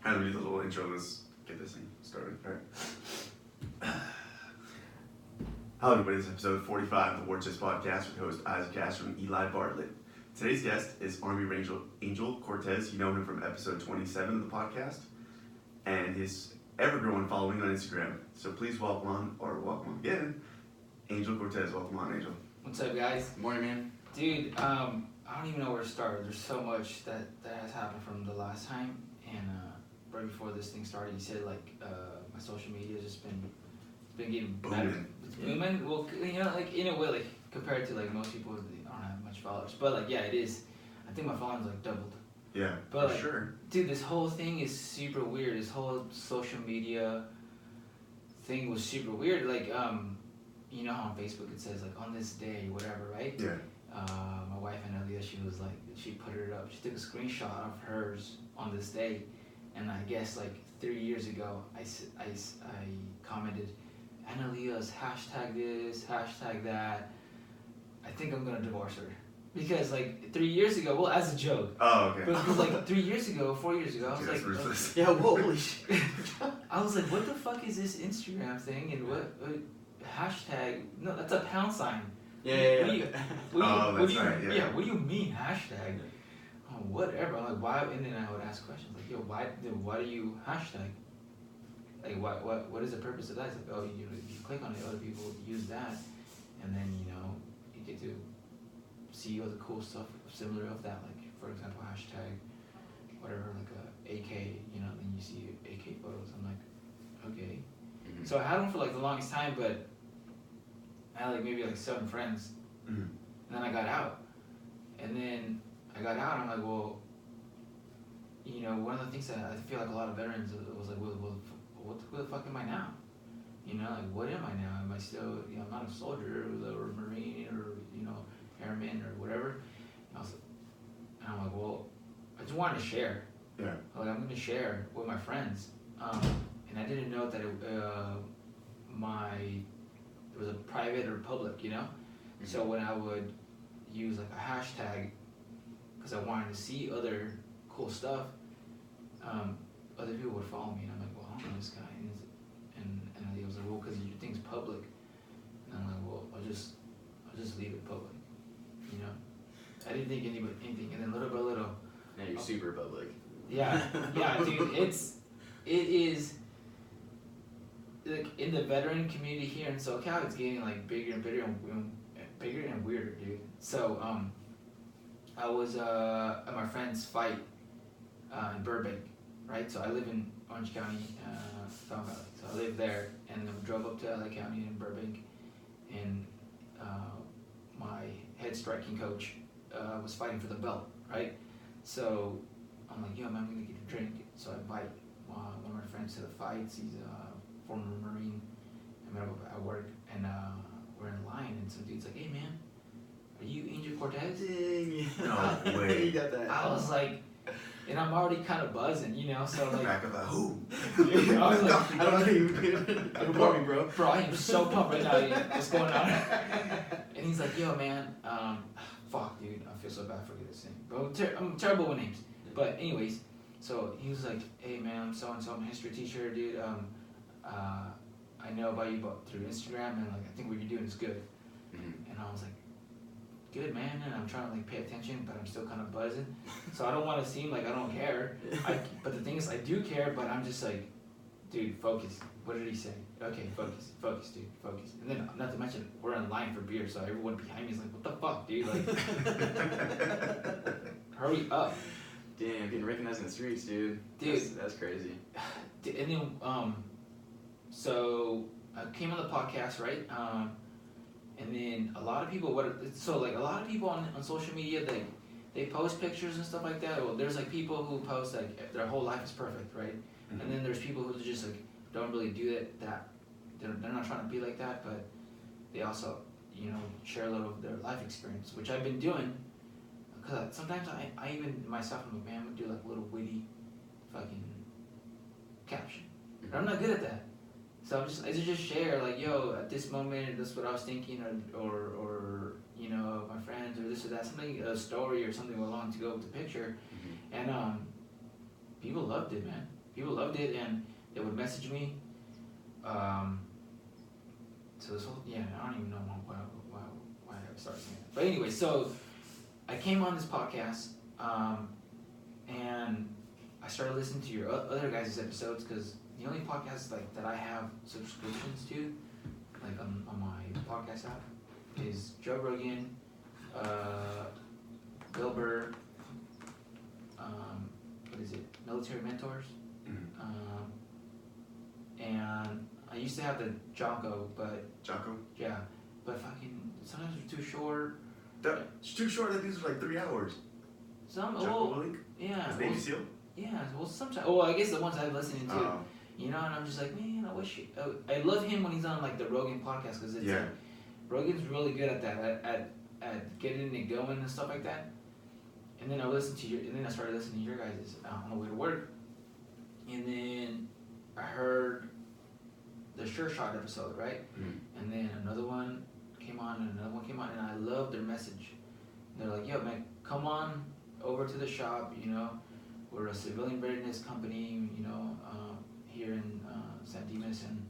Let me do the little intro. Let's get this thing started. All right. Hello, everybody. This is episode 45 of the Cortes podcast with host Isaac Castro and Eli Bartlett. Today's guest is Army Ranger Angel Cortes. You know him from episode 27 of the podcast and his ever-growing following on Instagram. So please welcome again, Angel Cortes. Welcome on, Angel. What's up, guys? Good morning, man. Dude, I don't even know where to start. There's so much that has happened from the last time, and right before this thing started, you said my social media has just been getting booming. It's booming. Well, like in a way, like compared to like most people, they don't have much followers. But like, yeah, it is. I think my followers like doubled. Yeah, but for sure. Dude, this whole thing is super weird. This whole social media thing was super weird. Like, you know how on Facebook it says like on this day, whatever, right? Yeah. My wife Analia, she put it up. She took a screenshot of hers on this day, and I guess like 3 years ago, I commented, Analia's hashtag this, hashtag that. I think I'm gonna divorce her. Because like 3 years ago, well, as a joke. Oh, okay. But like 3 years ago, 4 years ago, I was like, ruthless. Yeah, whoa, holy shit. I was like, what the fuck is this Instagram thing? And what hashtag? No, that's a pound sign. Yeah. What do you mean hashtag? Oh, whatever. I'm like, why? And then I would ask questions like, yo, why do you hashtag? Like, what is the purpose of that? It's like, oh, if you click on it, other people use that, and then you get to see all the cool stuff similar of that. Like, for example, hashtag whatever, like a AK. Then you see AK photos. I'm like, okay. Mm-hmm. So I had them for like the longest time, but I had like maybe like 7 friends. Mm-hmm. And then I got out. And then I got out, and I'm like, well, one of the things that I feel like a lot of veterans was like, well, who the fuck am I now? Like, what am I now? Am I still, I'm not a soldier or a Marine or, airman or whatever. And I'm like, well, I just wanted to share. Yeah. Like, I'm going to share with my friends. And I didn't know that it was a private or public, Mm-hmm. So when I would use like a hashtag, because I wanted to see other cool stuff, other people would follow me, and I'm like, well, I don't know this guy, and he was like, well, because your thing's public, and I'm like, well, I'll just leave it public, I didn't think anything, and then little by little. Now you're super public. Yeah, dude, it is. Like in the veteran community here in SoCal, it's getting like bigger and weirder, dude. So I was at my friend's fight in Burbank, right? So I live in Orange County, Fountain Valley. So I live there, and then drove up to LA County in Burbank, and my head striking coach was fighting for the belt, right? So I'm like, yo, man, I'm gonna get a drink. So I invite one of my friends to the fights. He's former Marine. I met up at work, and we're in line, and some dude's like, hey man, are you Angel Cortes? No way. You got that. I was like, and I'm already kind of buzzing, so like. Back about who? I was like, I don't know you. Don't me, bro. Bro, I am so pumped right now. What's going on? And he's like, yo man, fuck dude, I feel so bad for this thing. But I'm terrible with names. But anyways, so he was like, hey man, I'm so-and-so, I'm a history teacher, dude. I know about you through Instagram, and like I think what you're doing is good. Mm-hmm. And I was like, good man, and I'm trying to like pay attention, but I'm still kind of buzzing. So I don't want to seem like I don't care. But the thing is, I do care, but I'm just like, dude, focus. What did he say? Okay, focus, dude, focus. And then not to mention, we're in line for beer, so everyone behind me is like, what the fuck, dude? Like, hurry up. Damn, getting recognized in the streets, dude. That's crazy. And then so I came on the podcast, right? And then a lot of people, a lot of people on social media, they post pictures and stuff like that. Well, there's like people who post like their whole life is perfect, right? Mm-hmm. And then there's people who just like don't really do that. They're not trying to be like that, but they also share a little of their life experience, which I've been doing. Cause sometimes I even myself, I'm like, man, I'm gonna do like a little witty fucking caption. But I'm not good at that. So I just share like, yo, at this moment, that's what I was thinking, or my friends, or this or that, something, a story or something along to go with the picture, and people loved it, man. people loved it, and they would message me. So this whole, I don't even know why I started saying that. But anyway, so I came on this podcast, and I started listening to your other guys' episodes, because the only podcast like that I have subscriptions to, like on my podcast app, is Joe Rogan, Bill Burr, what is it, Military Mentors, and I used to have the Jocko, but yeah, but fucking sometimes they're too short. It's too short. That these are like 3 hours. Yeah. His Navy SEAL. Yeah, well sometimes. Well, I guess the ones I've listened to, you know, and I'm just like, man, I wish. I love him when he's on like the Rogan podcast, because it's like, Rogan's really good at that, at getting it going and stuff like that. And then I started listening to your guys' on the way to work, and then I heard the Sure Shot episode, right? And then another one came on, and I loved their message. They're like, yo, man, come on over to the shop, you know, we're a civilian readiness company, you know, here in San Dimas, and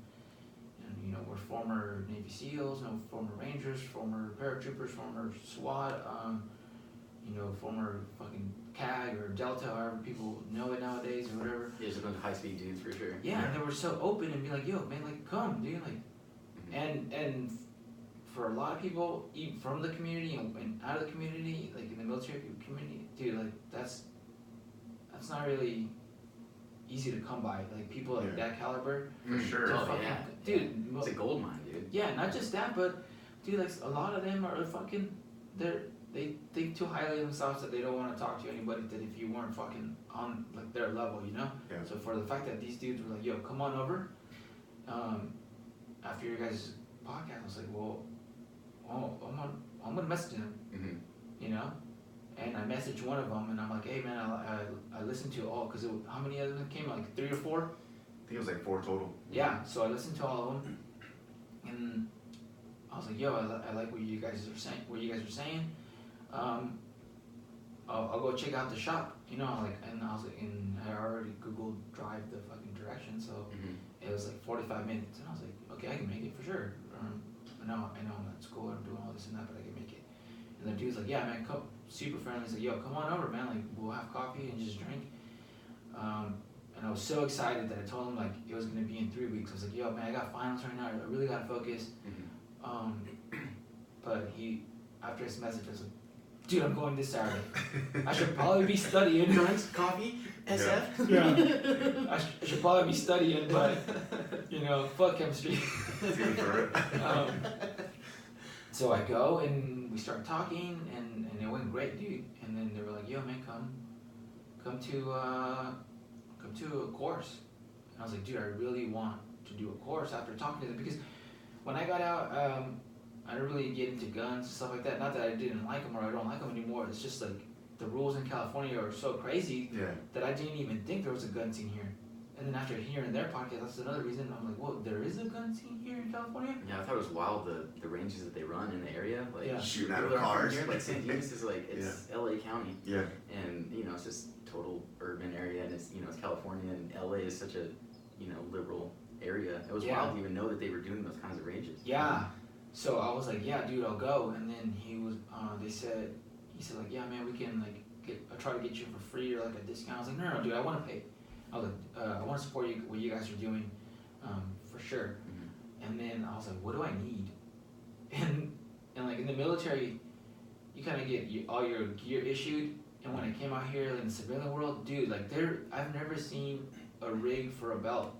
you know, we're former Navy SEALs, you know, former Rangers, former paratroopers, former SWAT, you know, former fucking CAG or Delta, however people know it nowadays or whatever. Yeah, just a bunch of high-speed dudes for sure. Yeah, and they were so open and be like, yo, man, like, come, dude, like, and for a lot of people, even from the community and out of the community, like in the military community, dude, like, that's not really easy to come by, like people like that caliber. For sure. Dude, it's a gold mine, dude. Yeah, not just that, but dude, like a lot of them are fucking, they think too highly of themselves that they don't want to talk to anybody that if you weren't fucking on like their level, you know. Yeah. So for the fact that these dudes were like, yo, come on over, after your guys' podcast, I was like, well, I'm gonna message them, you know. And I messaged one of them, and I'm like, hey man, I listened to all, because how many of them came, like 3 or 4? I think it was like 4 total. Yeah, so I listened to all of them, and I was like, yo, I like what you guys are saying. I'll go check out the shop, you know, like, and I was like, and I already Googled Drive the fucking direction, so it was like 45 minutes, and I was like, okay, I can make it for sure. I know I'm at school, I'm doing all this and that, but I can make it. And the dude's like, yeah, man, come, super friendly. He's like, yo, come on over, man, like, we'll have coffee and just drink. And I was so excited that I told him, like, it was gonna be in 3 weeks. I was like, yo, man, I got finals right now, I really gotta focus. But after his message, I was like, dude, I'm going this Saturday. I should probably be studying. Nice coffee, SF. Yeah. I should probably be studying, but you know, fuck chemistry. So I go and we start talking, and it went great, dude. And then they were like, yo, man, come to a course. And I was like, dude, I really want to do a course after talking to them, because when I got out, I didn't really get into guns and stuff like that. Not that I didn't like them or I don't like them anymore. It's just like the rules in California are so crazy that I didn't even think there was a gun scene here. And then after hearing their podcast, that's another reason I'm like, whoa, there is a gun scene here in California? Yeah, I thought it was wild, the ranges that they run in the area. Like, shooting out of cars. Here, like, San Dimas is like, it's LA County. Yeah. And, you know, it's just total urban area, and it's, you know, it's California, and LA is such a, you know, liberal area. It was wild to even know that they were doing those kinds of ranges. Yeah. So I was like, yeah, dude, I'll go. And then he said like, yeah, man, we can like I'll try to get you for free or like a discount. I was like, no, dude, I want to pay. I was like, I want to support you, what you guys are doing, for sure. And then I was like, what do I need? And like in the military, you kind of get all your gear issued. And when I came out here in the civilian world, dude, like I've never seen a rig for a belt,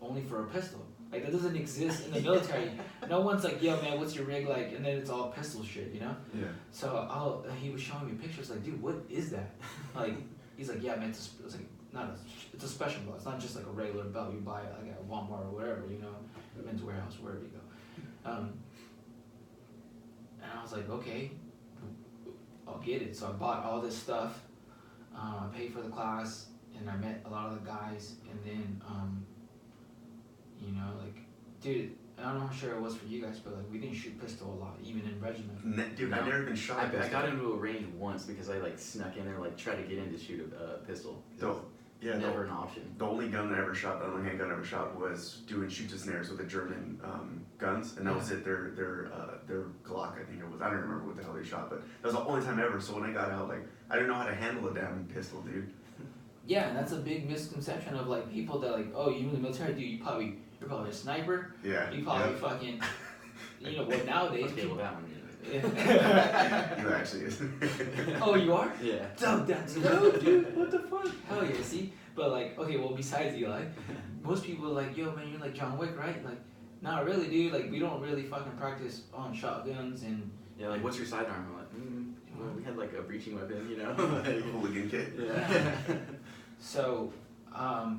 only for a pistol. Like that doesn't exist in the military. No one's like, yo, man, what's your rig like? And then it's all pistol shit, you know? Yeah. So he was showing me pictures, like, dude, what is that? Like, he's like, yeah, man, it's a special belt. It's not just like a regular belt you buy like at Walmart or wherever, you know, Men's Warehouse, wherever you go. And I was like, okay, I'll get it. So I bought all this stuff. I paid for the class, and I met a lot of the guys, and then. You know, like, dude, I don't know how sure it was for you guys, but like we didn't shoot pistol a lot, even in regiment. Dude, I've never been shot. I got into a range once because I like snuck in there, like tried to get in to shoot a pistol. Yeah, never an option. The only gun I ever shot, the only handgun I ever shot was doing shoot to snares with the German guns, and that was it. Their Glock, I think it was. I don't remember what the hell they shot, but that was the only time ever. So when I got out, like, I didn't know how to handle a damn pistol, dude. Yeah, and that's a big misconception of like people that like, oh, you in the military, dude, you're probably a sniper. Yeah. You probably fucking, you know, well nowadays. Okay, well that one. Yeah. You actually is. Oh, you are? Yeah. That's dope, dude. What the fuck? Hell yeah, see? But like, okay, well besides Eli, most people are like, yo man, you're like John Wick, right? Like, not really, dude. Like, we don't really fucking practice on shotguns and. Yeah, like, what's your sidearm? I'm like, well, we had like a breaching weapon, you know. Hooligan kit. Yeah. So, I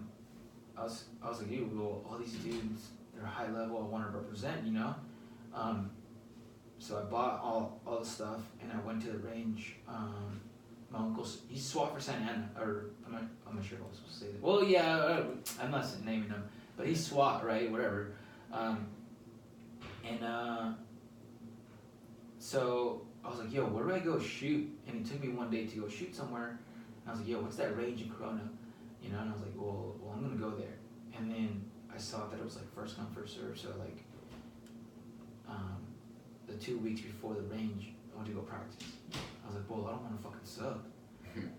was like, dude, well, all these dudes, they're high level. I want to represent, you know. So I bought all the stuff and I went to the range. My uncle's, he's SWAT for Santa Ana, or I'm not sure if I was supposed to say that. Well, yeah, I'm not naming him, but he's SWAT, right? Whatever. So I was like, yo, where do I go shoot? And he took me one day to go shoot somewhere. And I was like, yo, what's that range in Corona? You know, and I was like, well, I'm gonna go there. And then I saw that it was like first come, first serve. So like, the 2 weeks before the range, I went to go practice. I was like, well, I don't want to fucking suck.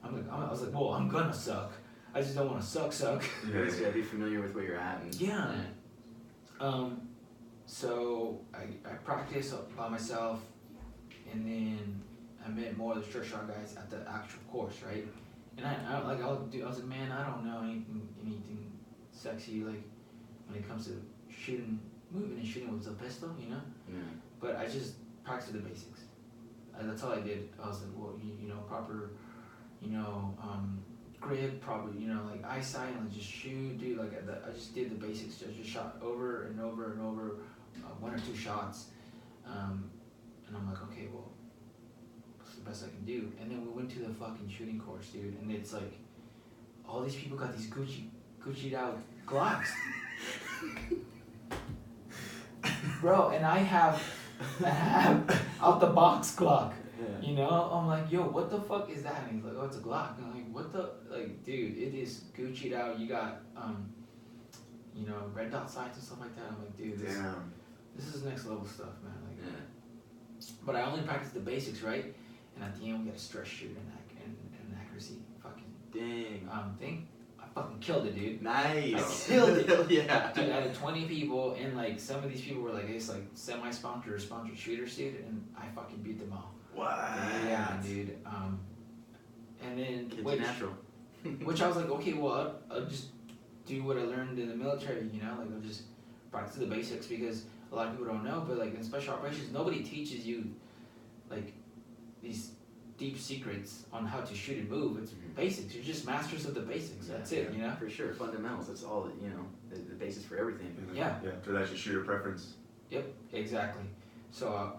I was like, well, I'm gonna suck. I just don't want to suck. You just gotta be familiar with where you're at. And, yeah. So I practiced by myself, and then I met more of the short shot guys at the actual course, right? And I was like, man, I don't know anything sexy like when it comes to shooting, moving and shooting with a pistol, you know. Yeah. But I just practiced the basics. That's all I did. I was like, well, you know, proper, you know, grip, probably, you know, like eyesight, and just shoot, dude. Like I just did the basics. Just shot over and over and over, 1 or 2 shots, and I'm like, okay, well, what's the best I can do? And then we went to the fucking shooting course, dude, and it's like, all these people got these Gucci'd out Glocks. Bro, and I have out the box Glock. Yeah. You know, I'm like, yo, what the fuck is that? And he's like, oh, it's a Glock. And I'm like, what the, like, dude, it is Gucci'd out. You got, you know, red dot sights and stuff like that. I'm like, dude, this is next level stuff, man. Like, yeah. But I only practiced the basics, right? And at the end, we got a stress shoot and accuracy. Fucking dang. Thing. I fucking killed it, dude. Nice. I killed it. Yeah. Dude, out of 20 people, and like some of these people were like, it's like semi-sponsored or sponsored shooters, dude, and I fucking beat them all. What? Yeah, dude. And then which I was like, okay, well, I'll just do what I learned in the military, you know, like I'll just practice the basics, because a lot of people don't know, but like in special operations, nobody teaches you like these deep secrets on how to shoot and move. It's basics. You're just masters of the basics. That's it, you know? For sure. Fundamentals. That's all, you know, the basis for everything. Yeah. Yeah. So that's your shooter preference. Yep, exactly. So,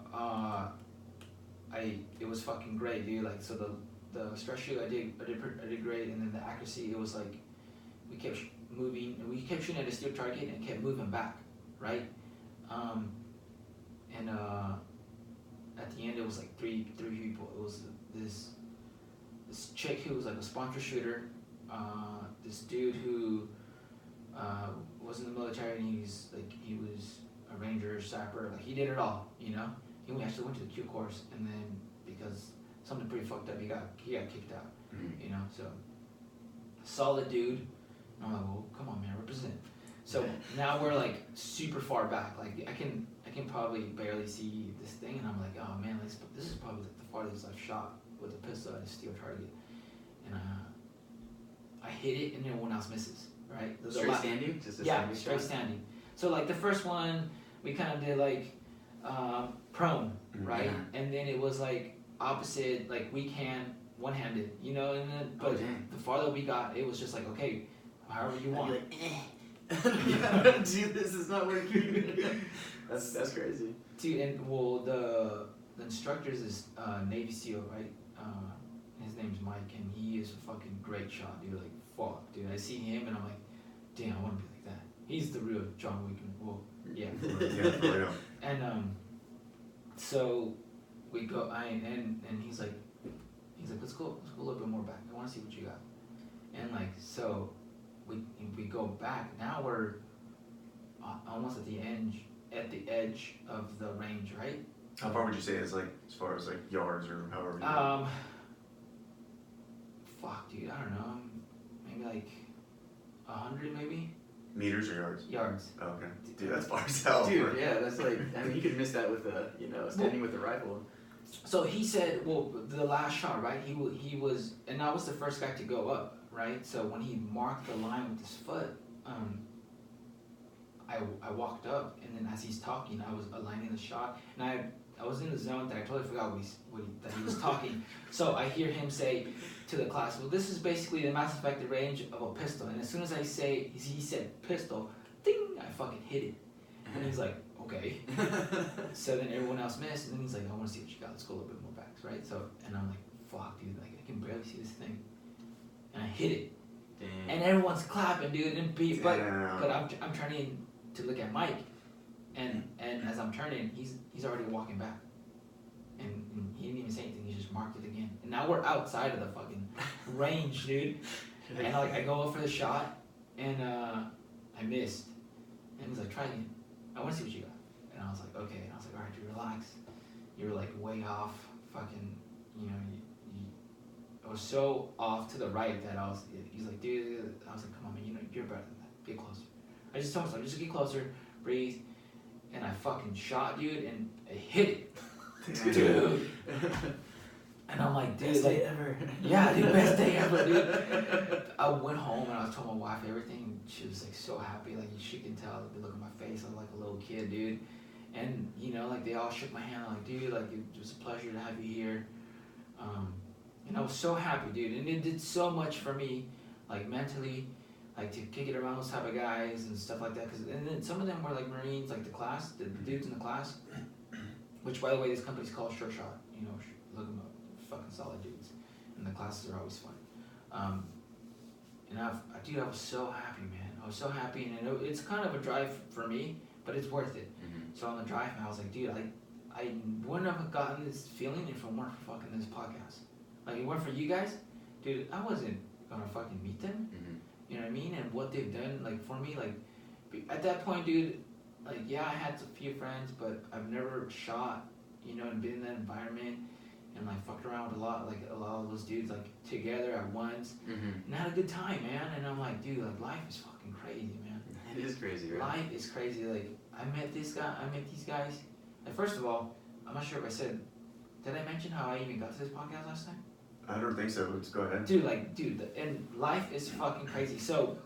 it was fucking great, dude. Like, so the stress shoot, I did great, and then the accuracy, it was like, we kept moving, and we kept shooting at a steel target, and it kept moving back, right? At the end, it was like three people. It was this chick who was like a sponsor shooter, this dude who was in the military, and he was a ranger, sapper, like he did it all, you know. He actually went to the Q course, and then because something pretty fucked up, he got kicked out, you know. So solid dude. And I'm like, well, come on, man, represent. So now we're like super far back. Like I can probably barely see this thing, and I'm like, oh man, this is probably like the farthest I've shot with a pistol at a steel target. And I hit it, and no one else misses. Right? Straight standing? Just a standing straight shot? standing. So like the first one, we kind of did like prone, right? Yeah. And then it was like opposite, like weak hand, one-handed, you know. And then but the farther we got, it was just like, okay, however you want. Like, dude, this is not working. That's crazy. Dude, and well, the instructor's is Navy SEAL, right? His name's Mike, and he is a fucking great shot, dude. Like, fuck, dude. I see him, and I'm like, damn, I want to be like that. He's the real John Wick. Well, yeah. For real. And so we go. And he's like, let's go a little bit more back. I want to see what you got. And like, so we go back. Now we're almost at the edge of the range, right? How far would you say it's like, as far as like yards or however? Fuck, dude, I don't know. Maybe like 100, maybe. Meters or yards? Yards. Oh, okay. Dude, that's far as hell. Dude, yeah, that's like, I mean, you could miss that with standing with a rifle. So he said, well, the last shot, right? He was, and I was the first guy to go up, right? So when he marked the line with his foot, I walked up, and then as he's talking, I was aligning the shot, and I was in the zone that I totally forgot that he was talking. So I hear him say to the class, well, this is basically the mass effective range of a pistol. And as soon as he said pistol, ding, I fucking hit it. And he's like, okay. So then everyone else missed, and then he's like, I want to see what you got. Let's go a little bit more backs, right? So, and I'm like, fuck, dude, like I can barely see this thing. And I hit it. Damn. And everyone's clapping, dude, but I'm turning to look at Mike, and as I'm turning, he's already walking back, and he didn't even say anything. He just marked it again, and now we're outside of the fucking range, dude. And like I go up for the shot, and I missed, and he's like, try again. I want to see what you got. And I was like, okay. And I was like, all right, dude, relax. You're like way off, fucking, I was so off to the right that he's like, dude, I was like, come on, man, you're better than that. Get closer. I just told myself, just get closer, breathe, and I fucking shot, dude, and I hit it. Dude. And I'm like, dude, best like, day ever. Yeah, dude, best day ever, dude. I went home and I told my wife everything. She was like so happy, like she can tell the look on my face. I was like a little kid, dude. And like they all shook my hand, like, dude, like it was a pleasure to have you here. And I was so happy, dude. And it did so much for me, like mentally, like to kick it around those type of guys and stuff like that. And then some of them were like Marines, like the dudes in the class. Which, by the way, this company's called Sure Shot. Look them up. Fucking solid dudes, and the classes are always fun. And I was so happy, man. I was so happy, and it's kind of a drive for me, but it's worth it. Mm-hmm. So on the drive, I was like, dude, I wouldn't have gotten this feeling if it weren't for fucking this podcast. Like, it weren't for you guys, dude, I wasn't gonna fucking meet them. Mm-hmm. You know what I mean? And what they've done, like, for me, like, at that point, dude, like, yeah, I had a few friends, but I've never shot, and been in that environment. And like fucked around with a lot of those dudes like together at once, and had a good time, man. And I'm like, dude, like life is fucking crazy, man. It is crazy, right? Life is crazy. Like I met these guys. Like first of all, I'm not sure if I said, did I mention how I even got to this podcast last time? I don't think so. Let's go ahead. Dude, and life is fucking crazy. So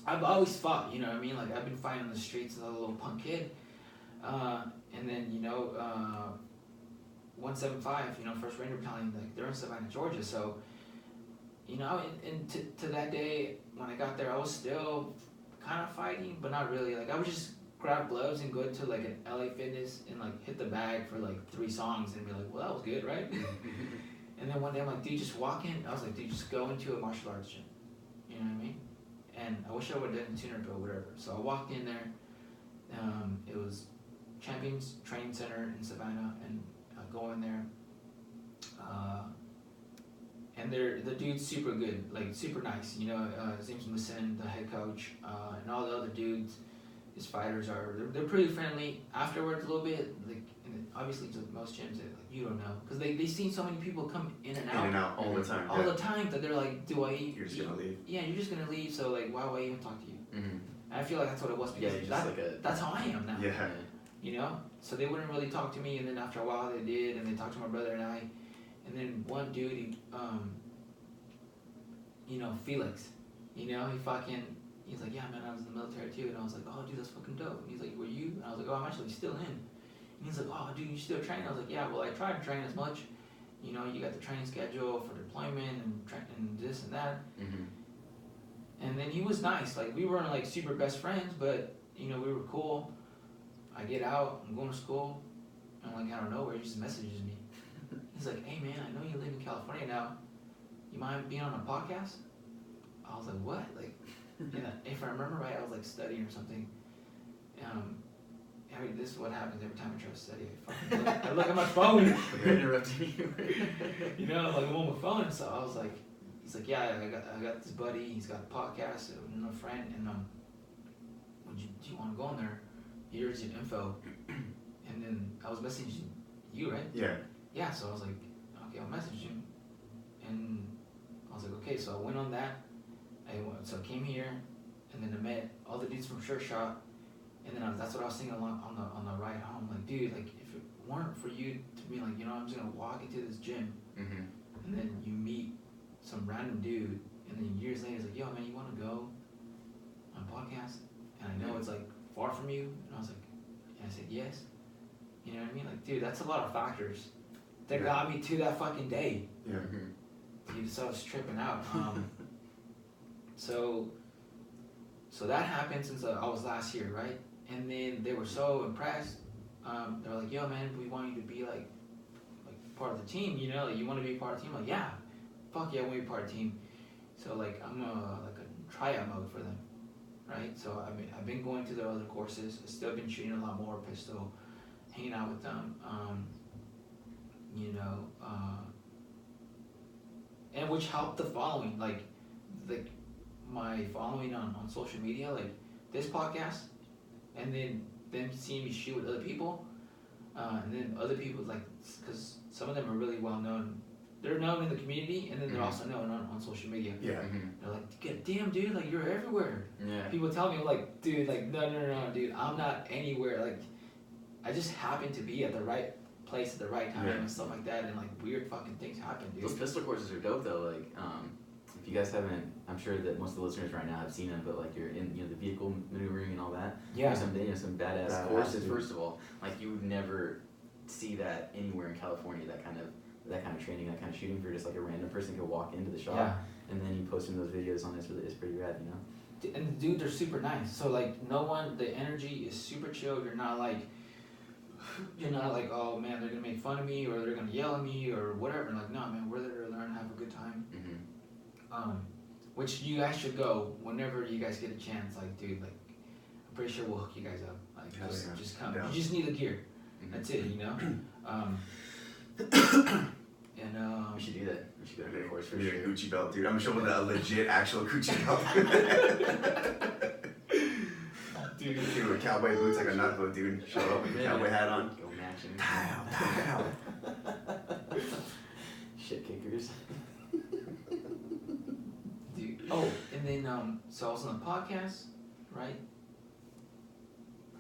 I've always fought, you know what I mean? Like I've been fighting on the streets as a little punk kid, and then 175, First Ranger Battalion, like they're in Savannah, Georgia. So, and to that day when I got there, I was still kind of fighting, but not really. Like I would just grab gloves and go to like an LA Fitness and like hit the bag for like 3 songs and be like, well, that was good, right? And then one day I'm like, dude, just walk in. I was like, dude, just go into a martial arts gym. You know what I mean? And I wish I would have done it sooner, but whatever. So I walked in there. It was Champions Training Center in Savannah, and go in there, and the dude's super good, like super nice. His name's Masin, the head coach, and all the other dudes, his fighters they're pretty friendly. Afterwards, a little bit, like obviously to most gyms, you don't know, because they see so many people come in and out all the time. All the time that they're like, do I eat? You're just gonna leave. Yeah, you're just gonna leave. So like, why would I even talk to you? Mm-hmm. And I feel like that's what it was, because that's how I am now. Yeah. So they wouldn't really talk to me, and then after a while they did, and they talked to my brother and I, and then one dude, Felix, he's like, yeah, man, I was in the military too, and I was like, oh, dude, that's fucking dope. And he's like, were you? And I was like, oh, I'm actually still in. And he's like, oh, dude, you still train? I was like, yeah, well, I try to train as much. You got the training schedule for deployment and this and that. Mm-hmm. And then he was nice. Like, we weren't like super best friends, but we were cool. I get out, I'm going to school, and like out of nowhere, he just messages me. He's like, hey man, I know you live in California now. You mind being on a podcast? I was like, what? Like, if I remember right, I was like studying or something. This is what happens every time I try to study. I look at my phone. You're interrupting you. Like I'm on my phone, so I was like, he's like, yeah, I got this buddy. He's got a podcast, a friend, and do you want to go on there? Here's your info. And then I was messaging you, right? Yeah. Yeah. So I was like, okay, I'll message him. And I was like, okay. So I went on that. So I came here, and then I met all the dudes from Sure Shot. And then that's what I was thinking on the ride home. Like, dude, like if it weren't for you to be like, I'm just gonna walk into this gym, and then you meet some random dude, and then years later, it's like, yo, man, you want to go on a podcast? And I know it's like far from you, and I was like, and I said yes. You know what I mean? Like, dude, that's a lot of factors that got me to that fucking day. Yeah. Dude, so I was tripping out. So that happened since I was last year, right? And then they were so impressed. They were like, yo, man, we want you to be like part of the team, like you want to be part of the team? Like, yeah, fuck yeah, I want to be part of the team. So like I'm like a tryout mode for them, right? So I've been going to their other courses. I've still been shooting a lot more pistol, hanging out with them, and which helped the following, like my following on social media, like this podcast, and then them seeing me shoot with other people, and then other people, like, because some of them are really well known. They're known in the community, and then they're also known on social media. Yeah. They're like, God damn, dude, like you're everywhere. Yeah. People tell me, like, dude, like no, dude, I'm not anywhere. Like, I just happen to be at the right place at the right time and stuff like that, and like weird fucking things happen, dude. Those pistol courses are dope though. Like, if you guys haven't, I'm sure that most of the listeners right now have seen them, but like you're in, the vehicle maneuvering and all that. Yeah. There's some badass courses. First of all, like you would never see that anywhere in California. That kind of training, that kind of shooting, for just like a random person could walk into the shop and then you posting those videos on this, it's pretty rad, And dude, they're super nice. So like, the energy is super chill. You're not like, oh man, they're gonna make fun of me or they're gonna yell at me or whatever. And like, no, man, we're there to learn and have a good time. Which you guys should go whenever you guys get a chance. Like, dude, like, I'm pretty sure we'll hook you guys up. Like, just come. You just need the gear. That's it, We should do that. We should go to the course for sure. sure. A Gucci belt, dude. I'm sure with a legit actual Gucci belt. Dude, with cowboy boots, like a knuckle, dude. Show up with a cowboy hat on. Go matching. Pow. Shit kickers. Dude. Oh, and then so I was on the podcast, right?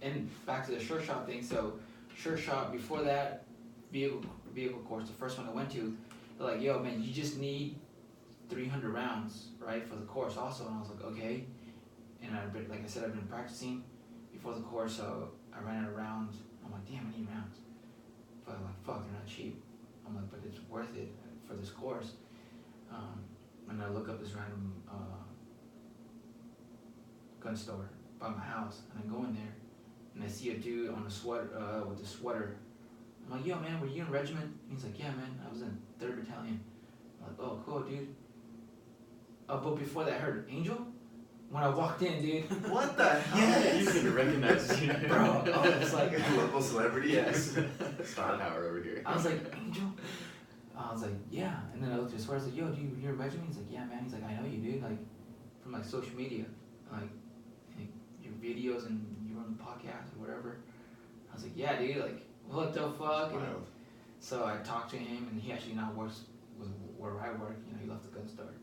And back to the Sure Shot thing. So Sure Shot, before that vehicle course, the first one I went to, they're like, yo, man, you just need 300 rounds, right, for the course also. And I was like, okay. And like I said, I've been practicing before the course, so I ran out of rounds. I'm like, damn, I need rounds. But I'm like, fuck, they're not cheap. I'm like, but it's worth it for this course. And I look up this random gun store by my house, and I go in there, and I see a dude on a sweater with a sweater. I'm like, yo, man, were you in regiment? And he's like, yeah, man, I was in 3rd Battalion. I'm like, oh, cool, dude. But before that, I heard Angel. When I walked in, dude. What the hell? You didn't recognize you. Bro, I was like, local celebrity. Yes. Star power over here. I was like, Angel? I was like, yeah. And then I looked at his sweater. I was like, yo, do you hear regiment? He's like, yeah, man. He's like, I know you, dude. Like, from like social media. Like, your videos and you run the podcast or whatever. I was like, yeah, dude. Like, what the fuck? And so I talked to him, and he actually now works with where I work. He left the gun store.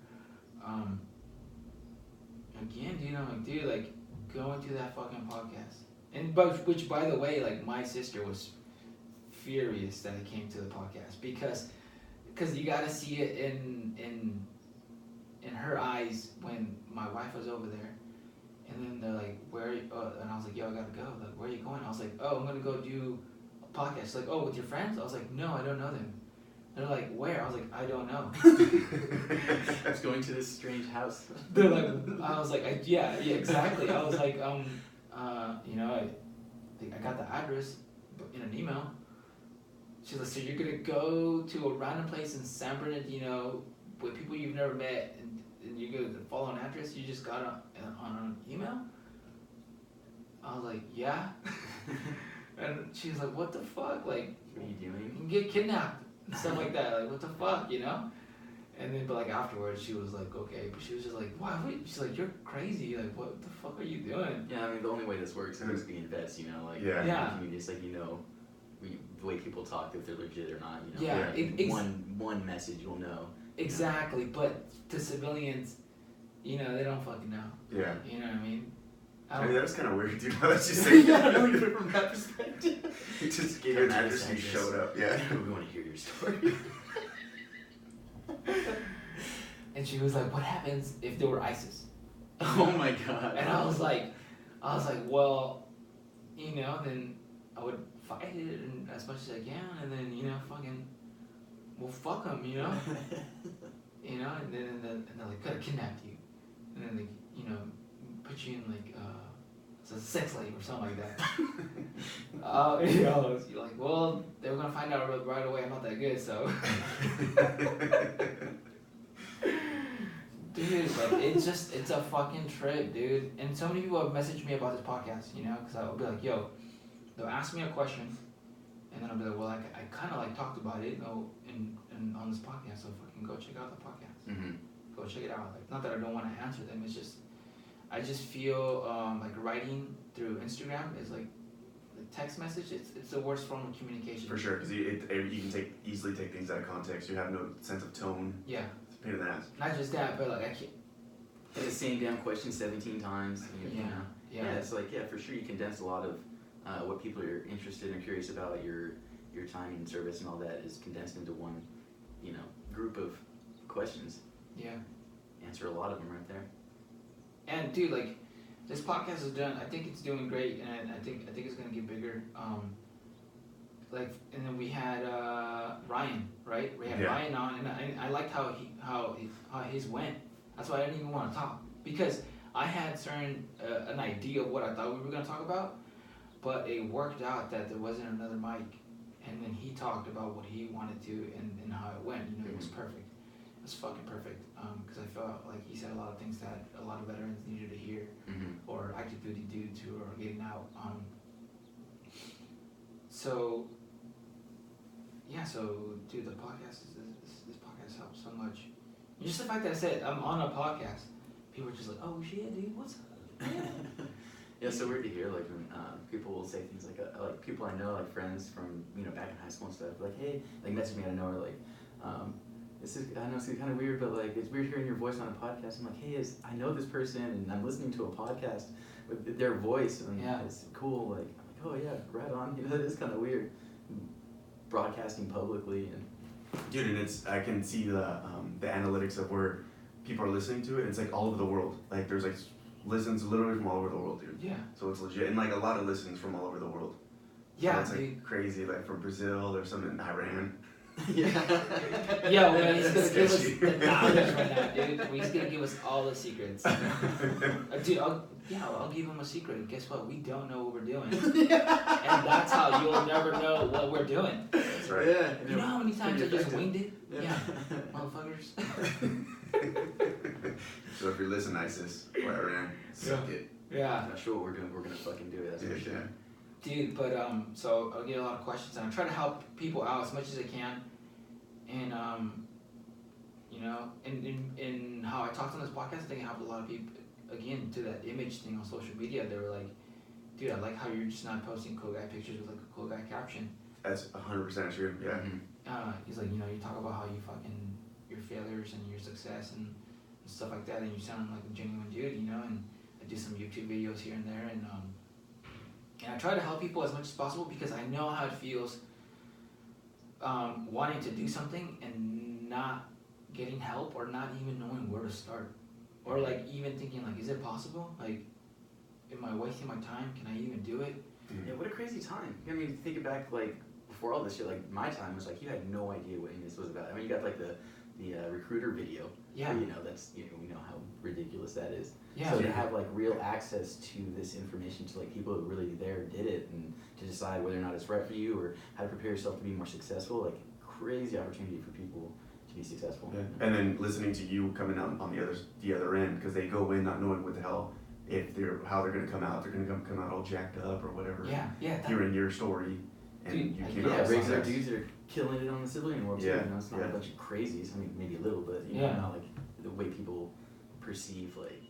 Again, dude, I'm like, dude, like, going to that fucking podcast. And which, by the way, like, my sister was furious that I came to the podcast because you gotta see it in her eyes when my wife was over there. And then they're like, where? And I was like, yo, I gotta go. Like, where are you going? I was like, oh, I'm gonna go do a podcast. Like, oh, with your friends? I was like, no, I don't know them. They're like, where? I was like, I don't know. I was going to this strange house. They're like, I was like, yeah, exactly. I was like, I got the address in an email. She's like, so you're gonna go to a random place in San Bernardino with people you've never met, and you're gonna follow an address you just got on an email? I was like, yeah. And she's like, what the fuck? Like, what are you doing? You can get kidnapped and stuff like that. Like, what the fuck, And then, but like afterwards, she was like, okay, but she was just like, why? She's like, you're crazy. Like, what the fuck are you doing? Yeah, I mean, the only way this works is just being vets, you know, like Yeah. in the community, it's like, you know, the way people talk, if they're legit or not, you know. Yeah. One message you'll know. Exactly, but to civilians, you know, they don't fucking know. Yeah. You know what I mean? I mean, that was kind of weird, dude. I was just saying. Yeah, I know you put it from that perspective. You just gave your address and you showed up. Yeah. We want to hear your story. And she was like, what happens if they were ISIS? Oh my god. And I was like, well, you know, then I would fight it and as much as I can, and then, you know, fucking, well, fuck them, you know? You know, and then they're like, could have kidnapped you. And then they, you know, put you in like, as a sex slave or something like that. You know, you're like, well, they were going to find out right away I'm not that good, so. Dude, like, it's a fucking trip, dude. And so many people have messaged me about this podcast, you know, because I'll be like, yo, they'll ask me a question, and then I'll be like, well, I kind of like talked about it, you know, in on this podcast, so fucking go check out the podcast. Mm-hmm. Go check it out. Like, not that I don't want to answer them, it's just, I just feel like writing through Instagram is like text message. It's the worst form of communication. For sure, because you can easily take things out of context. You have no sense of tone. Yeah. It's a pain in the ass. Not just that, but like I can't. It's the same damn question 17 times. You know? Yeah. Yeah, it's like, yeah, for sure you condense a lot of what people are interested and curious about, your time and service and all that is condensed into one, you know, group of questions. Yeah. Answer a lot of them right there. And dude, like, this podcast is done. I think it's doing great, and I think it's gonna get bigger. Like, and then we had Ryan, right? We had Ryan on, and I liked how his went. That's why I didn't even want to talk, because I had an idea of what I thought we were gonna talk about, but it worked out that there wasn't another mic, and then he talked about what he wanted to and how it went. You know, it was perfect. It was fucking perfect. Because I felt like he said a lot of things that a lot of veterans needed to hear, or active duty dudes who are getting out. So dude, the podcast this podcast helps so much. Just the fact that I said I'm on a podcast, people are just like, oh shit, dude, what's up? Yeah. Yeah, so weird to hear, like, when people will say things like people I know, like friends from, you know, back in high school and stuff, like, hey, like, message me out of nowhere, like, I know it's kind of weird, but like, it's weird hearing your voice on a podcast. I'm like, hey, I know this person, and I'm listening to a podcast with their voice, and it's cool. Like, I'm like, oh yeah, right on. You know, that is kind of weird, broadcasting publicly and. Dude, and I can see the analytics of where people are listening to it. And it's like all over the world. Like there's like listens literally from all over the world, dude. Yeah. So it's legit, and like a lot of listens from all over the world. Yeah, so it's like crazy, like from Brazil or something in Iran. Yeah. Yeah, well, he's gonna give us the knowledge right now, dude. He's gonna give us all the secrets. Dude, I'll give him a secret. Guess what? We don't know what we're doing. And that's how you'll never know what we're doing. That's right. Yeah. You know how many times I just winged it? Yeah. Motherfuckers. So if you're listening, ISIS or Iran, suck it. Yeah. I'm not sure what we're doing. We're gonna fucking do it. That's for sure. Dude, but so I'll get a lot of questions, and I try to help people out as much as I can, and you know, in how I talked on this podcast, I think I helped a lot of people. Again, to that image thing on social media, they were like, dude, I like how you're just not posting cool guy pictures with like a cool guy caption. That's 100% true. Yeah. He's like, you know, you talk about how you fucking your failures and your success and stuff like that, and you sound like a genuine dude, you know. And I do some YouTube videos here and there, and I try to help people as much as possible, because I know how it feels wanting to do something and not getting help, or not even knowing where to start, or like even thinking like, is it possible? Like, am I wasting my time? Can I even do it? Yeah, what a crazy time. I mean, think back, like, before all this shit, like, my time was like, you had no idea what any of this was about. I mean, you got like the recruiter video. Yeah. Where, you know, that's, you know, we know how ridiculous that is. Yeah. So to have like real access to this information, to like people who really there did it, and to decide whether or not it's right for you, or how to prepare yourself to be more successful, like crazy opportunity for people to be successful. Yeah. And then listening to you coming out on the other end, because they go in not knowing what the hell, how they're gonna come out. They're gonna come out all jacked up or whatever. Yeah. Hearing your story, And Dude, you I came get across regular that. dudes are killing it on the civilian world too. Yeah, You know, it's not yeah. a bunch of crazies. I mean, maybe a little, but you know, not like the way people perceive like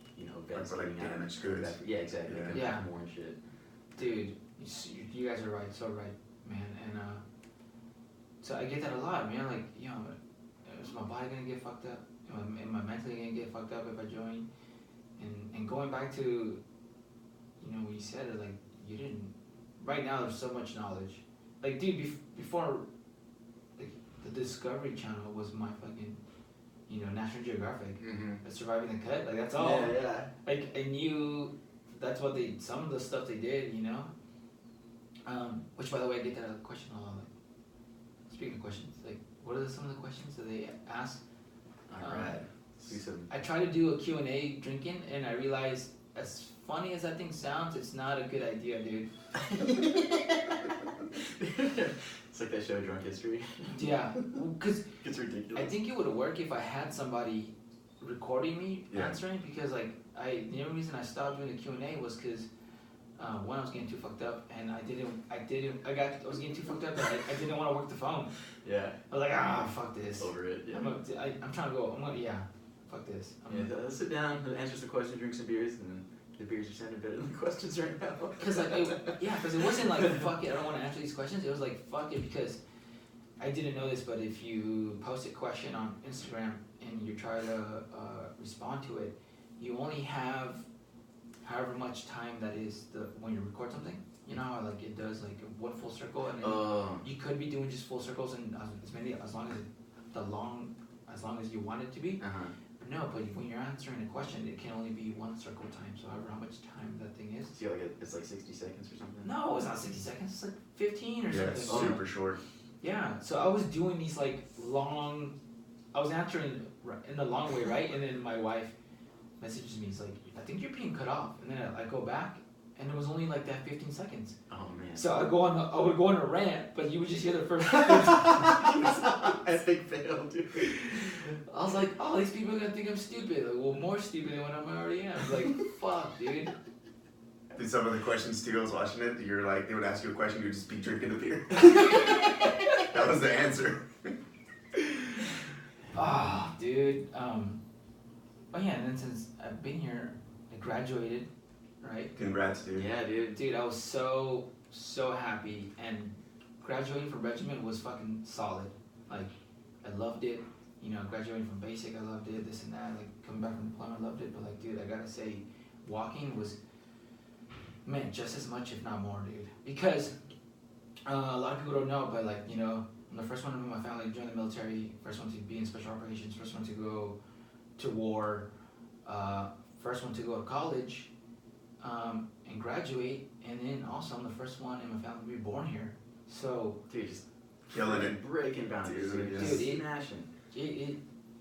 vets like getting out damaged good goods. after- Yeah, exactly. Yeah. Like, Yeah. more and shit. Dude, you guys are right, so right, man. And so I get that a lot, man. Like, is my body gonna get fucked up? Am I mentally gonna get fucked up if I join? And going back to, what you said, like, you didn't. Right now, there's so much knowledge. Like, dude, before, like, the Discovery Channel was my fucking, National Geographic. Mm-hmm. Surviving the Cut, like, that's all. Yeah. Like, I knew that's what some of the stuff they did, which, by the way, I get that question a lot. Like, speaking of questions, like, what are some of the questions that they ask? Alright. I tried to do a Q&A drinking, and I realized, as funny as that thing sounds, it's not a good idea, dude. It's like that show Drunk History. Yeah, because It's ridiculous. I think it would work if I had somebody recording me answering, because like the only reason I stopped doing the Q&A was because one, I was getting too fucked up, and I was getting too fucked up, and I didn't want to work the phone. Yeah. I was like, fuck this. Over it. Yeah. I'm trying to go. Fuck this. Let's sit down, answer the question, drink some beers, and then the beers are sounding better than the questions right now. Because because it wasn't like fuck it, I don't want to answer these questions. It was like fuck it, because I didn't know this, but if you post a question on Instagram and you try to respond to it, you only have however much time that is when you record something. You know how like it does like one full circle, and then you could be doing just full circles and as long as you want it to be. No, but when you're answering a question, it can only be one circle time. So however how much time that thing is. So it's like 60 seconds or something? No, it's not 60 seconds. It's like 15 or Yeah, something. it's super short. Yeah, so I was doing these like long. I was answering in the long way, right? And then my wife messages me. He's like, I think you're being cut off. And then I go back, and it was only like that 15 seconds. Oh man. So I would go on a rant, but you would just hear the first. Epic fail, dude. I was like, oh, these people are gonna think I'm stupid. Like, well, more stupid than what I already am. Like, fuck, dude. Did some of the questions too, I was watching it, you're like, they would ask you a question, you'd just be drinking a beer. That was the answer. Dude. Oh yeah, and then since I've been here, I graduated, right? Congrats, dude. Yeah, dude. Dude, I was so happy, and graduating from regiment was fucking solid. Like, I loved it. Graduating from basic, I loved it, this and that. Like, coming back from deployment, I loved it. But like, dude, I gotta say, walking was, man, just as much, if not more, dude. Because a lot of people don't know, but like, I'm the first one in my family to join the military, first one to be in special operations, first one to go to war, first one to go to college, and graduate, and then also I'm the first one in my family to be born here. So, Dude, just killing it. breaking boundaries, dude. Dude, Smashing.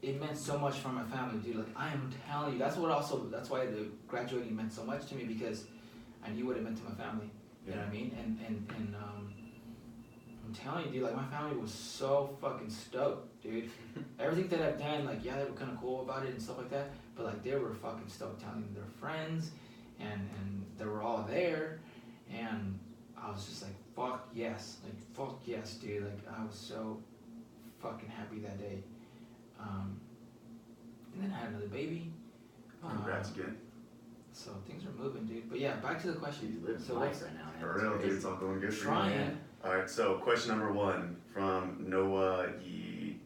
it meant so much for my family, dude. Like, I am telling you, that's why the graduating meant so much to me, because I knew what it meant to my family. You know what I mean? And I'm telling you, dude, like, my family was so fucking stoked, dude. Everything that I've done, like, yeah, they were kind of cool about it and stuff like that, but like, they were fucking stoked, telling their friends, and they were all there, and I was just like, fuck yes, dude. Like, I was so fucking happy that day. And then I had another baby. Congrats again. So things are moving, dude. But yeah, back to the question. You live So life right now, man. For real, dude, it's all going good for you. Trying. Alright, so question number 1 from Noah dude,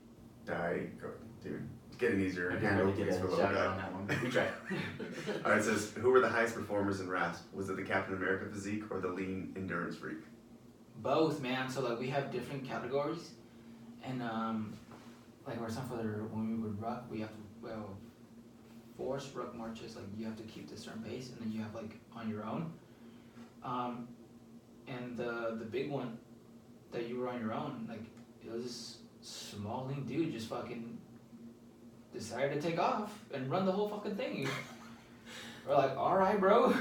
it's getting easier. I Again, can't no really get please a for little shout out on guy. that one. We tried. Alright, it says, who were the highest performers in RASP? Was it the Captain America physique or the lean endurance freak? Both, man. So like, we have different categories, and like, for example, when we would ruck, we have to force ruck marches. Like, you have to keep this certain pace, and then you have like on your own. And the big one that you were on your own, like, it was this small lean dude just fucking decided to take off and run the whole fucking thing. We're like, all right, bro.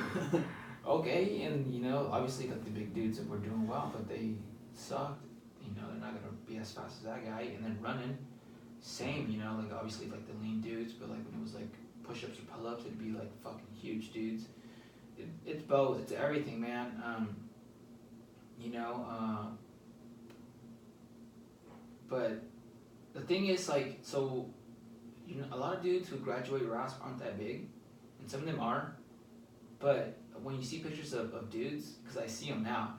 Okay, and obviously like the big dudes that were doing well, but they sucked. They're not gonna be as fast as that guy. And then running, same. Like, obviously like the lean dudes, but like when it was like push-ups or pull-ups, it'd be like fucking huge dudes. It's both. It's everything, man. but the thing is, like, so, you know, a lot of dudes who graduate RASP aren't that big, and some of them are, but when you see pictures of dudes, because I see them now,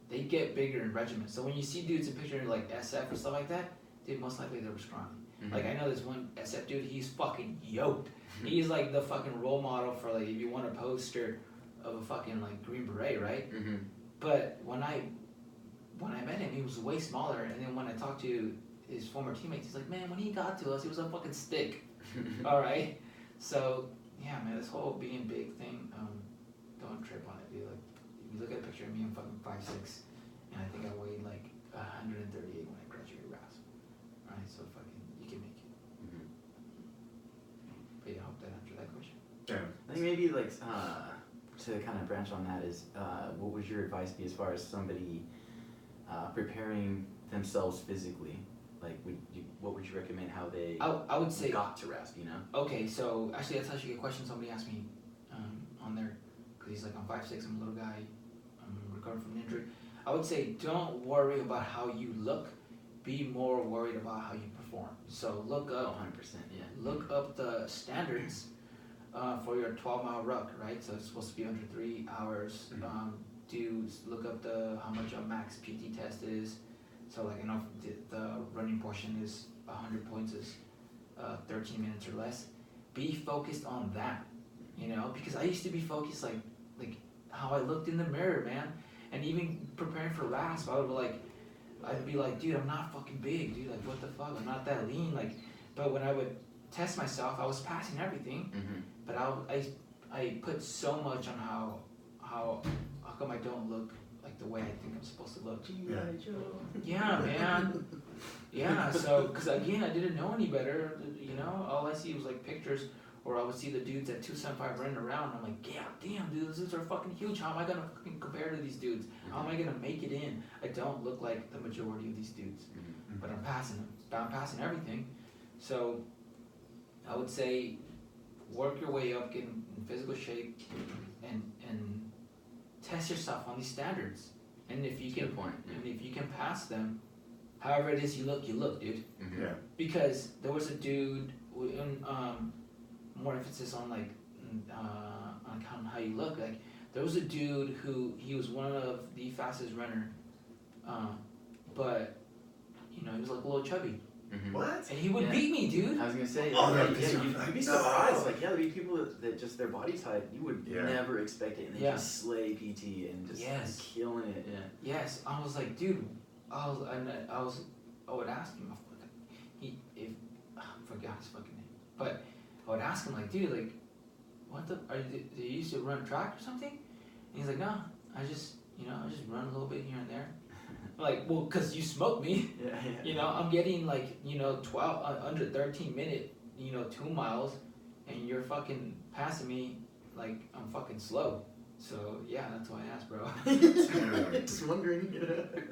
they get bigger in regiment. So when you see dudes in pictures like SF or stuff like that, dude, most likely they were scrawny. Mm-hmm. Like, I know this one SF dude, he's fucking yoked. He's like the fucking role model for, like, if you want a poster of a fucking, like, Green Beret, right? Mm-hmm. But when I met him, he was way smaller, and then when I talked to his former teammates, he's like, man, when he got to us, he was a fucking stick. All right? So, yeah, man, this whole being big thing, don't trip on it, dude. Like, if you look at a picture of me, I'm fucking 5'6", and I think I weighed, like, 138 when I graduated RASP. All right? So, fucking, you can make it. Mm-hmm. But yeah, I hope that answered that question. Yeah. I think maybe like to kind of branch on that is what would your advice be as far as somebody preparing themselves physically? Like, what would you recommend how they I would say got to RASP, you know? Okay, so actually that's actually a question somebody asked me on there, because he's like, I'm 5'6", I'm a little guy, I'm recovering from an injury. I would say don't worry about how you look, be more worried about how you perform. So look up 100%, yeah. Look up the standards for your 12-mile ruck, right? So it's supposed to be under 3 hours. Look up how much a max PT test is. So, like, you know, the running portion is 100 points is 13 minutes or less. Be focused on that, you know, because I used to be focused like how I looked in the mirror, man. And even preparing for RASP, I'd be like, dude, I'm not fucking big, dude. Like, what the fuck? I'm not that lean. Like, but when I would test myself, I was passing everything. Mm-hmm. But I put so much on how come I don't look like the way I think I'm supposed to look. Yeah, man. Yeah, so, because again, I didn't know any better, you know? All I see was like pictures, or I would see the dudes at 275 running around. I'm like, yeah, damn, dude, those dudes are fucking huge. How am I going to fucking compare to these dudes? How am I going to make it in? I don't look like the majority of these dudes, but I'm passing them. I'm passing everything. So I would say work your way up, get in physical shape, and test yourself on these standards. And if you can, and if you can pass them, however it is you look, dude. Mm-hmm. Yeah. Because there was a dude, more emphasis on like on how you look. Like, there was a dude who he was one of the fastest runner, but you know, he was like a little chubby. Mm-hmm. What? And he would beat me, dude. I was gonna say, you'd be No. surprised. Like, there'd be people that just their body type, you would never expect it, and they just slay PT and just killing it. Yeah. Yes, I was like, dude. I would ask him, I forgot his fucking name, but I would ask him, like, dude, like, what the? Do you used to run track or something? And he's like, no, I just run a little bit here and there. Like, well, cause you smoked me. Yeah. You know, I'm getting like, 12 under 13 minute, 2 miles, and you're fucking passing me like I'm fucking slow. So yeah, that's why I asked, bro. Just wondering.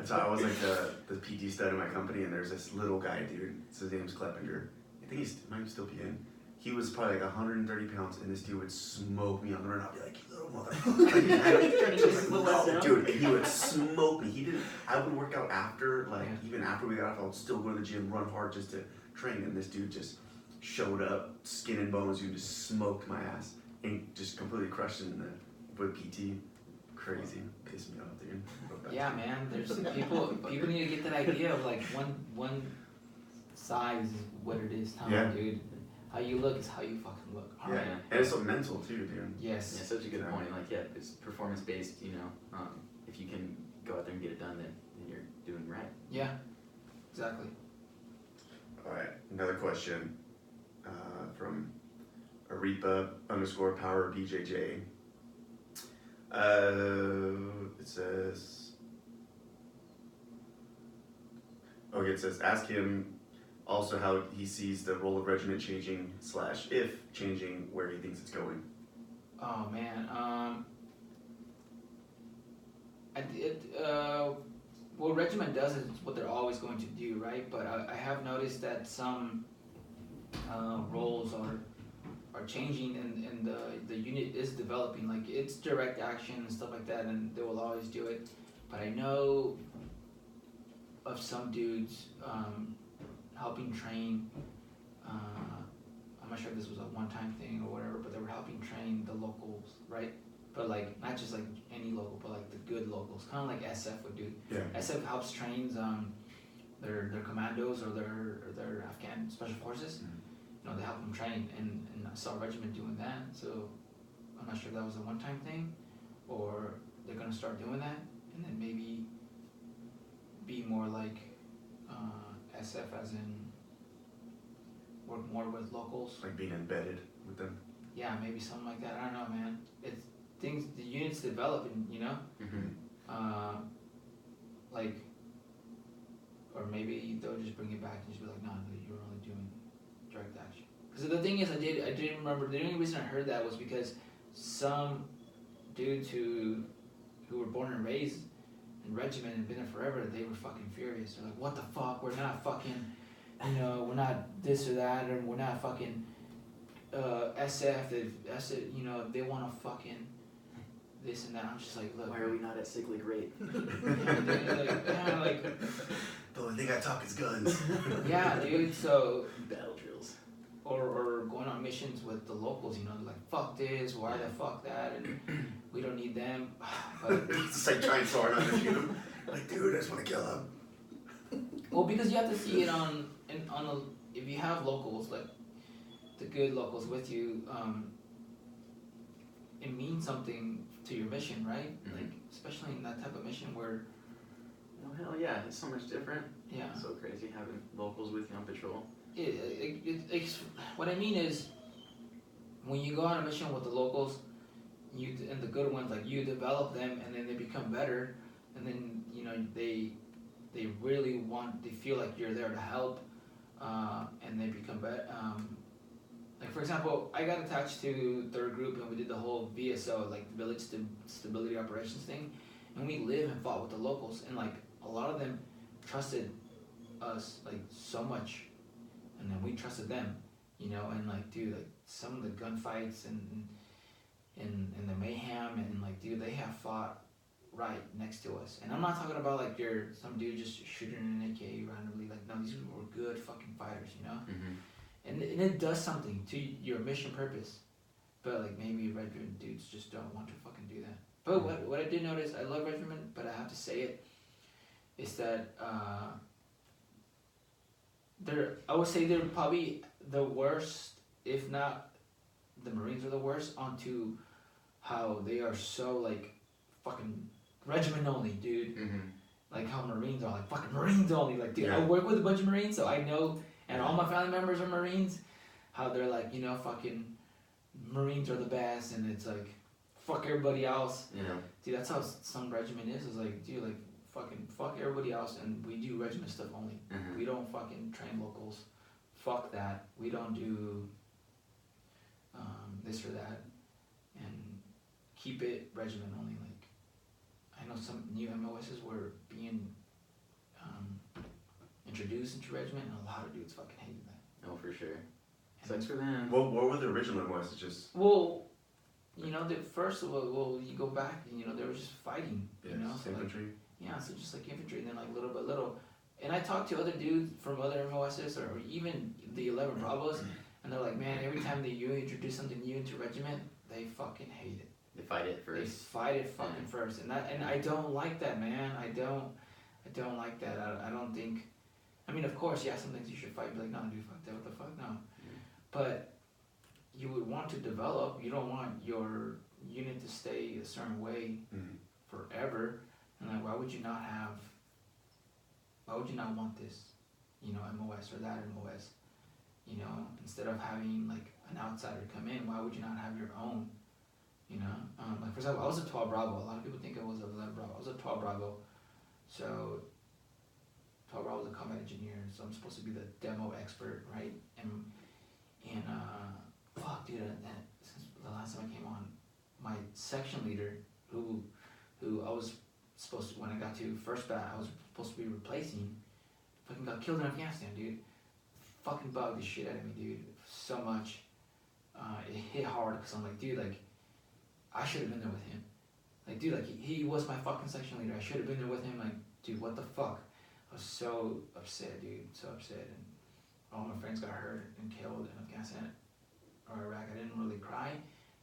So I was like the PT stud in my company, and there's this little guy, dude. His name's Kleppinger. I think he might still be in. He was probably like 130 pounds, and this dude would smoke me on the run. I'd be like, you little motherfucker. Dude, he would smoke me. I would work out after, like, even after we got off, I would still go to the gym, run hard just to train, and this dude just showed up, skin and bones, dude, just smoked my ass, and just completely crushed it with PT. Crazy. Pissed me off, dude. Yeah, man, there's people need to get that idea of like one size is what it is, dude. How you look is how you fucking look. Yeah, right. And it's so mental too, dude. Yes. Yeah, such a good point. Like, it's performance based. If you can go out there and get it done, then you're doing right. Yeah, exactly. All right, another question from Arepa_PowerBJJ. It says, ask him also how he sees the role of regiment changing / if changing, where he thinks it's going. Oh man, what regiment does is what they're always going to do, right? But I have noticed that some roles are changing, and the unit is developing. Like, it's direct action and stuff like that, and they will always do it. But I know of some dudes helping train. I'm not sure if this was a one-time thing or whatever, but they were helping train the locals, right? But like not just like any local, but like the good locals, kind of like SF would do. Yeah. SF helps trains their commandos or their Afghan special forces. You know, they help them train, and I saw a regiment doing that. So I'm not sure if that was a one-time thing, or they're gonna start doing that, and then maybe be more like SF, as in work more with locals. Like being embedded with them. Yeah, maybe something like that. I don't know, man. It's things, the units develop, and you know, like, or maybe they'll just bring it back and just be like, no, you're only doing direct action. Because the thing is, I did remember, the only reason I heard that was because some dudes who were born and raised in regiment and been there forever, they were fucking furious. They're like, what the fuck, we're not fucking, you know, we're not this or that, or we're not fucking SF, you know, they want to fucking this and that. I'm just like, look. Why are we not at cyclic rate? like, the only thing I talk is guns. yeah, dude, so. Battle drills. Or going on missions with the locals, you know, they're like, fuck this, why the fuck that, and we don't need them. But it's like trying so hard not to shoot him. Like, dude, I just want to kill him. well, because you have to see it if you have locals, like the good locals with you, it means something to your mission, right? Like, especially in that type of mission where. Well, hell yeah, it's so much different. Yeah. It's so crazy having locals with you on patrol. What I mean is, when you go on a mission with the locals, and the good ones, like, you develop them, and then they become better, and then, you know, they really they feel like you're there to help, and they become better. Like, for example, I got attached to their group, and we did the whole VSO, like the Village Stability Operations thing, and we lived and fought with the locals, and like a lot of them trusted us like so much, and then we trusted them, you know, and like, dude, like some of the gunfights and the mayhem, and like, dude, they have fought right next to us. And I'm not talking about like you're some dude just shooting an AK randomly. Like, no, these people were good fucking fighters, you know. And it does something to your mission purpose, but like maybe regiment dudes just don't want to fucking do that. But what I did notice, I love regiment, but I have to say it, is that I would say they're probably the worst, if not the Marines are the worst, onto how they are so like fucking regiment only, dude. Like how Marines are like fucking Marines only. Like, dude, I work with a bunch of Marines, so I know, and all my family members are Marines, how they're like, you know, fucking Marines are the best, and it's like fuck everybody else. Yeah. Dude, that's how some regiment is. It's like, dude, like fucking fuck everybody else, and we do regiment stuff only. We don't fucking train locals. Fuck that. We don't do this or that, and keep it regiment only. Like, I know some new MOSs were being introduced into regiment, and a lot of dudes fucking hated that. Oh, for sure. Sucks for them. What were the original MOSs? Just well, you know, the first of all, you go back, and you know, they were just fighting. You know, so infantry. Like, yeah, so just like infantry, and then like little by little. And I talked to other dudes from other MOSs or even the 11 Bravos, and they're like, man, every time you introduce something new into regiment, they fucking hate it. They fight it first. They fight it fucking first, and I don't like that, man. I don't like that. I don't think. I mean, of course, yeah, some things you should fight. Be like, no, dude, fuck that. What the fuck, no. But you would want to develop. You don't want your unit to stay a certain way forever. And like, why would you not want this, you know, MOS or that MOS? You know, instead of having like an outsider come in, why would you not have your own? You know, like for example, I was a 12 Bravo. A lot of people think I was a 11 Bravo. I was a 12 Bravo. So 12 Bravo was a combat engineer, so I'm supposed to be the demo expert, right? And fuck, dude, since the last time I came on, my section leader, who I was supposed to, when I got to first bat, I was supposed to be replacing, fucking got killed in Afghanistan, dude. Fucking bugged the shit out of me, dude, so much. It hit hard, because I'm like, dude, like, I should have been there with him. Like, dude, like, he was my fucking section leader. I should have been there with him. Like, dude, what the fuck? was so upset, dude, so upset, and all my friends got hurt and killed in Afghanistan or Iraq. I didn't really cry,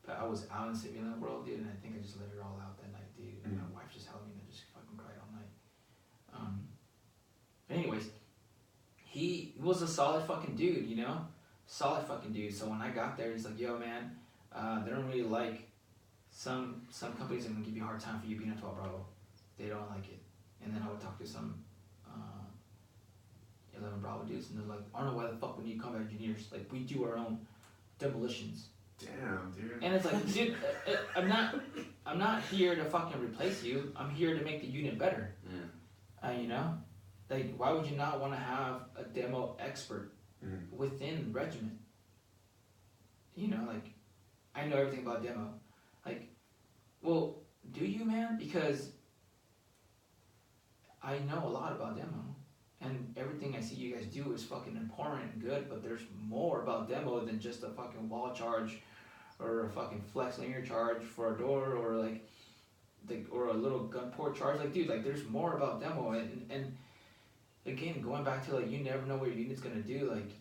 but I was out in civilian world, dude, and I think I just let it all out that night, dude. And my wife just held me and I just fucking cried all night. But anyways, he was a solid fucking dude, you know? Solid fucking dude. So when I got there, he's like, yo, man, they don't really like, some companies are going to give you a hard time for you being a 12 Bravo. They don't like it. And then I would talk to some 11 Bravo dudes, and they're like, I don't know why the fuck we need combat engineers. Like, we do our own demolitions. Damn, dude. And it's like, dude, I'm not here to fucking replace you. I'm here to make the unit better. Yeah. You know? Like, why would you not want to have a demo expert within the regiment? You know, like, I know everything about demo. Like, well, do you, man? Because I know a lot about demo. And everything I see you guys do is fucking important and good, but there's more about demo than just a fucking wall charge or a fucking flex linear charge for a door or like or a little gun port charge. Like, dude, like, there's more about demo. And again, going back to, like, you never know what your unit's gonna do. Like,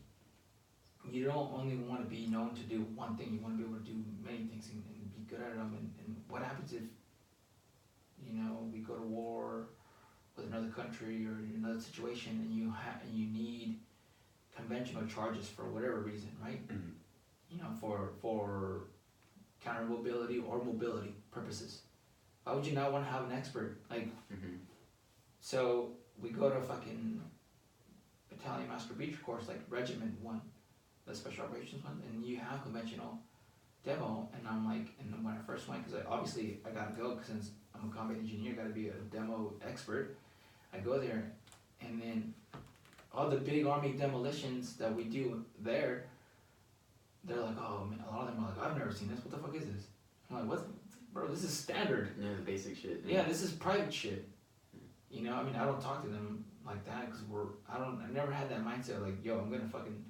you don't only want to be known to do one thing. You want to be able to do many things and be good at them. And what happens if, you know, we go to war with another country or another situation, and you need conventional charges for whatever reason, right? You know, for counter mobility or mobility purposes. Why would you not want to have an expert? Like, so we go to a fucking battalion master breacher course, like Regiment 1, the special operations one, and you have conventional demo, and I'm like, and then when I first went, because obviously I gotta go, since I'm a combat engineer, gotta be a demo expert. I go there, and then all the big army demolitions that we do there, they're like, oh man, a lot of them are like, I've never seen this, what the fuck is this? I'm like, what, bro, this is standard. Yeah, the basic shit. Yeah, this is private shit. You know, I mean, I don't talk to them like that, because I never had that mindset, like, yo, I'm gonna fucking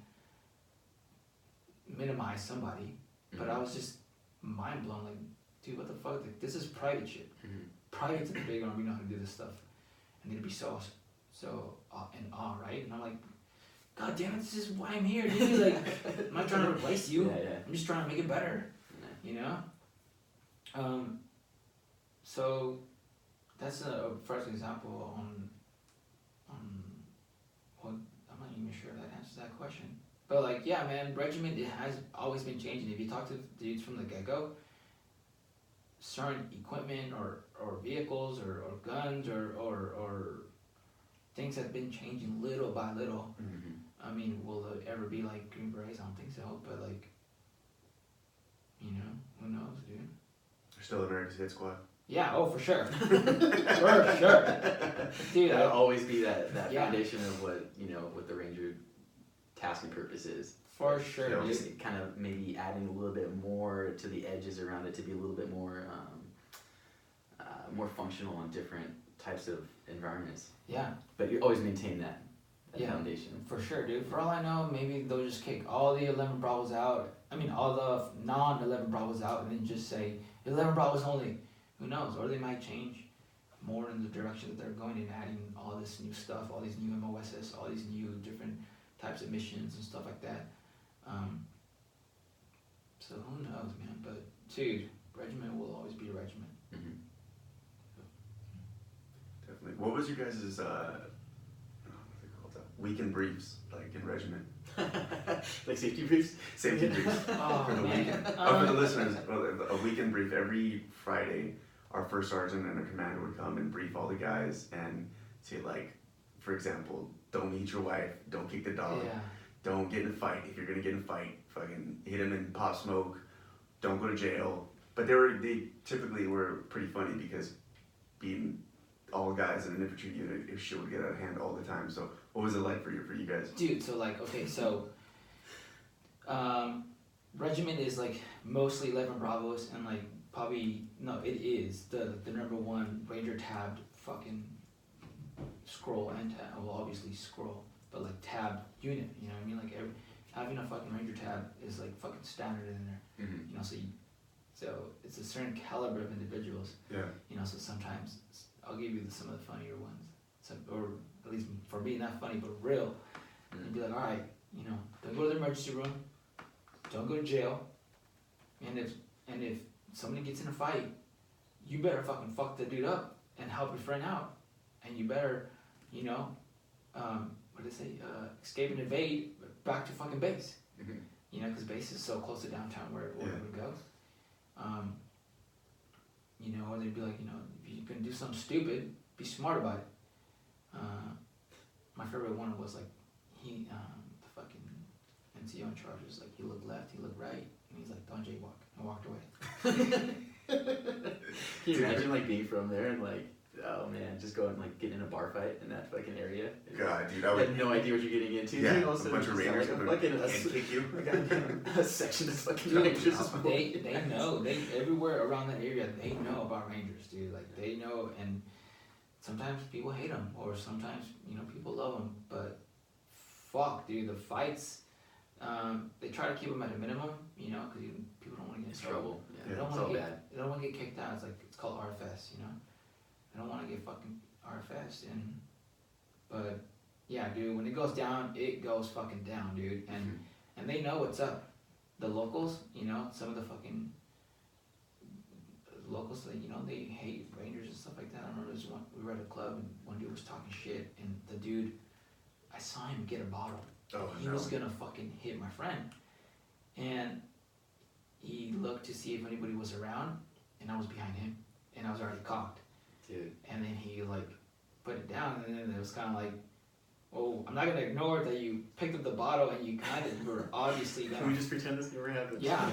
minimize somebody, but I was just mind blown, like, dude, what the fuck, like, this is private shit. Private to the big army know how to do this stuff. And they'd be so in awe, right? And I'm like, God damn it, this is why I'm here, dude. Like, I'm not trying to replace you. Yeah. I'm just trying to make it better. You know? So that's a first example on what, I'm not even sure that answers that question. But like, yeah, man, regiment, it has always been changing. If you talk to dudes from the get-go, certain equipment or vehicles or guns or things have been changing little by little. I mean, will it ever be like Green Berets? I don't think so, but like, you know, who knows, dude? They're still America's Hit Squad. Yeah, oh, for sure. For sure. Dude, that'll always be that yeah. foundation of what, you know, what the Ranger task and purpose is. For sure. You know, just kind of maybe adding a little bit more to the edges around it to be a little bit more more functional in different types of environments. Yeah. But you always maintain that foundation. For sure, dude. For all I know, maybe they'll just kick all the 11 Bravos out. I mean, all the non-11 Bravos out, and then just say 11 Bravos only. Who knows? Or they might change more in the direction that they're going and adding all this new stuff, all these new MOSs, all these new different types of missions and stuff like that. So who knows, man? But dude, regiment will always be a regiment. Definitely. What was your guys' what's it called? Weekend briefs, like in regiment? Like safety briefs? Safety briefs Oh, for the man. weekend. For the listeners, a weekend brief every Friday. Our first sergeant and a commander would come and brief all the guys and say, like, for example, don't eat your wife, don't kick the dog, don't get in a fight. If you're gonna get in a fight, fucking hit him and pop smoke. Don't go to jail. But they typically were pretty funny because being all guys in an infantry unit, if shit would get out of hand all the time. So what was it like for you guys? Dude, so like, okay, so regiment is like mostly 11 Bravos, and like probably, no, it is the number one Ranger tabbed fucking scroll and tab, well, obviously scroll, but like tabbed unit, you know what I mean? Like having a fucking Ranger tab is like fucking standard in there, you know, so it's a certain caliber of individuals, Yeah. you know, so sometimes I'll give you some of the funnier ones. or at least for me, not funny, but real. And be like, all right, you know, don't go to the emergency room, don't go to jail, and if somebody gets in a fight, you better fucking fuck the dude up and help your friend out, and you better, you know, what did they say, escape and evade back to fucking base. You know, because base is so close to downtown where everyone would go. You know, or they'd be like, you know, if you're gonna do something stupid, be smart about it. My favorite one was like, the fucking NCO in charge was like, he looked left, he looked right, and he's like, don't jaywalk, and walked away. Can you imagine like being from there and like, oh man, just going like getting in a bar fight in that fucking area? God, dude, I had no idea what you're getting into. Yeah, You know, so a bunch of Rangers like can kick you. a section of fucking Dude, Rangers. they know, everywhere around that area, they know about Rangers, dude. Like, they know, and sometimes people hate them, or sometimes, you know, people love them, but fuck, dude, the fights, they try to keep them at a minimum, you know, because people don't want to get in trouble. Yeah, They don't it's want all to bad. They don't want to get kicked out. It's like, it's called RFS, you know. They don't want to get fucking RFS, but yeah, dude, when it goes down, it goes fucking down, dude, and they know what's up. The locals, you know, some of the fucking locals, you know, they hate Rangers and stuff like that. I remember this one, we were at a club and one dude was talking shit, and the dude, I saw him get a bottle. He was gonna fucking hit my friend, and he looked to see if anybody was around, and I was behind him, and I was already cocked. Dude. And then he like put it down, and then it was kind of like, oh, I'm not gonna ignore that you picked up the bottle and you kind of were obviously gonna. Can we just pretend this never happened? Yeah.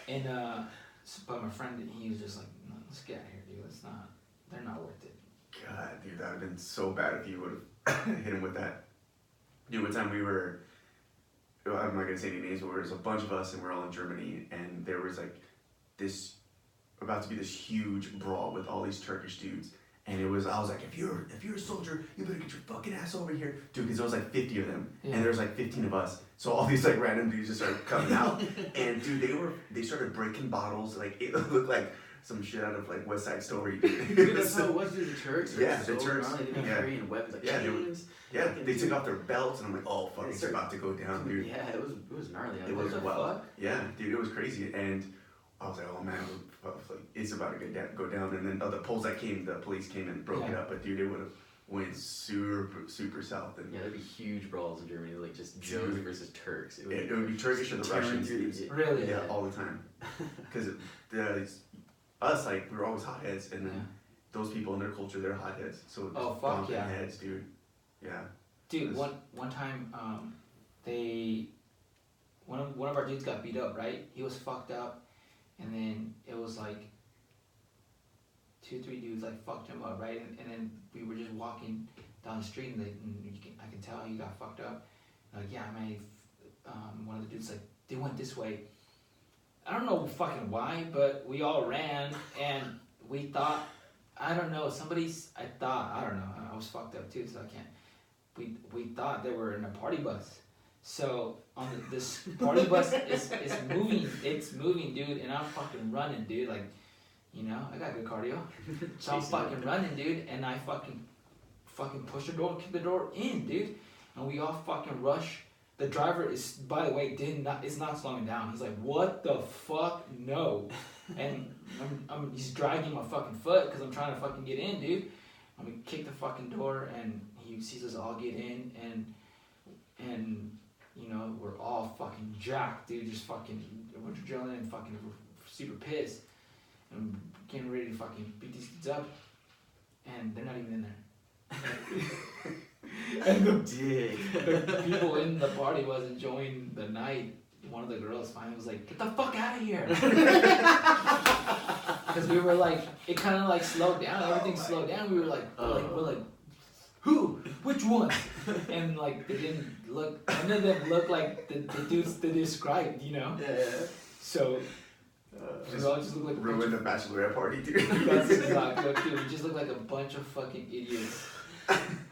And but my friend, he was just like, no, let's get out of here, dude. It's not. They're not worth it. God, dude, that would have been so bad if you would have hit him with that. Dude, one time we were, I'm not gonna say any names, but there was a bunch of us and we're all in Germany, and there was like this, about to be this huge brawl with all these Turkish dudes. And I was like, if you're a soldier, you better get your fucking ass over here, dude, because there was like 50 of them, and there was like 15 of us. So all these like random dudes just started coming out, and dude, they started breaking bottles. Like, it looked like some shit out of like West Side Story. Dude, that's how it was, dude. The Turks. Yeah, the Turks. They've been carrying weapons like chains. They took off their belts, and I'm like, oh fuck, it's about to go down, dude. Yeah, it was gnarly. It was wild. Yeah, dude, it was crazy, and I was like, oh man, it's about to go down. And then the police came and broke it up. But dude, it would have went super south. And yeah, there'd be huge brawls in Germany, like just Joes versus Turks. It would be Turkish or the Russians, dude. Really? Yeah, all the time. Because us, like, we were always hotheads, and then those people in their culture, they're hotheads. So just bumping heads, dude. Yeah. Dude, one time, one of our dudes got beat up, right? He was fucked up. And then it was like 2-3 dudes like fucked him up, right? And then we were just walking down the street, and I can tell he got fucked up. Like, yeah, man, one of the dudes like, they went this way. I don't know fucking why, but we all ran, and we thought, I don't know, I was fucked up too, so I can't. We thought they were in a party bus. So this party bus is moving, dude, and I'm fucking running, dude. Like, you know, I got good cardio, so I'm fucking running, dude, and I fucking push the door, kick the door in, dude, and we all fucking rush. The driver is, by the way, is not slowing down. He's like, what the fuck, no, and he's dragging my fucking foot because I'm trying to fucking get in, dude, and we kick the fucking door, and he sees us all get in, and you know, we're all fucking jacked, dude, just fucking a bunch of adrenaline and fucking super pissed. And getting ready to fucking beat these kids up. And they're not even in there. And the people in the party was enjoying the night. One of the girls finally was like, get the fuck out of here. Because we were like, it kind of like slowed down. Everything slowed down. We were like, we're like, who? Which one? And like they didn't look. None of them looked like the dudes they described, you know. Yeah. So we all just looked like ruined the bachelorette party, dude. That's exactly what, dude. We just looked like a bunch of fucking idiots.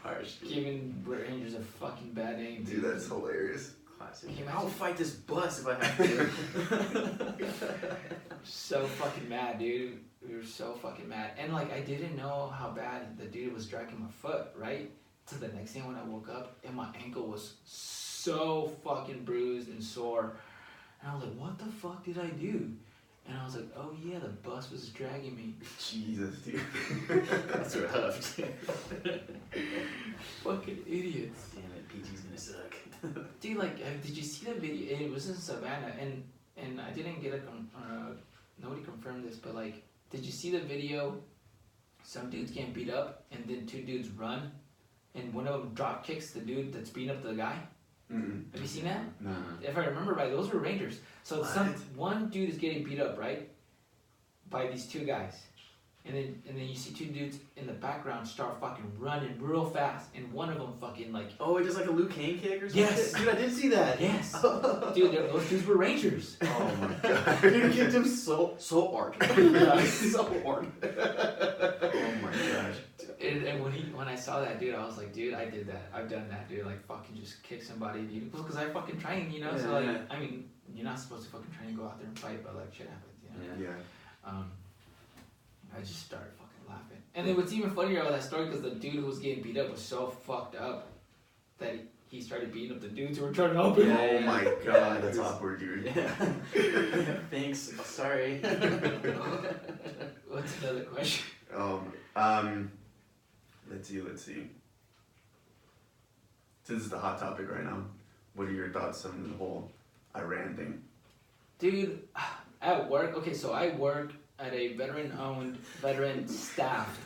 Harsh. Giving Rangers a fucking bad name, dude. That's hilarious. Classic. Can you I'll imagine? fight this bus if I have to. So fucking mad, dude. We were so fucking mad. And like, I didn't know how bad the dude was dragging my foot, right? To the next day when I woke up, and my ankle was so fucking bruised and sore. And I was like, what the fuck did I do? And I was like, oh yeah, the bus was dragging me. Jesus, dude. That's rough. Fucking idiots. Damn it, PG's gonna suck. Dude, like, did you see the video? It was in Savannah, and I didn't get nobody confirmed this, but like, did you see the video? Some dude's getting beat up, and then two dudes run, and one of them drop kicks the dude that's beating up the guy. Mm-mm. Have you seen that? No. If I remember right, those were Rangers. So one dude is getting beat up, right, by these two guys, and then you see two dudes in the background start fucking running real fast, and one of them fucking like. Oh, it just like a Luke Kane kick or something? Yes. Dude, I did see that. Yes. Dude, those dudes were Rangers. Oh my god. Dude kicked him so hard. Yeah. So hard. Oh my gosh. And when I saw that dude, I was like, dude, I did that. I've done that, dude. Like, fucking just kick somebody, dude. Because I fucking train, you know. So like, Yeah. I mean, you're not supposed to fucking train and go out there and fight, but like, shit happens, you know. Yeah. I just started fucking laughing. And then what's even funnier about that story, because the dude who was getting beat up was so fucked up that he started beating up the dudes who were trying to help him. Oh my god, that's awkward, dude. Yeah. Thanks. Sorry. What's another question? Let's see. So this is the hot topic right now. What are your thoughts on the whole Iran thing? Dude, at work, okay, so I work at a veteran-owned, veteran-staffed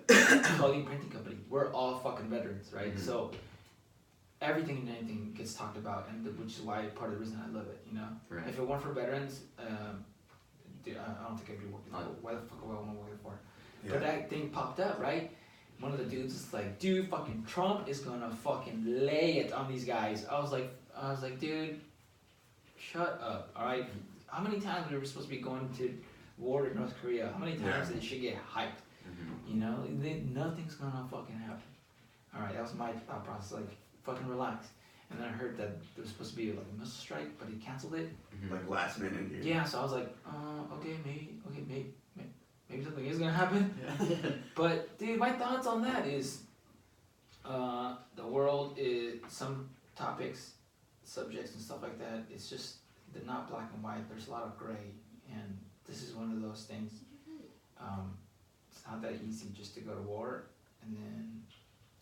clothing printing company. We're all fucking veterans, right? Mm-hmm. So everything and anything gets talked about, and which is why part of the reason I love it, you know? Right. If it weren't for veterans, dude, I don't think I'd be working. Why the fuck would I want to work it for? Yeah. But that thing popped up, right? One of the dudes is like, dude, fucking Trump is gonna fucking lay it on these guys. I was like, dude, shut up, all right? How many times we were supposed to be going to war in North Korea? How many times did shit get hyped? Mm-hmm. You know, nothing's gonna fucking happen. All right, that was my thought process. Like, fucking relax. And then I heard that there was supposed to be like a missile strike, but he canceled it. Mm-hmm. Like last minute, dude. Yeah, so I was like, okay, maybe something is gonna happen. Yeah. But dude, my thoughts on that is, the world is some topics, subjects and stuff like that. It's just they're not black and white. There's a lot of gray, and this is one of those things. It's not that easy just to go to war, and then.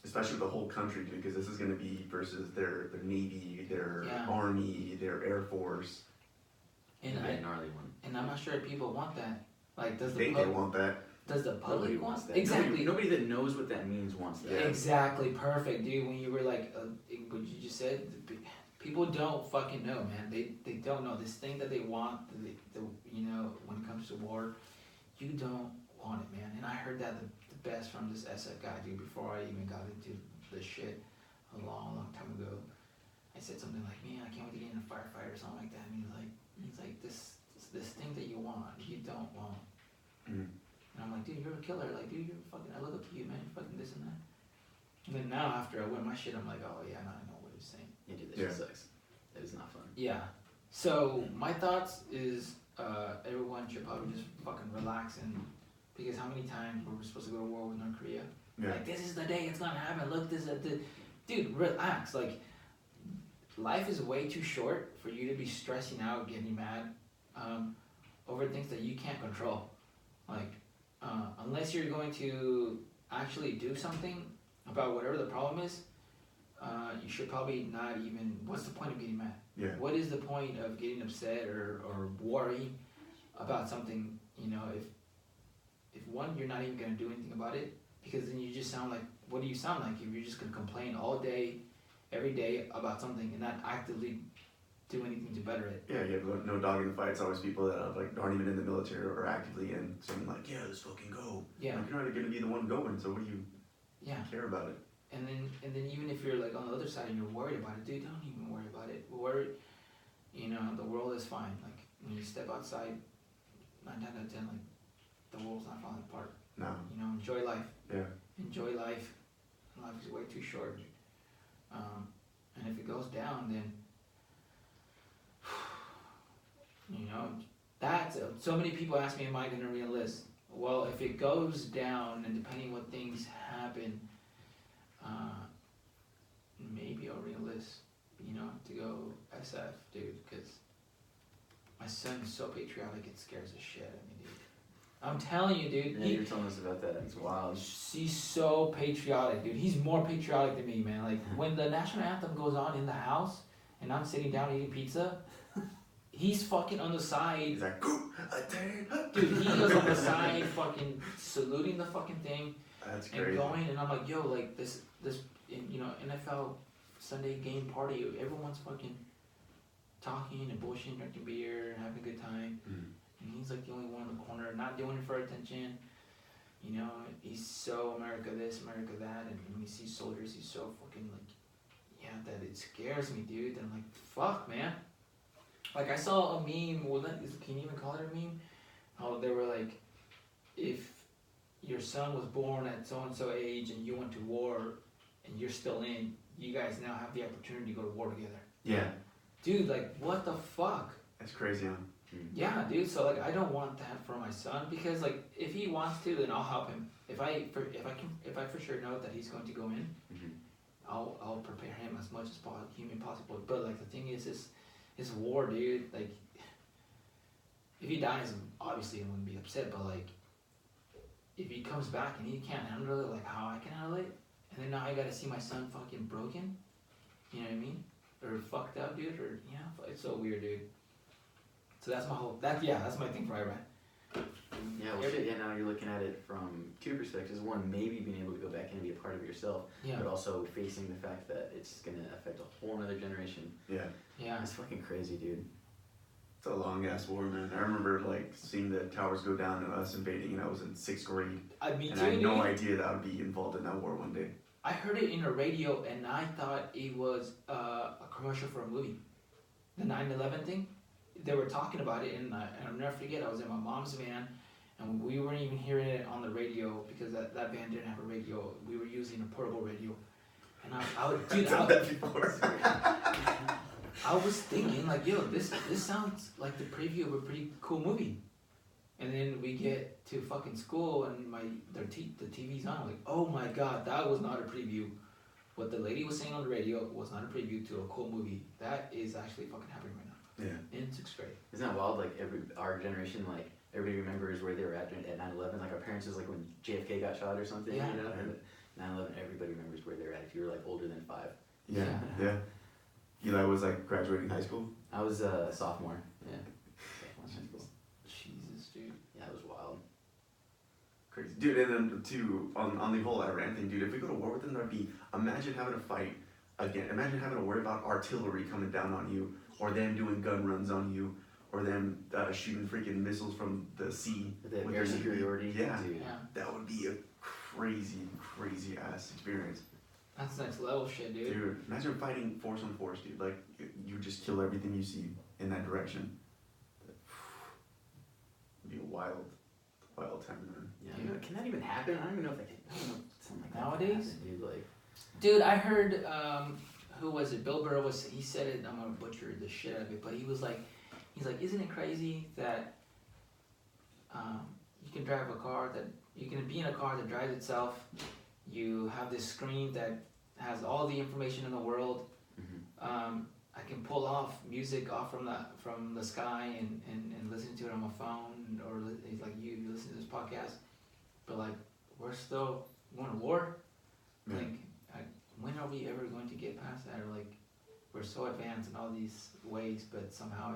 Especially with the whole country, dude, because this is going to be versus their Navy, their Yeah. Army, their Air Force. And a gnarly one. And I'm not sure if people want that. Like, I think they want that. Does the Nobody public wants want that. Exactly. Nobody that knows what that means wants that. Yeah. Exactly. Perfect, dude. When you were like, what you just said, people don't fucking know, man. They don't know this thing that they want. You know, when it comes to war, you don't want it, man. And I heard that the best from this SF guy, dude. Before I even got into the shit a long, long time ago, I said something like, "Man, I can't wait to get in a firefighter or something like that." And he's like, this thing that you want, you don't want. Mm. And I'm like, dude, you're a killer. Like, dude, you're fucking. I look up to you, man. You're fucking this and that. And then now, after I went my shit, I'm like, oh yeah, now I know what he's saying. Yeah, dude, that Yeah. shit sucks. That is not fun. Yeah. So my thoughts is, everyone should probably just fucking relax, and because how many times were we supposed to go to war with North Korea? Yeah. Like, this is the day it's gonna happen. Look, this is the. Dude, relax. Like, life is way too short for you to be stressing out, getting mad, over things that you can't control. Like, unless you're going to actually do something about whatever the problem is, you should probably not even. What's the point of getting mad? Yeah. What is the point of getting upset or worry about something? You know, if one, you're not even gonna do anything about it, because then you just sound like, what do you sound like if you're just gonna complain all day, every day about something and not actively do anything to better it? Yeah, you have no dog in the fight. It's always people that aren't even in the military or actively in, saying like, yeah, let's fucking go. Yeah. Like, you're not going to be the one going, so what do you care about it? And then even if you're like on the other side and you're worried about it, dude, don't even worry about it. You know, the world is fine. Like, when you step outside, 9 times out of 10, like, the world's not falling apart. No. You know, enjoy life. Yeah. Enjoy life. Life is way too short. And if it goes down, then so many people ask me, am I gonna re-enlist? Well, if it goes down and depending what things happen, maybe I'll re-enlist, to go SF, dude, because my son is so patriotic, it scares the shit out of me, dude. I'm telling you, dude. Yeah, you were telling us about that. It's wild. He's so patriotic, dude. He's more patriotic than me, man. Like, when the national anthem goes on in the house and I'm sitting down eating pizza, he's fucking on the side. He's like, dude, he was on the side fucking saluting the fucking thing. That's and crazy. Going, and I'm like, yo, like, this NFL Sunday game party, everyone's fucking talking and bullshitting, drinking beer, and having a good time. And he's like the only one in the corner, not doing it for attention. He's so America this, America that, and when he sees soldiers, he's so fucking like, that it scares me, dude. And I'm like, fuck, man. Like, I saw a meme, can you even call it a meme? How they were like, if your son was born at so-and-so age and you went to war and you're still in, you guys now have the opportunity to go to war together. Yeah. Dude, like, what the fuck? That's crazy, huh? Yeah, dude. So like, I don't want that for my son because like, if he wants to, then I'll help him. If I for sure know that he's going to go in, I'll prepare him as much as human possible. But like, the thing is, it's war, dude. Like, if he dies, obviously I wouldn't be upset. But like, if he comes back and he can't handle it, like how I can handle it, and then now I gotta see my son fucking broken. You know what I mean? Or fucked up, dude. Or it's so weird, dude. So that's my thing for Iraq. Yeah, well, shit, yeah, now you're looking at it from two perspectives. One, maybe being able to go back and be a part of it yourself, but also facing the fact that it's going to affect a whole other generation. Yeah. It's fucking crazy, dude. It's a long-ass war, man. I remember, like, seeing the towers go down and us invading, and I was in 6th grade. I had no idea that I would be involved in that war one day. I heard it in a radio, and I thought it was a commercial for a movie. The 9/11 thing. They were talking about it, and I'll never forget, I was in my mom's van, and we weren't even hearing it on the radio because that van didn't have a radio. We were using a portable radio. And I was thinking, like, yo, this sounds like the preview of a pretty cool movie. And then we get to fucking school, and the TV's on. I'm like, oh my god, that was not a preview. What the lady was saying on the radio was not a preview to a cool movie. That is actually fucking happening right now. Yeah. In 6th grade. Isn't that wild? Like, our generation, like, everybody remembers where they were at 9/11. Like, our parents was like when JFK got shot or something, Yeah. And 9/11, everybody remembers where they were at if you were, like, older than 5. Yeah. Eli was, like, graduating high school? I was a sophomore, yeah. Jesus, dude. Yeah, it was wild. Crazy. Dude, and then, on the whole Iran thing, dude, if we go to war with them, that'd be, imagine having to fight again. Imagine having to worry about artillery coming down on you, or them doing gun runs on you, or them shooting freaking missiles from the sea. The air superiority. Yeah. Dude. That would be a crazy ass experience. That's next level shit, dude. Dude, imagine fighting force on force, dude. Like, you just kill everything you see in that direction. It'd be a wild time, man. Yeah. Can that even happen? I don't even know if that can. I don't know if something like that nowadays. Can happen, dude. Like, dude, I heard. Who was it? Bill Burr he said it. I'm gonna butcher the shit out of it, but he's like, isn't it crazy that you can drive a car you can be in a car that drives itself. You have this screen that has all the information in the world. I can pull off music from the sky and listen to it on my phone, or like you listen to this podcast. But like, we're still going to war. Yeah. Like, when are we ever going to get past that? Or like, we're so advanced in all these ways, but somehow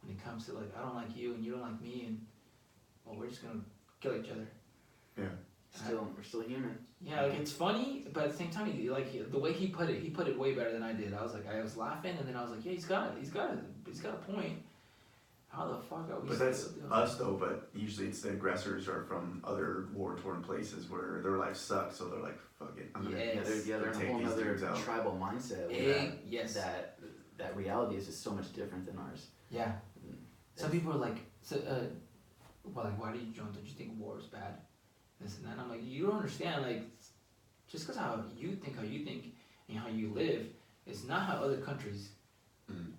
when it comes to like, I don't like you and you don't like me, and well, we're just gonna kill each other. Yeah. we're still human. Yeah, like, it's funny, but at the same time, the way he put it way better than I did. I was laughing, and then I was like, yeah, he's got a point. How the fuck are we? But that's us though. But usually it's the aggressors are from other war-torn places where their life sucks, so they're like, "Fuck it, I'm gonna they're in a whole other tribal mindset. Yes. That reality is just so much different than ours. Yeah. Some people are like, well, like, why do you join? Don't you think war is bad? This and that. And I'm like, you don't understand. Like, just because how you think, and how you live, it's not how other countries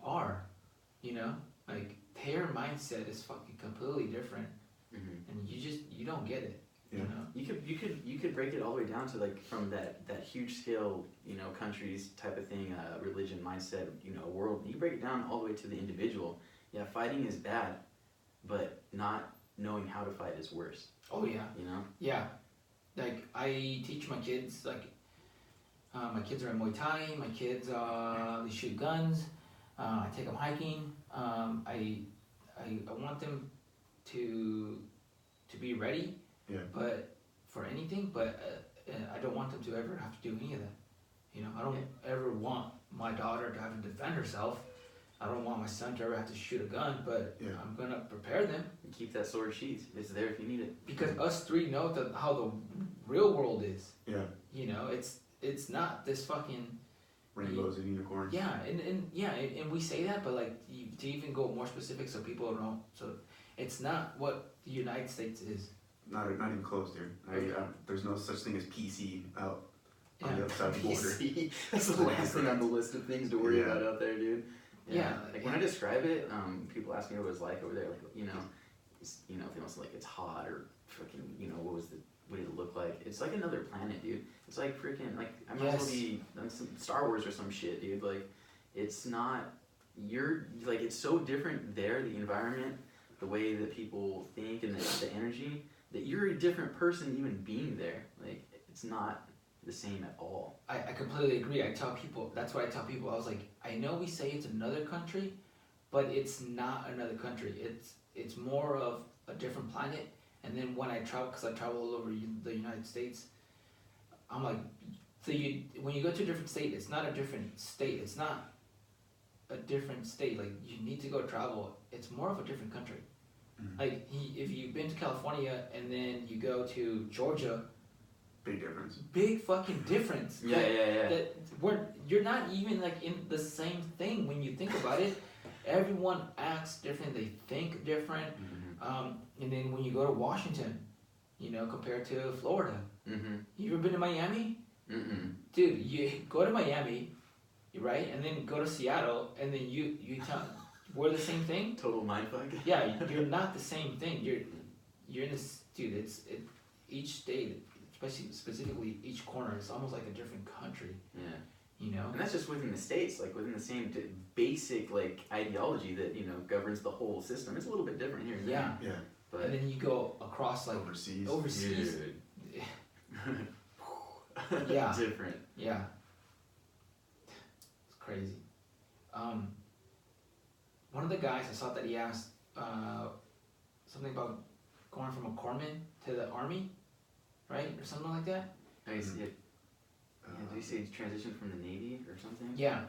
are. You know, like, their mindset is fucking completely different, and you don't get it. Yeah. You know? You could break it all the way down to like from that huge scale, you know, countries type of thing, religion, mindset, you know, world. You break it down all the way to the individual. Yeah, fighting is bad, but not knowing how to fight is worse. Oh yeah. You know. Yeah, like I teach my kids like. My kids are in Muay Thai. My kids they shoot guns. I take them hiking. I want them to be ready. Yeah. But for anything, but I don't want them to ever have to do any of that. You know, I don't ever want my daughter to have to defend herself. I don't want my son to ever have to shoot a gun. But I'm gonna prepare them. And keep that sword sheathed. It's there if you need it. Because us three know how the real world is. Yeah. You know, it's not this fucking rainbows and unicorns. Yeah, and we say that, but like to even go more specific, so people know. So it's not what the United States is. Not even close, dude. There's no such thing as PC out on the outside border. PC. That's the last thing on the list of things to worry about out there, dude. Yeah. Like when I describe it, people ask me what it was like over there. Like, you know, if they must like it's hot or freaking, you know, what did it look like? It's like another planet, dude. It's like freaking, like, I might as well be on some Star Wars or some shit, dude. Like, it's not, like, it's so different there, the environment, the way that people think and the energy, that you're a different person even being there. Like, it's not the same at all. I completely agree. I tell people, that's why I tell people, I was like, I know we say it's another country, but it's not another country. It's more of a different planet. And then when I travel, because I travel all over the United States, I'm like, so when you go to a different state, it's not a different state. It's not a different state. Like, you need to go travel. It's more of a different country. Mm-hmm. Like, if you've been to California and then you go to Georgia, big difference. Big fucking difference. Yeah. You're not even like in the same thing when you think about it. Everyone acts different. They think different. Mm-hmm. And then when you go to Washington, you know, compared to Florida. Mm-hmm. You ever been to Miami? Mm-mm. Dude, you go to Miami, right, and then go to Seattle, and then you tell we're the same thing. Total mindfuck. Yeah, you're not the same thing. You're in this, dude. Each state, specifically each corner, it's almost like a different country. Yeah. You know. And that's just within the states, like within the same basic like ideology that, you know, governs the whole system. It's a little bit different here and there. Yeah. But and then you go across like overseas. Yeah. Yeah. Different. Yeah. It's crazy. One of the guys, I saw that he asked something about going from a corpsman to the army, right, or something like that. Nice. Did you say transition from the Navy or something? Yeah.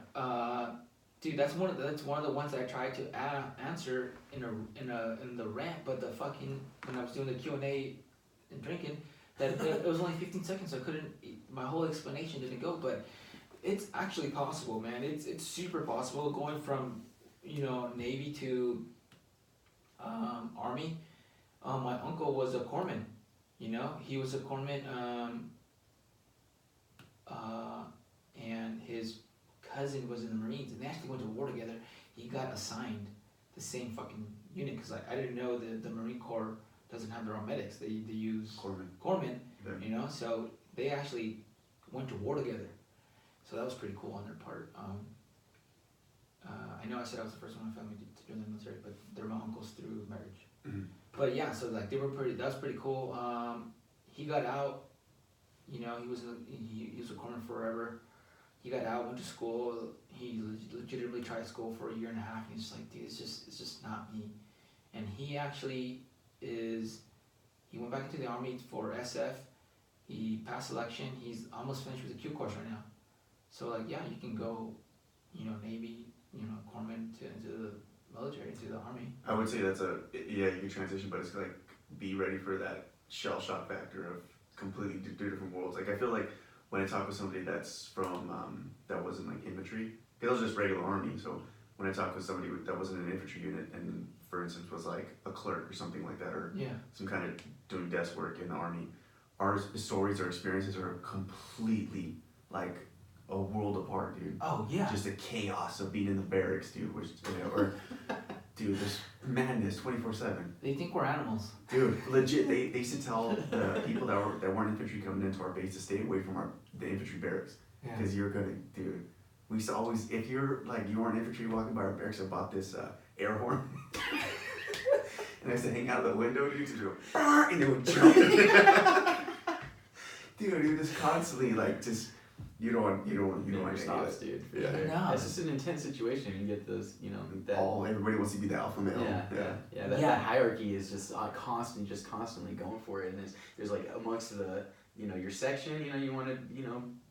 Dude, that's one of the ones that I tried to answer in the rant, but the fucking when I was doing the Q&A and drinking, that it was only 15 seconds, so I couldn't. My whole explanation didn't go, but it's actually possible, man. It's super possible going from, you know, Navy to Army. My uncle was a corpsman. You know, he was a corpsman. And his cousin was in the Marines, and they actually went to war together. He got assigned the same fucking unit, because I didn't know the Marine Corps doesn't have their own medics. They use corpsmen, you know, so they actually went to war together. So that was pretty cool on their part. I know I said I was the first one in my family to join the military, but they're my uncles through marriage. Mm-hmm. But yeah, so like that was pretty cool. He got out, you know, he was a corpsman forever. He got out, went to school. He legitimately tried school for a year and a half. He's just like, dude, it's just not me. And he actually he went back into the Army for SF. He passed selection. He's almost finished with the Q course right now. So like, yeah, you can go, you know, Navy, you know, corpsman into the military, into the Army. I would say that's you can transition, but it's like be ready for that shell shock factor of completely two different worlds. Like I feel like when I talk with somebody that's from that wasn't like infantry, because it was just regular Army. So when I talk with somebody that wasn't an infantry unit and for instance was like a clerk or something like that, or some kind of doing desk work in the Army, our stories or experiences are completely like a world apart, dude. Oh yeah. Just the chaos of being in the barracks, dude. Which, you know, or Dude, there's madness 24/7. They think we're animals. Dude, legit. They used to tell the people that weren't infantry coming into our base to stay away from the infantry barracks because you're gonna, dude. We used to always, if you're like you weren't infantry walking by our barracks, I bought this air horn, and I used to hang out the window, dude, to go, and it would jump. Dude, you just constantly like just. You don't want to stops, dude. Yeah. No. It's just an intense situation. You get those, that. Everybody wants to be the alpha male. That hierarchy is just constantly going for it, and there's like amongst the, your section, you want to,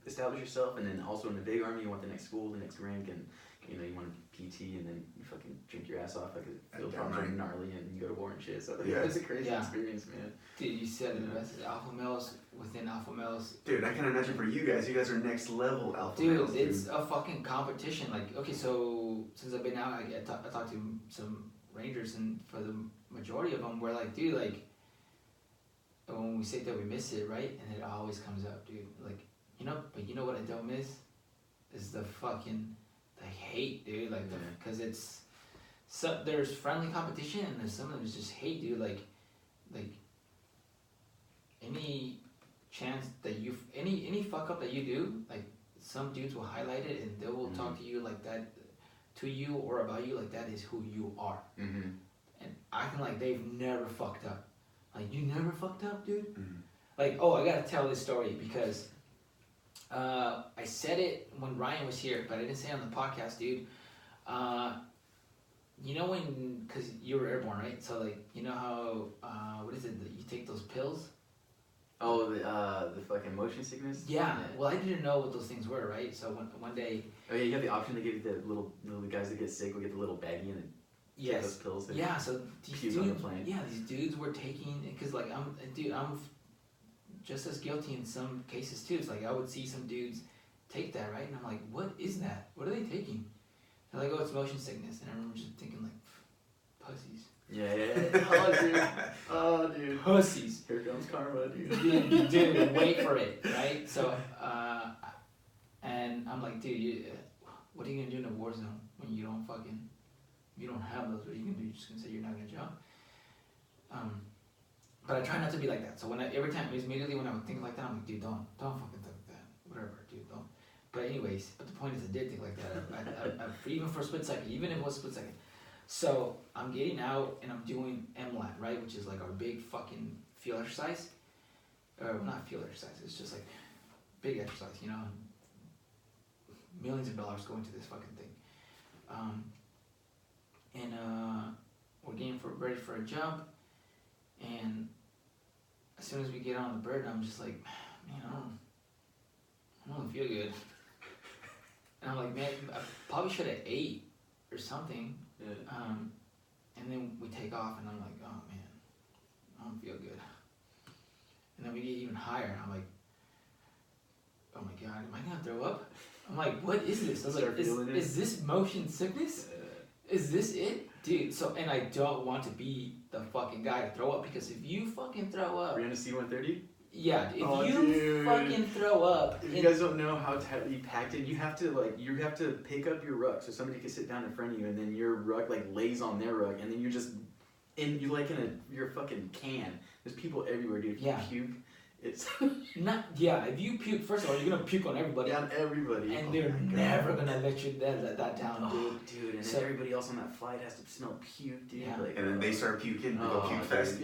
establish yourself, and then also in the big army, you want the next school, the next rank, and you want PT, and then you fucking drink your ass off like a field trips are gnarly, and you go to war and shit. So it's a crazy experience, man. Dude, you said it best. Alpha males within alpha males. Dude, I can imagine for you guys are next level alpha dude, males. Dude, it's a fucking competition. Like, okay, so since I've been out, I talked to some Rangers, and for the majority of them, we're like, dude, like, when we say that we miss it, right? And it always comes up, dude. Like, but you know what I don't miss? Is the fucking, the hate, dude. Like, because it's, there's friendly competition, and there's some of them is just hate, dude. Like, any chance that any fuck up that you do, like, some dudes will highlight it, and they will talk to you like that, to you or about you like that is who you are. Mm-hmm. And acting like they've never fucked up. Like, you never fucked up, dude? Mm-hmm. Like, oh, I gotta tell this story because I said it when Ryan was here, but I didn't say it on the podcast, dude. When, because you were airborne, right? So, like, you know how, what is it, that you take those pills? Oh, the fucking motion sickness? Yeah. Well, I didn't know what those things were, right? So one day... Oh, yeah, you have the option to give the little guys that get sick will get the little baggie and take those pills. Yeah, so these dudes... on the plane. Yeah, these dudes were taking... Because, like, I'm just as guilty in some cases, too. It's like, I would see some dudes take that, right? And I'm like, what is that? What are they taking? They're like, oh, it's motion sickness. And I remember just thinking, like, pussies. Yeah. Oh, dude. Pussies. Here comes karma, dude. Dude, wait for it, right? So, and I'm like, dude, what are you gonna do in a war zone when you don't have those? What are you gonna do? You're just gonna say you're not gonna jump? But I try not to be like that. So every time, immediately when I would think like that, I'm like, dude, don't fucking think like that. Whatever, dude, don't. But anyways, the point is I did think like that. I even for a split second, even if it was a split second. So I'm getting out and I'm doing MLAT, right? Which is like our big fucking field exercise. Or not field exercise, it's just like big exercise, millions of dollars go into this fucking thing. We're getting ready for a jump, and as soon as we get on the bird, I'm just like, man, I don't feel good. And I'm like, man, I probably should have ate or something. Yeah. And then we take off, and I'm like, oh man, I don't feel good. And then we get even higher, and I'm like, oh my god, am I gonna throw up? I'm like, what is this? I was like, is this motion sickness? Is this it? Dude, and I don't want to be the fucking guy to throw up, because if you fucking throw up... We're in a C-130? Yeah, if you fucking throw up... You guys don't know how tightly packed in. You have to pick up your ruck so somebody can sit down in front of you, and then your ruck lays on their ruck, and then you're just you're a fucking can. There's people everywhere, dude. If you puke, it's if you puke, first of all, you're gonna puke on everybody. On everybody. And they're never gonna let you let that down, dude. And then everybody else on that flight has to smell puke, dude. Yeah. And then they start puking. They go puke fest.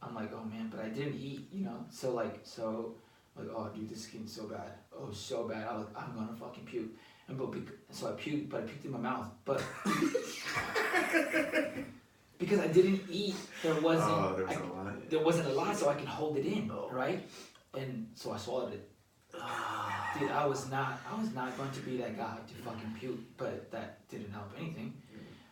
I'm like, oh man, but I didn't eat, So oh dude, this is getting so bad. Oh, so bad. I'm gonna fucking puke. So I puked, but I puked in my mouth. But because I didn't eat, there wasn't a lot, so I can hold it in, right? And so I swallowed it. Dude, I was not going to be that guy to fucking puke, but that didn't help anything.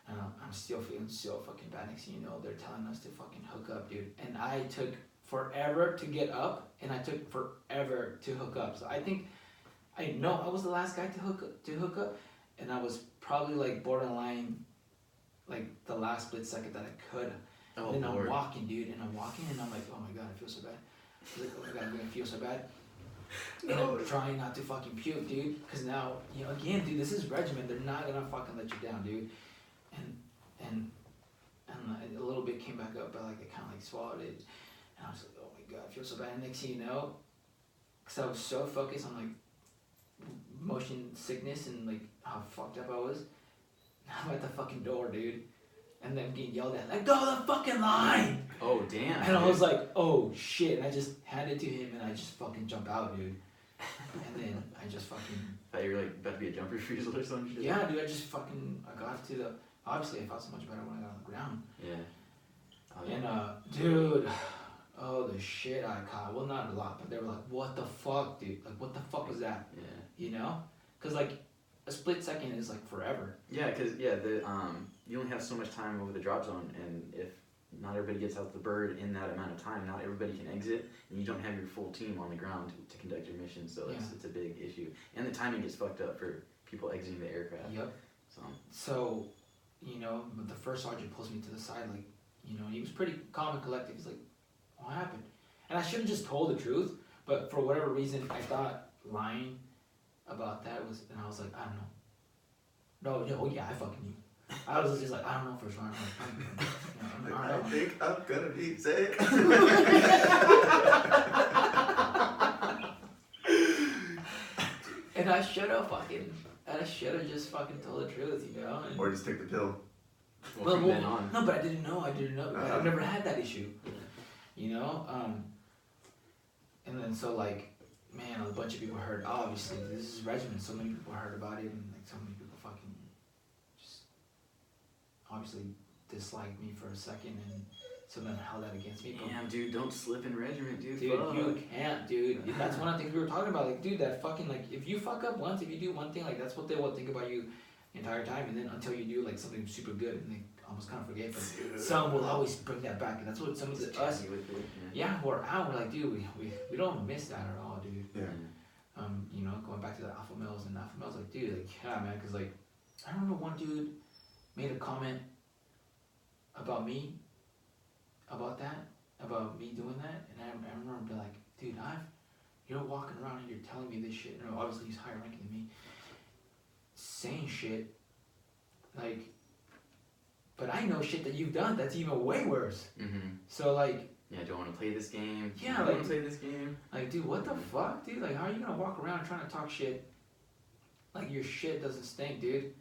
I'm still feeling so fucking bad. Next thing you know, they're telling us to fucking hook up, dude. And I took forever to get up, and I took forever to hook up. So I think, I know I was the last guy to hook up, and I was probably borderline, the last split second that I could. And then I'm walking, dude, and I'm like, oh my god, I feel so bad. I was like, oh my god, I'm gonna feel so bad. And I'm trying not to fucking puke, dude. Because now, again, dude, this is regiment. They're not gonna fucking let you down, dude. And a little bit came back up, but like I kind of like swallowed it. And I was like, oh my god, I feel so bad. And next thing you know, because I was so focused on like motion sickness and like how fucked up I was, I'm at the fucking door, dude. And then getting yelled at, like, go the fucking line! Oh, damn. And I was like, oh shit. And I just handed it to him and I just fucking jump out, dude. And then I just fucking. I thought you were like about to be a jump refusal or some shit. Yeah, dude, I got to the. Obviously, I felt so much better when I got on the ground. Yeah. Oh, And, dude, the shit I caught. Well, not a lot, but they were like, what the fuck, dude? Like, what the fuck was that? Yeah. You know? Because, like, a split second is, like, forever. Yeah, because, you only have so much time over the drop zone, and if not everybody gets out the bird in that amount of time, not everybody can exit, and you don't have your full team on the ground to conduct your mission, so it's a big issue. And the timing gets fucked up for people exiting the aircraft. Yep. So, the first sergeant pulls me to the side, like, he was pretty calm and collected. He's like, what happened? And I should have just told the truth, but for whatever reason, I thought lying about that was, and I was like, I don't know. No, yeah, I fucking knew. I was just like, I don't know for sure. I think I'm gonna be sick. And I should have just fucking told the truth, And, or just take the pill. Well, from then on. No, but I didn't know. I've never had that issue. And then so like, man, a bunch of people heard. Obviously, this is regiment. So many people heard about it, and like so many people fucking just obviously disliked me for a second, and some of them held that against me. Damn, dude, don't slip in regiment, dude. Dude, you can't, dude. That's one of the things we were talking about. Like, dude, that fucking like, if you fuck up once, if you do one thing, like that's what they will think about you the entire time, and then until you do like something super good, and they almost kind of forget. But some will always bring that back, and that's what some of us. We're out. We're like, dude, we don't miss that at all, dude. Yeah. Going back to the alpha males, and alpha males like, dude, like, yeah, man, because like, I remember one dude made a comment about me, about me doing that, and I remember being like, dude, you're walking around and you're telling me this shit. Obviously he's higher ranking than me, saying shit, like, but I know shit that you've done that's even way worse. Mm-hmm. So like. Yeah, I don't want to play this game. Yeah, I don't want to play this game. Like, dude, what the fuck, dude? Like, how are you gonna walk around trying to talk shit? Like, your shit doesn't stink, dude.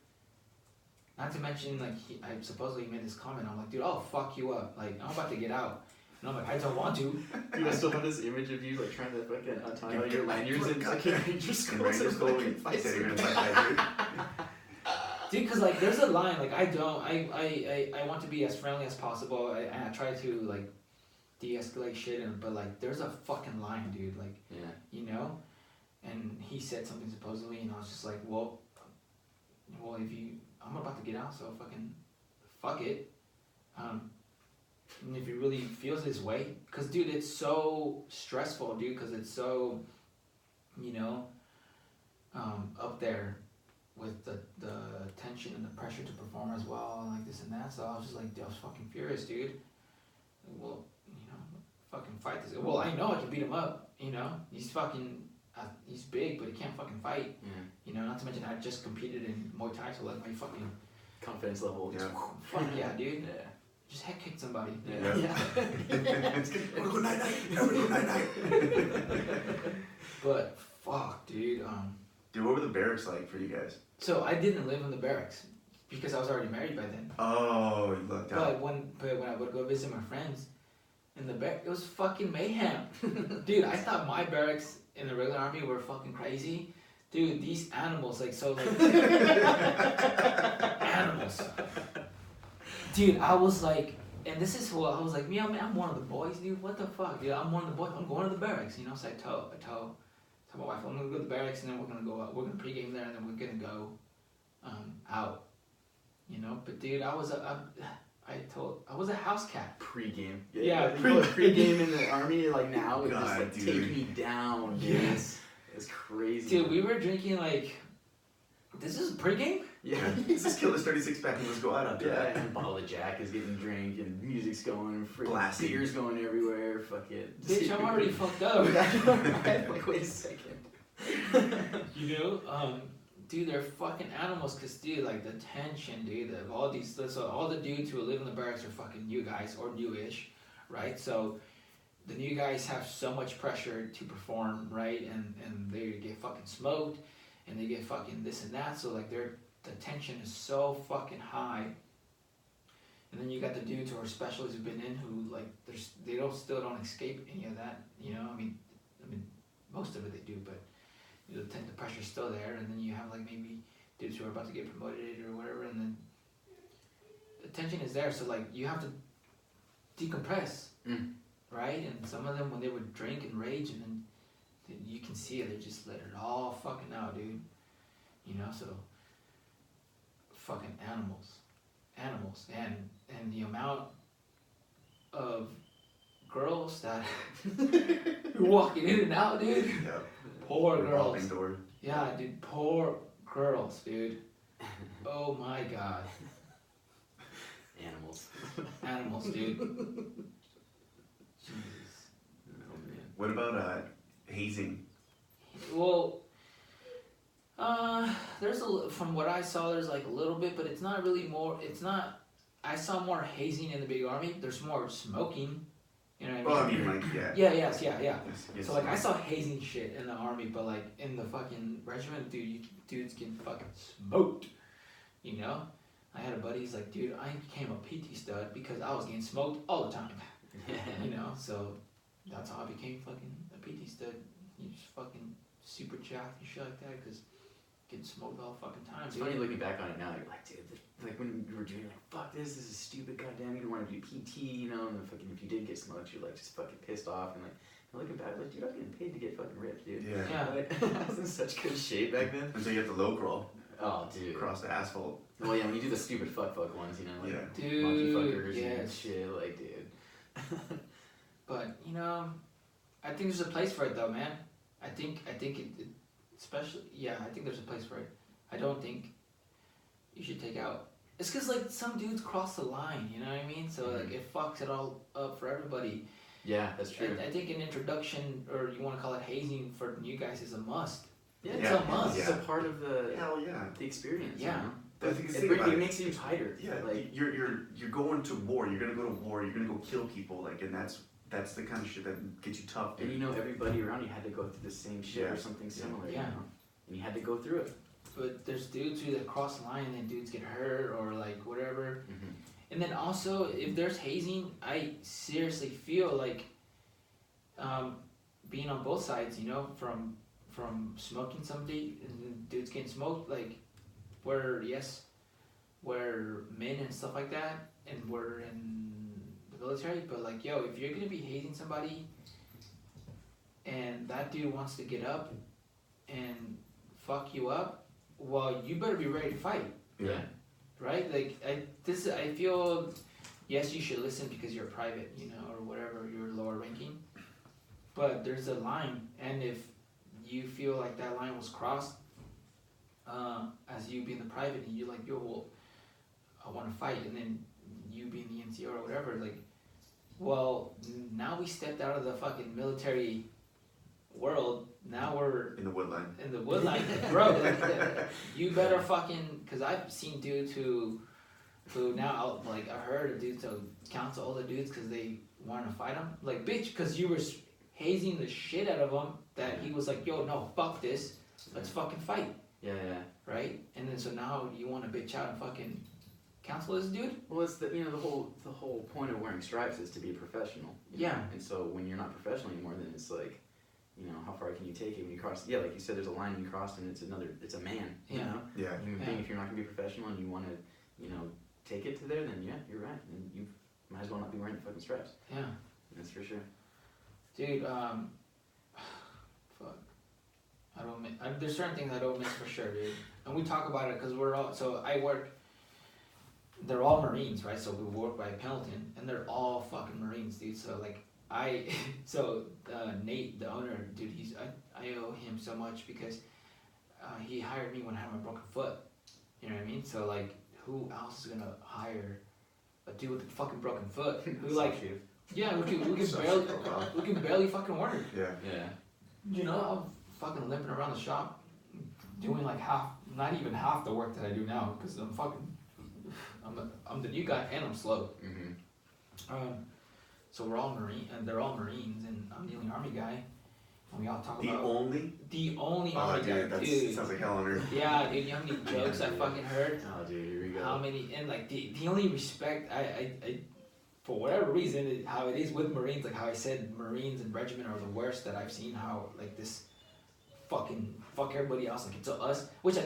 Not to mention, like, I supposedly made this comment. I'm like, dude, I'll fuck you up. Like, I'm about to get out. And I'm like, I don't want to. Dude, I still have this image of you, like, trying to fucking untie all your lanyards in fucking Ranger school. Dude, because, like, there's a line. Like, I want to be as friendly as possible. And I try to, like, de-escalate shit, but like there's a fucking line, dude, like, and he said something supposedly, and I was just like, well I'm about to get out, so fucking fuck it, and if he really feels this way, because dude, it's so stressful, dude, because it's so up there with the tension and the pressure to perform as well, and like this and that, so I was just like, I was fucking furious, dude. Well, fucking fight this. Well, I know I can beat him up. He's fucking, he's big, but he can't fucking fight. Yeah. Not to mention I just competed in Muay Thai, so like my fucking confidence level. Yeah. Fuck yeah, dude. Yeah. Just head kick somebody. Yeah. Go night night. Everybody go night night. But fuck, dude. Dude, what were the barracks like for you guys? So I didn't live in the barracks because I was already married by then. Oh, you lucked out. But when I would go visit my friends in the barracks, it was fucking mayhem. Dude, I thought my barracks in the regular army were fucking crazy. Dude, these animals, like, so, like, animals. Dude, I was like, and this is what, I was like, I'm one of the boys, dude, what the fuck, dude, I'm one of the boys, I'm going to the barracks, So I tell my wife, I'm gonna go to the barracks, and then we're gonna go out, we're gonna pregame there, and then we're gonna go, out, but dude, I was a house cat. Pre-game. Yeah, pre-game in the army, like now, it God, just like dude. take me down, dude. Yes. It's crazy. Dude, we were drinking like, this is pre-game? Yeah. Let's just kill this 36 pack and let's go out after that. And a bottle of Jack is getting drank and music's going and freaking Blasting. beer's going everywhere. Fuck it. Bitch, I'm already fucked up. Like, wait a second. You know, dude, they're fucking animals. Cause dude, like the tension, dude, of all these, so all the dudes who live in the barracks are fucking new guys or newish, right? So the new guys have so much pressure to perform, right? And they get fucking smoked, and they get fucking this and that. So like the tension is so fucking high. And then you got the dudes who are specialists who've been in who like still don't escape any of that. You know, I mean, most of it they do, but you know, the pressure's still there. And then you have like maybe dudes who are about to get promoted or whatever, and then the tension is there. So like you have to decompress, right? And some of them when they would drink and rage, and then you can see it, they just let it all fucking out, dude. You know, so fucking animals, and the amount of girls that walking in and out, dude. Yeah. Poor girls. Revolving door. Yeah, dude, poor girls, dude. Oh my god. Animals, dude. Jesus. Oh man. What about hazing? Well, there's from what I saw, there's like a little bit, but it's not really more. It's not. I saw more hazing in the big army. There's more smoking. You know what I mean? Well, I mean, like, yeah. Yeah. Yes, So like I saw hazing shit in the army, but like in the fucking regiment, dude, dudes getting fucking smoked. You know, I had a buddy. He's like, dude, I became a PT stud because I was getting smoked all the time. You know, so that's how I became fucking a PT stud. You just fucking super jacked and shit like that because getting smoked all the fucking time. It's dude. funny looking back on it now. You're like, dude, like when you were doing like, fuck this is stupid. Goddamn, you don't want to do PT, you know. And then fucking if you did get smoked, you're like just fucking pissed off and like. Looking back, like, dude, I was getting paid to get fucking ripped, dude. Yeah. Like, I was in such good shape back then. Until you have to low crawl Oh, dude. across the asphalt. Well, yeah, when you do the stupid fuck ones, you know, like Yeah. monkey Dude, fuckers and yes. shit, like, dude. But you know, I think there's a place for it though, man. I think it especially I think there's a place for it. I don't think you should take out. It's cause like some dudes cross the line, you know what I mean? So like it fucks it all up for everybody. Yeah, that's true. I think an introduction, or you want to call it hazing, for new guys is a must. Yeah, It's a must. It's a part of the Hell yeah. experience. Yeah. You know? But the It, thing about it makes you tighter. Yeah, Like, you're going to war. You're gonna go to war. You're gonna go kill people. Like, and that's the kind of shit that gets you tough. and you know everybody around you had to go through the same shit Yeah. or something similar. Yeah. You know? And you had to go through it. But there's dudes who that cross the line and then dudes get hurt or like whatever. Mm-hmm. And then also, if there's hazing, I seriously feel like being on both sides, you know, from smoking somebody and dudes getting smoked, like we're men and stuff like that, and we're in the military, but like, yo, if you're gonna be hazing somebody and that dude wants to get up and fuck you up, well, you better be ready to fight. Yeah. Right? Like I feel, yes, you should listen because you're private, you know, or whatever, you're lower ranking. But there's a line, and if you feel like that line was crossed, as you being the private, and you're like, yo, well, I want to fight, and then you being the NCO or whatever, like, well, now we stepped out of the fucking military world. Now we're In the woodline. in the woodline, bro. Like, you better fucking, cause I've seen dudes who now like I heard of dudes to counsel all the dudes cause they want to fight them. Like, bitch, cause you were hazing the shit out of him. That he was like, yo, no, fuck this, let's fucking fight. Yeah. Right? And then so now you want to bitch out and fucking counsel this dude? Well, it's the the whole point of wearing stripes is to be a professional. You Yeah. know? And so when you're not professional anymore, then it's like, you know, how far can you take it when you cross? Yeah, like you said, there's a line you cross, and it's a man. You Yeah. know. Yeah. Human being. If you're not gonna be professional and you want to, you know, take it to there, then yeah, you're right. And you might as well not be wearing the fucking straps. Yeah. That's for sure. Dude, fuck. There's certain things I don't miss for sure, dude. And we talk about it because we're all, so I work, they're all Marines, right? So we work by Pendleton, and they're all fucking Marines, dude. So like, Nate, the owner, dude, I owe him so much because he hired me when I had my broken foot. You know what I mean? So like, who else is gonna hire a dude with a fucking broken foot who like, yeah, who can barely fucking work. Yeah. Yeah. You know, I'm fucking limping around the shop, doing like not even half the work that I do now, because I'm the new guy and I'm slow. Mm-hmm. So we're all they're all Marines, and I'm the only Army guy. And we all talk The about only Army dude, guy, that sounds like hell on earth. Yeah, dude, you know how many jokes I fucking heard? Oh, dude, here we go. How many, and like the only respect I for whatever reason, how it is with Marines, like how I said Marines and Regiment are the worst that I've seen, how like this fucking fuck everybody else, like it's us, which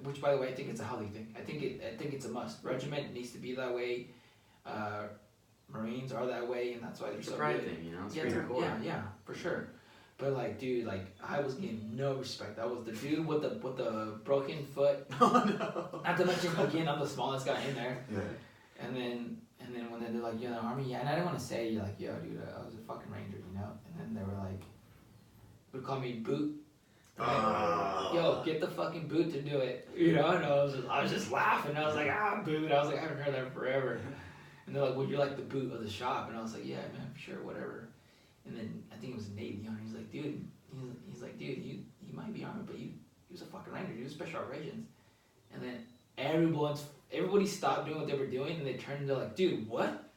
which by the way, I think it's a healthy thing. I think it's a must. Regiment needs to be that way. Marines are that way, and that's why they're It's so a pride good. thing, you know? It's Yeah, for sure. But like, dude, like I was getting no respect. I was the dude with the broken foot. Oh no. Not to mention, again, I'm the smallest guy in there. Yeah. And then when they're like, you're in the Army, yeah, and I didn't want to say, like, yo, dude, I was a fucking Ranger, you know. And then they were like, would call me Boot. Yo, get the fucking Boot to do it, you know. And I was just laughing. I was like, Boot. I was like, I haven't heard that forever. And they're like, well, you're like the Boot of the shop. And I was like, yeah, man, sure, whatever. And then I think it was a Navy owner. He's like, dude, you might be Army, but he was a fucking Ranger. He was Special Operations. And then everybody stopped doing what they were doing, and they turned and they're like, dude, what?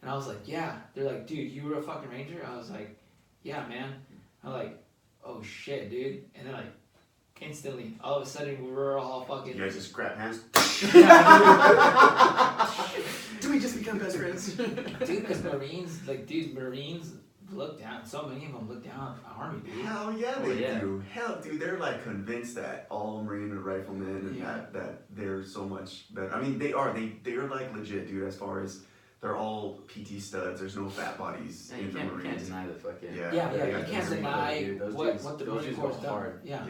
And I was like, yeah. They're like, dude, you were a fucking Ranger? I was like, yeah, man. I'm like, oh shit, dude. And then like, instantly, all of a sudden, we were all fucking... You guys just grab hands? Do we just become best friends? Dude, because Marines look down. So many of them look down on the Army, dude. Hell yeah, they do. Hell, dude, they're like convinced that all Marine and riflemen and that they're so much better. I mean, they're like legit, dude. As far as they're all PT studs. There's no fat bodies in the Marines. You can't deny the fucking. Yeah. You can't deny what the Marine Marine Corps has done. hard. Yeah.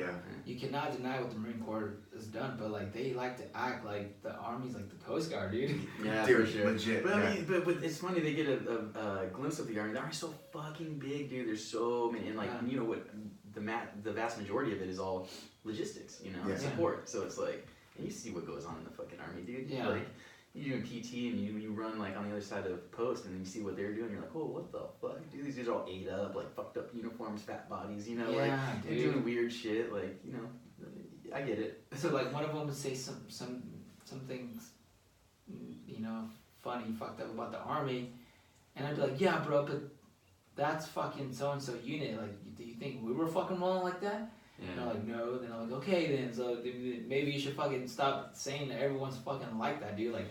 You cannot deny what the Marine Corps has done, but like they like to act like the Army's like the Coast Guard, dude. Yeah, dude, for sure. Legit. But I mean, but it's funny they get a glimpse of the Army. The Army's so fucking big, dude. There's so many, and like you know what, the vast majority of it is all logistics, you know, support. So it's like, and you see what goes on in the fucking Army, dude. Yeah. Like, you do PT and you run like on the other side of post, and then you see what they're doing. You're like, oh, what the fuck, dude? These dudes are all ate up, like fucked up uniforms, fat bodies, you know, like they're doing weird shit, like, you know. I get it. So like one of them would say some things, you know, funny, fucked up about the Army, and I'd be like, yeah, bro, but that's fucking so and so unit. Like, do you think we were fucking wrong like that? Yeah. And they're like, no. Then I'm like, okay, then so maybe you should fucking stop saying that everyone's fucking like that, dude. Like,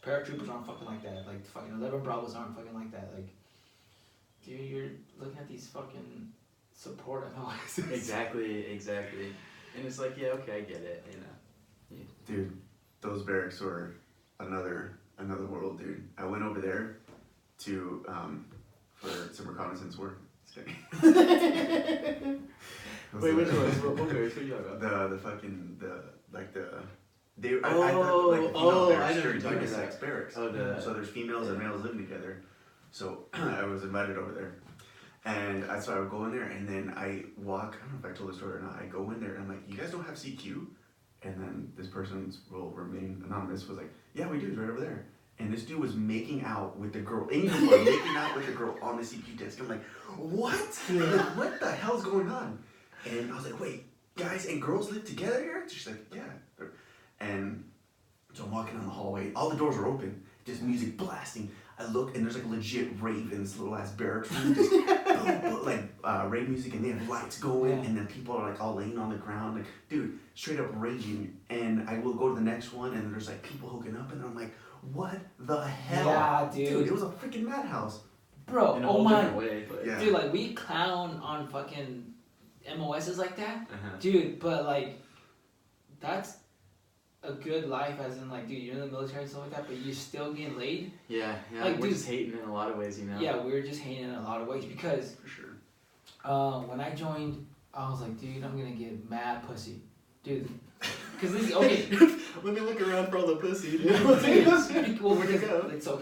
paratroopers aren't fucking like that. Like, fucking 11 Bravos aren't fucking like that. Like, dude, you're looking at these fucking support analysis. Exactly. And it's like, yeah, okay, I get it, you know. Yeah. Dude, those barracks were another world, dude. I went over there to for some reconnaissance work. Just kidding. Wait, which one? What barracks? What are you talking about? The fucking I thought I know like you're talking unisex about. barracks. So there's females and males living together. So I was invited over there. And so I would go in there, and then I walk, I don't know if I told the story or not, I go in there, and I'm like, you guys don't have CQ? And then this person's will remain anonymous was like, yeah, we do, it's right over there. And this dude was making out with the girl, making out with the girl on the CQ desk. I'm like, what? Like, what the hell's going on? And I was like, wait, guys and girls live together here? She's like, yeah. And so I'm walking down the hallway, all the doors are open, just music blasting. I look, and there's like legit rave in this little ass barracks room, just rave music, and they have lights going, and then people are like all laying on the ground, like, dude, straight up raging. And I will go to the next one, and there's like people hooking up, and I'm like, what the hell? Yeah, dude. It was a freaking madhouse. Bro, in a whole different way, but dude, like we clown on fucking MOSs like that, dude, but like that's a good life, as in like, dude, you're in the military and stuff like that, but you're still getting laid. Yeah, like, we're just hating in a lot of ways, you know. Yeah, we're just hating in a lot of ways because for sure. When I joined, I was like, dude, I'm gonna get mad pussy, dude. Cause this, okay, let me look around for all the pussy, dude. well, where'd you go? So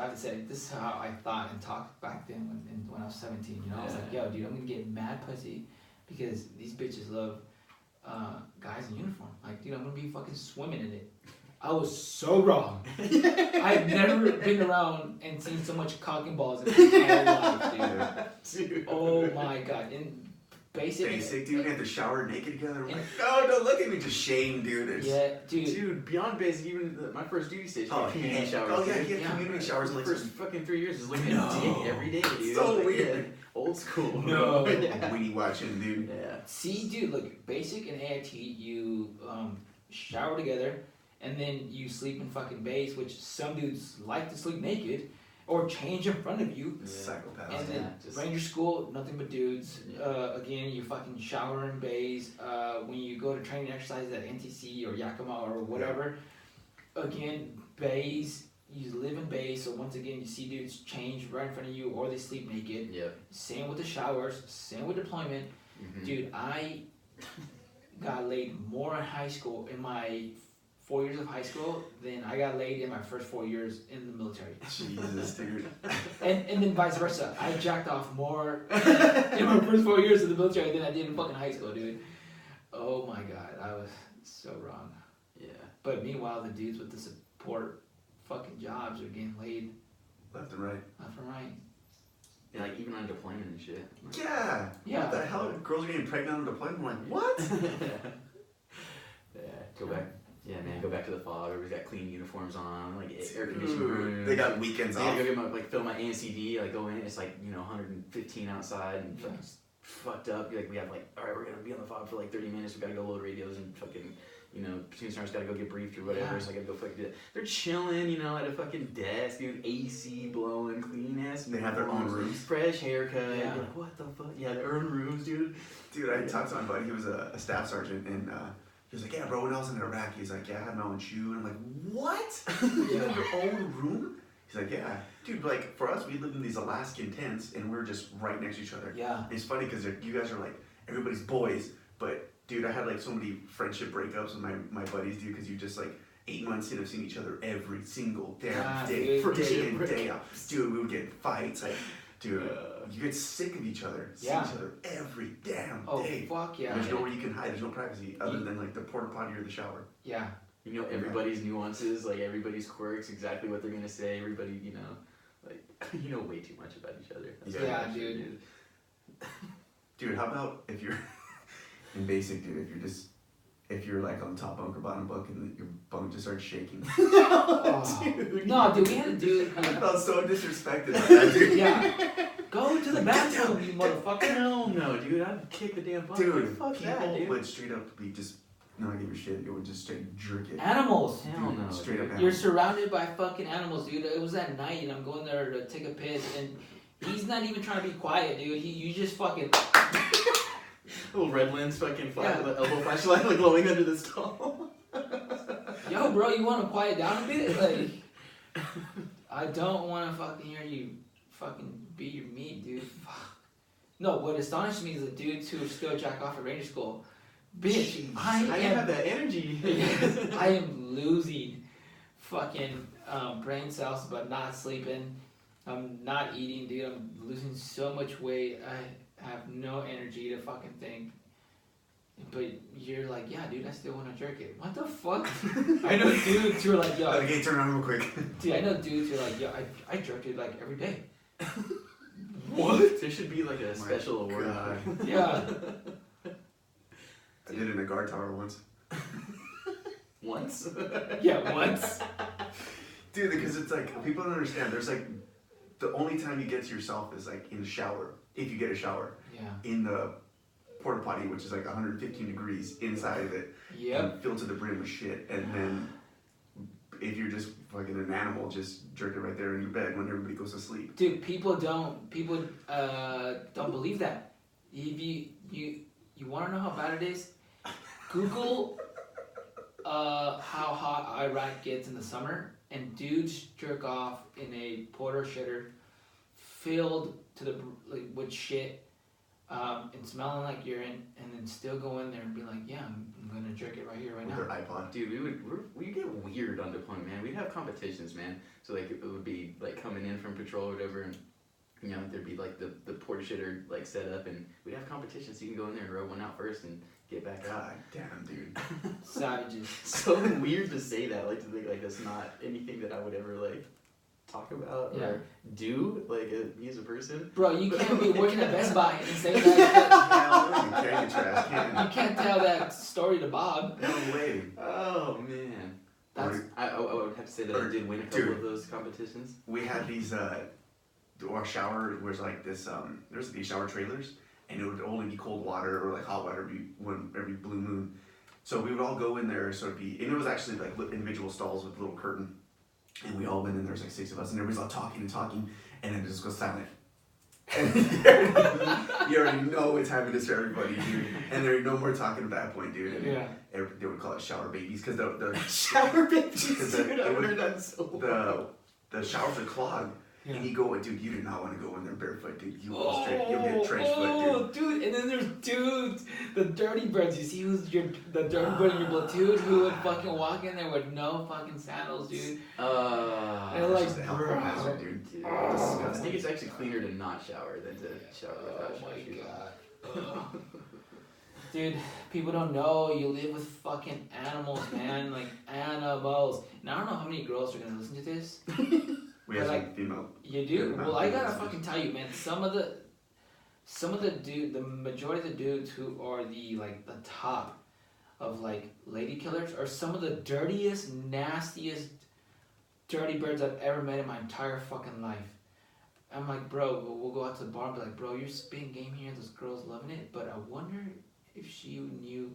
I have to say, this is how I thought and talked back then when I was 17. You know, I was like, yo, dude, I'm gonna get mad pussy because these bitches love guys in uniform. Like, dude, I'm gonna be fucking swimming in it. I was so wrong. I've never been around and seen so much cock and balls in my entire life, dude. Oh my god. And basic, dude. Have to shower naked together. I'm like, no, don't look at me. Just shame, dude. Yeah, dude. Dude, beyond basic, even my first duty station, community showers. Oh yeah, he had community showers in the like first fucking 3 years. Just looking at dick every day, dude. So like, weird. Yeah, old school. No. Weenie watching, dude. Yeah. See, dude, look, basic and AIT, you shower together, and then you sleep in fucking bays, which some dudes like to sleep naked, or change in front of you. Yeah. Psychopaths. And then Ranger school, nothing but dudes. Yeah. Again, you fucking shower in bays. When you go to training exercises at NTC or Yakima or whatever, again, bays. You live in bays, so once again, you see dudes change right in front of you, or they sleep naked. Yep. Same with the showers. Same with deployment. Mm-hmm. Dude, I got laid more in high school, in my 4 years of high school, than I got laid in my first 4 years in the military. Jesus, dude. And then vice versa. I jacked off more in my first 4 years of the military than I did in fucking high school, dude. Oh my god, I was so wrong. Yeah. But meanwhile, the dudes with the support fucking jobs are getting laid Left and right. left and right. Yeah, like even on deployment and shit. Like, Yeah. Yeah. What the hell? Girls are getting pregnant on deployment. I'm like, what? Yeah, go back. Yeah, man, go back to the fall. Everybody's got clean uniforms on, like air conditioning rooms. They got weekends I off. gotta go get my, fill my ANCD, go in, it's 115 outside and fucking fucked up. Like, we have alright, we're gonna be on the fob for 30 minutes, we gotta go load radios and fucking, platoon sergeant's gotta go get briefed or whatever, so I gotta go fucking do that. They're chilling, at a fucking desk, dude, AC blowing, clean ass. They have their own rooms. Fresh haircut. Yeah. You're like, what the fuck? Yeah, their own rooms, dude. Dude, I talked to my buddy. He was a staff sergeant, and he was like, yeah, bro, when I was in Iraq, he's like, yeah, I had my own shoe. And I'm like, what? You have your own room? He's like, yeah. Dude, for us, we lived in these Alaskan tents, and we were just right next to each other. Yeah. And it's funny because you guys are everybody's boys, but dude, I had so many friendship breakups with my buddies, dude, because you just 8 months in of seeing each other every single damn day, day in, day out. Dude, we would get in fights, dude, you get sick of each other, see each other every damn day. Oh, fuck yeah. There's nowhere you can hide, there's no privacy other than the porta potty or the shower. Yeah. You know everybody's nuances, everybody's quirks, exactly what they're gonna say. Everybody, you know way too much about each other. Yeah, dude. Dude, how about if you're in basic, dude? If you're on top bunk or bottom bunk and your bunk just starts shaking. Dude. No, dude, we had to do. I felt so disrespected by that, dude. Yeah. Go to the bathroom, you motherfucker. Hell no, dude. I'd kick the damn bunk. Dude, fuck people that, dude. would straight up be just not give a shit. It would just straight jerk it. Animals. Hell no. Straight up You're animals. surrounded by fucking animals, dude. It was at night, and I'm going there to take a piss, and he's not even trying to be quiet, dude. You just fucking. Little red lens fucking flash with the elbow flashlight glowing under the stall. Yo, bro, you want to quiet down a bit? I don't want to fucking hear you fucking beat your meat, dude. Fuck. No, what astonished me is the dudes who still jack off at Ranger School. Bitch, I didn't have that energy. I am losing fucking brain cells, but not sleeping. I'm not eating, dude. I'm losing so much weight. I have no energy to fucking think. But you're like, yeah, dude, I still want to jerk it. What the fuck? I know dudes who are like, yo. Okay, turn around real quick. Dude, I know dudes who are like, yo, I jerk it every day. What? There should be a special award. Yeah. I did it in a guard tower once. Once? Yeah, once. Dude, because it's people don't understand. There's the only time you get to yourself is in the shower. If you get a shower. Yeah. In the porta potty, which is 115 degrees inside of it. Yep. And filled to the brim with shit. And then if you're just fucking an animal, just jerk it right there in your bed when everybody goes to sleep. Dude, people don't believe that. If you want to know how bad it is? Google how hot Iraq gets in the summer, and dudes jerk off in a porta shitter filled to the with shit and smelling like urine, and then still go in there and be like, yeah, I'm gonna jerk it right here, right with now. their iPod. Dude, we get weird on deployment, man. We'd have competitions, man. So it would be coming in from patrol or whatever, and there'd be the porta shitter set up, and we'd have competitions. So you can go in there and row one out first and get back out. God damn, dude. Savages. So weird to say that, like to think like that's not anything that I would ever like talk about or do, like me as a person. Bro, you can't be working at Best Buy and say that. You carry your trash can. You can't tell that story to Bob. No way. Oh man. I would have to say that I did win a couple of those competitions. We had these our shower was like this there's these shower trailers, and it would only be cold water or like hot water every blue moon. So we would all go in there, so and it was actually like individual stalls with a little curtain, and we all went in. There's like 6 of us, and everybody's all talking, and then it just goes silent. And you already know what's happening to everybody, dude. And there's no more talking at that point, dude. And they would call it shower babies because the shower babies. Dude, I've heard that so long. The showers are clogged. Yeah. And you go, dude, you do not want to go in there barefoot, dude. You'll get trench foot, dude. And then there's dudes, the dirty birds. You see who's the dirty bird in your platoon who would fucking walk in there with no fucking sandals, dude. They're like, bro. Hazard, dude. I think it's actually cleaner to not shower than to shower without shoes. Oh my god. Dude, people don't know you live with fucking animals, man. Like animals. Now I don't know how many girls are gonna listen to this. We have like female. You do? Well, I gotta fucking tell you, man. The majority of the dudes who are the top of like lady killers are some of the dirtiest, nastiest, dirty birds I've ever met in my entire fucking life. I'm like, bro, we'll go out to the bar and be like, bro, you're spitting game here. Those girls loving it, but I wonder if she knew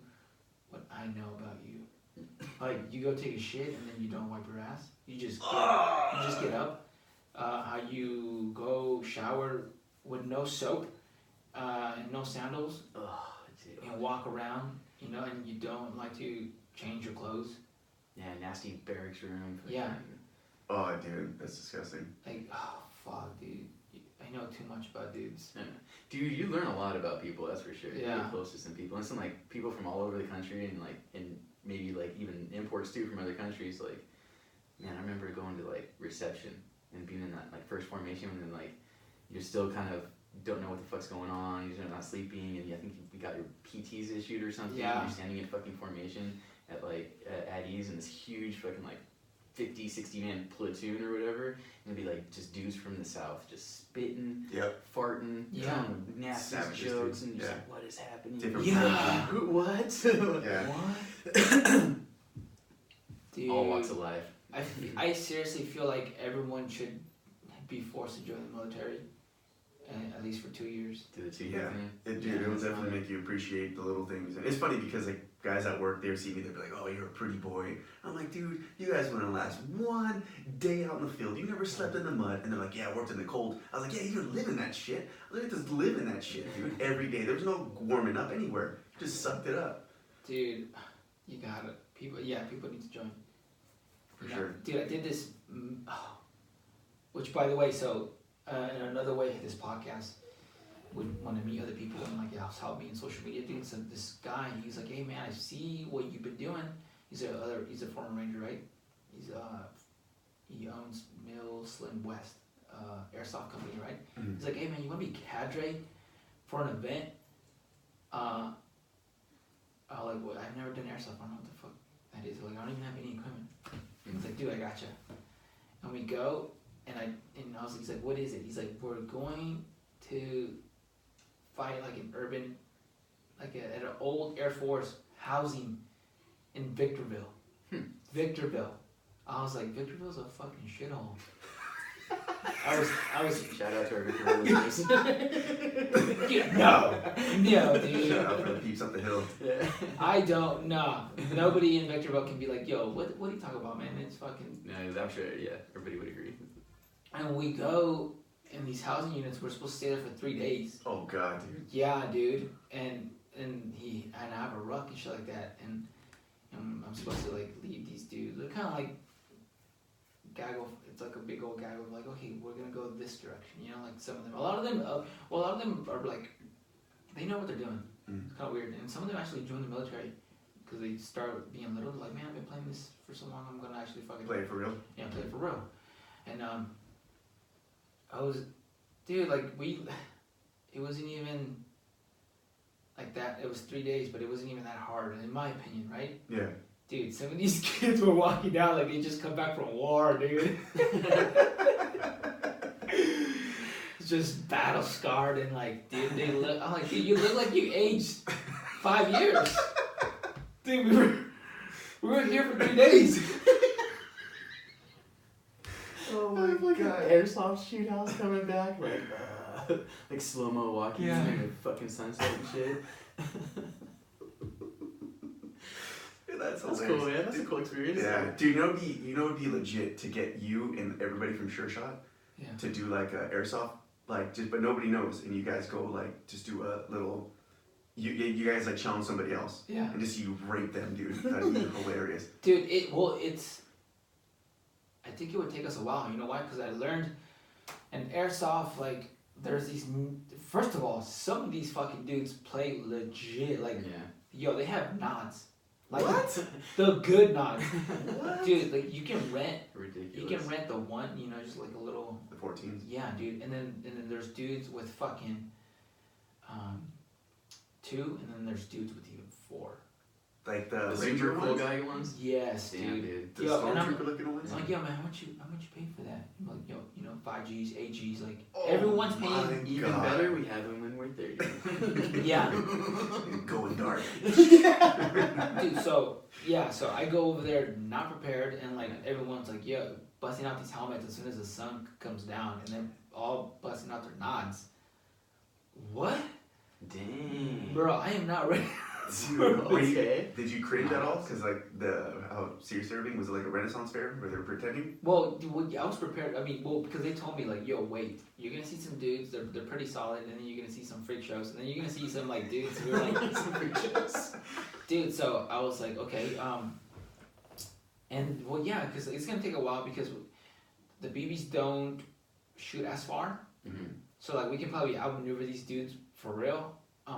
what I know about you. Like, you go take a shit and then you don't wipe your ass. You just get up. How you go shower with no soap and no sandals and walk around, and you don't like to change your clothes. Yeah, nasty barracks room. Yeah. Oh, dude, that's disgusting. Like, oh, fuck, dude. I know too much about dudes. Yeah. Dude, you learn a lot about people, that's for sure. Yeah. You get close to some people. And some, like, people from all over the country and maybe, like, even imports, too, from other countries. Like, man, I remember going to, like, reception and being in that, like, first formation and then, like, you're still kind of don't know what the fuck's going on. You're not sleeping, and I think you got your PTs issued or something. Yeah. And you're standing in fucking formation at, like, at ease in this huge fucking, like, 50, 60-man platoon or whatever, and it'd be like just dudes from the south just spitting, farting, telling nasty jokes, and just like, what is happening? What? What? Dude, all walks of life. I seriously feel like everyone should be forced to join the military, at least for 2 years. Do the 2 year thing? It will definitely make you appreciate the little things. And it's funny because like guys at work, they see me, they'll be like, oh, you're a pretty boy. I'm like, dude, you guys wouldn't last one day out in the field. You never slept in the mud. And they're like, yeah, I worked in the cold. I was like, yeah, you didn't live in that shit. I was like, just live in that shit, dude, every day. There was no warming up anywhere. Just sucked it up. Dude, you got it. People need to join. For sure. Dude, I did this, which by the way, so in another way, this podcast would want to meet other people and like, help me in social media, dude. So this guy, he's like, hey man, I see what you've been doing. He's a former Ranger, right? He owns Mill Slim West, Airsoft company, right? Mm-hmm. He's like, hey man, you want to be cadre for an event? I was like, well, I've never done Airsoft. I don't know what the fuck that is. Like, I don't even have any equipment. He's like, dude, I gotcha. And we go, and I was like, he's like, what is it? He's like, we're going to fight like an urban, like at an old Air Force housing in Victorville. Victorville. I was like, Victorville's a fucking shithole. I was shout out to our Victorville listeners. Yeah, no, dude. Shout out for the peeps up the hill. Yeah. I don't know. Nobody in Victorville can be like, yo, what are you talking about, man? It's fucking. No, I'm sure. Yeah, everybody would agree. And we go in these housing units. We're supposed to stay there for 3 days. Oh god, dude. Yeah, dude. And I have a ruck and shit like that, and I'm supposed to like lead these dudes. They're kind of like gaggle. It's like a big old gaggle. Like, okay, we're gonna go this direction. Like some of them. A lot of them are like, they know what they're doing. It's kind of weird. And some of them actually join the military because they start being little. They're like, man, I've been playing this for so long. I'm gonna actually fucking play it for real. Yeah, play it for real. And it wasn't even like that. It was 3 days, but it wasn't even that hard, in my opinion, right? Yeah. Dude, some of these kids were walking down like they just come back from war, dude. Just battle scarred and like, dude, they look. I'm like, dude, you look like you aged 5 years. Dude, we were here for 3 days. Oh my god! Airsoft shootouts coming back, like slow-mo walking in the fucking sunset and shit. That's cool, man. That's a cool experience. Yeah, dude, you know, it'd be legit to get you and everybody from Sure Shot to do like a airsoft, like just, but nobody knows, and you guys go like just do a little. You guys like challenge somebody else, and just you rape them, dude. That'd be hilarious, dude. It's. I think it would take us a while. You know why? Because I learned, in airsoft, like there's these. First of all, some of these fucking dudes play legit. Like, yo, they have nods. Like, what? The good nods. What? Dude, like you can rent. Ridiculous. You can rent the one, you know, just like a little. The 14s. Yeah, dude, and then there's dudes with fucking 2, and then there's dudes with even 4. Like the Ranger Ranger ones? guy ones? Yes, Damn, dude. The Yo, Stormtrooper looking ones? I'm like, yo, man, how much you pay for that? I'm like, yo, you know, 5Gs, 8Gs, like everyone's paying. Even better, we have them when we're 30. Yeah. Going dark. Dude, so I go over there not prepared, and like everyone's like, yo, busting out these helmets as soon as the sun comes down, and they're all busting out their nods. What? Dang. Bro, I am not ready. Okay. Did you cringe at all? Because like how serious serving was it like a Renaissance fair where they were pretending? Well, I was prepared. I mean, because they told me like, yo, wait, you're gonna see some dudes. They're pretty solid, and then you're gonna see some freak shows, and then you're gonna see some like dudes who are like some freak shows. Dude, so I was like, okay, and well, yeah, because it's gonna take a while because the BBs don't shoot as far, so like we can probably outmaneuver these dudes for real.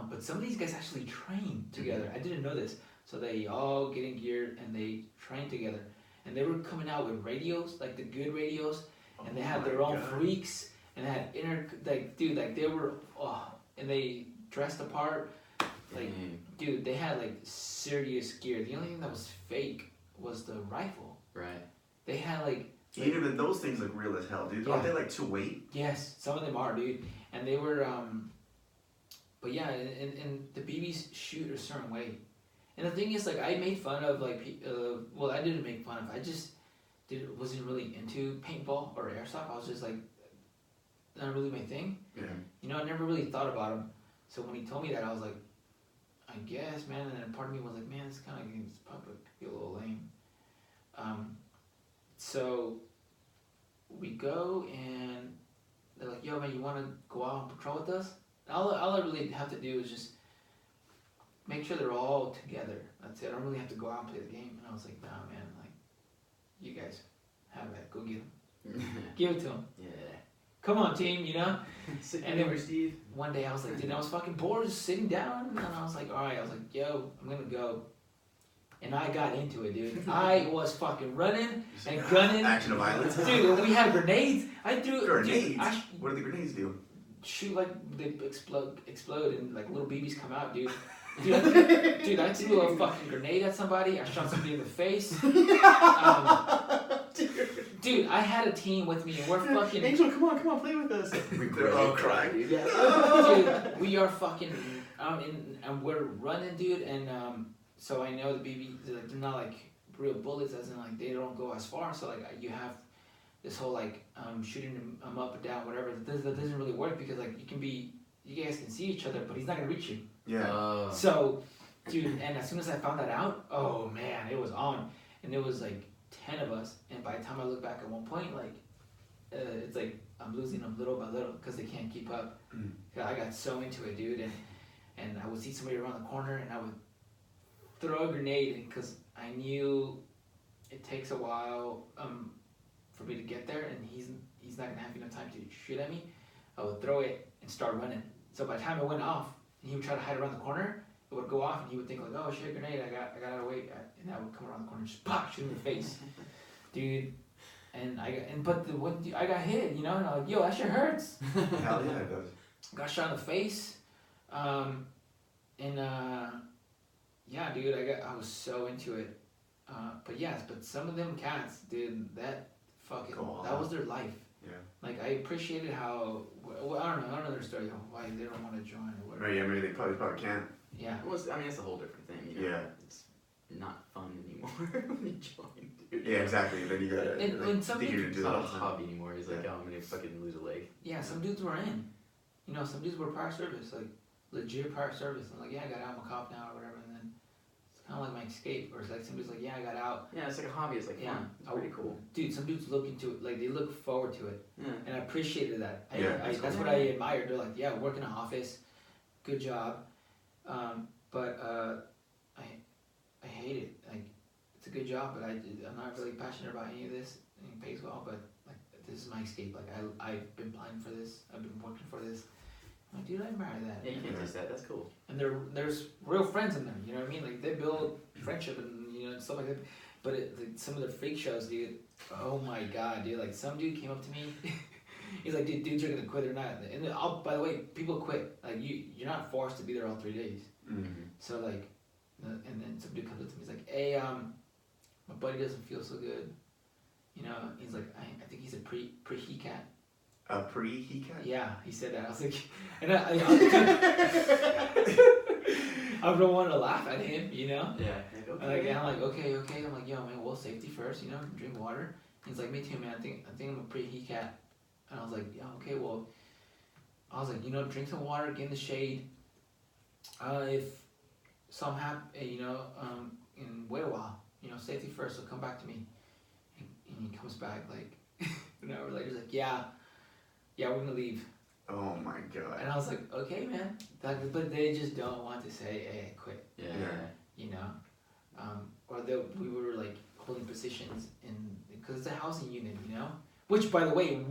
But some of these guys actually train together. I didn't know this. So they all get in gear and they train together. And they were coming out with radios, like the good radios, and they had their own freaks, and they had they were, and they dressed apart. Like, dude, they had like serious gear. The only thing that was fake was the rifle. Right. They had like. Even those things look real as hell, dude. Aren't they like to weight? Yes, some of them are, dude. And they were, but yeah, and the BBs shoot a certain way. And the thing is, like, I made fun of, like, well, I didn't make fun of, I just wasn't really into paintball or airsoft. I was just, like, not really my thing. Yeah. You know, I never really thought about him. So when he told me that, I was like, I guess, man. And then part of me was like, man, it's kind of, it's probably be a little lame. So we go, and they're like, yo, man, you want to go out and patrol with us? All I really have to do is just make sure they're all together. That's it. I don't really have to go out and play the game. And I was like, nah, man, like, you guys have that. Go get them. Give it to them. Yeah. Come on, team, you know? And then Steve. One day I was like, dude, I was fucking bored just sitting down. And I was like, all right. I was like, yo, I'm going to go. And I got into it, dude. I was fucking running and gunning. Action of violence. Dude, we had grenades. I threw grenades. Dude, what do the grenades do? Shoot, like they explode and like little BBs come out, dude. Dude, I threw a fucking grenade at somebody. I shot somebody in the face. Dude, I had a team with me, and we're fucking. Angel, come on, play with us. They're all crying. Dude. Dude, we are fucking. And we're running, dude, and so I know the BB, like, they're not like real bullets, as in like they don't go as far. So like you have this whole like shooting them up and down, whatever. That doesn't really work because like you guys can see each other, but he's not gonna reach you. Yeah. So, dude, and as soon as I found that out, oh man, it was on, and it was like 10 of us, and by the time I look back at one point, like it's like I'm losing them little by little because they can't keep up. I got so into it, dude, and I would see somebody around the corner, and I would throw a grenade in because I knew it takes a while for me to get there, and he's not gonna have enough time to shoot at me. I would throw it and start running. So by the time it went off, and he would try to hide around the corner, it would go off, and he would think like, oh shit, grenade, I got out of the way, and I would come around the corner and just pop, shoot him in the face, dude. And I got hit, you know, and I'm like, yo, that shit hurts. Hell yeah, it does. Got shot in the face, and And yeah, dude, I was so into it. But some of them cats, dude, that was their life. Yeah. Like, I appreciated how, well, I don't know their story, why they don't want to join or whatever. Right, yeah, maybe they probably can't. Yeah. Well, I mean, it's a whole different thing, you know? Yeah. It's not fun anymore when you join, dude. Yeah, exactly. Then you gotta And some think you're It's gonna do not a that. hobby anymore. It's like, oh, I'm gonna fucking lose a leg. Yeah, some dudes were in. You know, some dudes were prior service, like, legit prior service. I'm like, yeah, I got out, I'm a cop now or whatever, and then it's kind of like my escape. Or it's like somebody's like, yeah, I got out. Yeah, it's like a hobby. It's like fun. It's pretty cool. Dude, some dudes look into it, like, they look forward to it. Yeah. And I appreciated that. That's cool. what I admired. They're like, yeah, work in an office, good job. But I hate it. Like, it's a good job, but I'm not really passionate about any of this. It pays well, but like, this is my escape. Like, I've been planning for this. I've been working for this. I'm like, dude, I admire that. Yeah, you can taste that. That's cool. And there's real friends in there. You know what I mean? Like, they build friendship and, you know, stuff like that. But some of the freak shows, dude. Oh my god, dude! Like, some dude came up to me. He's like, dude, dudes are gonna quit or not. And then, by the way, people quit. Like, you're not forced to be there all 3 days. Mm-hmm. So like, and then some dude comes up to me. He's like, hey, my buddy doesn't feel so good. You know, he's like, I think he's a pre-he cat. A pre-he cat? Yeah, he said that. I was like, and I don't want to laugh at him, you know. Yeah. Like, And I'm like, okay. I'm like, yo, man, well, safety first, you know, drink water. He's like, me too, man. I think I'm a pre-he cat. And I was like, yeah, okay, well, I was like, you know, drink some water, get in the shade. If some happen, you know, and wait a while, you know, safety first. So come back to me. And he comes back like an hour later. He's like, yeah, we're gonna leave. Oh my god. And I was like, okay, man. But they just don't want to say, hey, I quit. Yeah. You know, or we were like holding positions because it's a housing unit, you know. Which, by the way,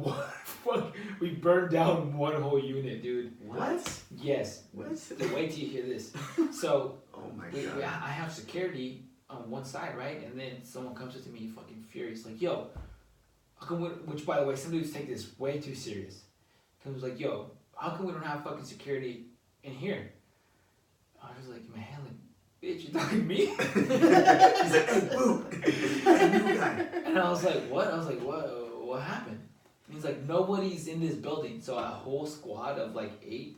fuck, we burned down one whole unit, dude. What? Yes. What? Wait till you hear this. So, oh my god. I have security on one side, right? And then someone comes up to me fucking furious, like, yo, how come which, by the way, some dudes take this way too serious. Comes like, yo, how come we don't have fucking security in here? I was like, man, like, bitch, you talking to me? He's like, hey, boo, new guy. And I was like, what? I was like, what happened? And he's like, nobody's in this building. So a whole squad of like 8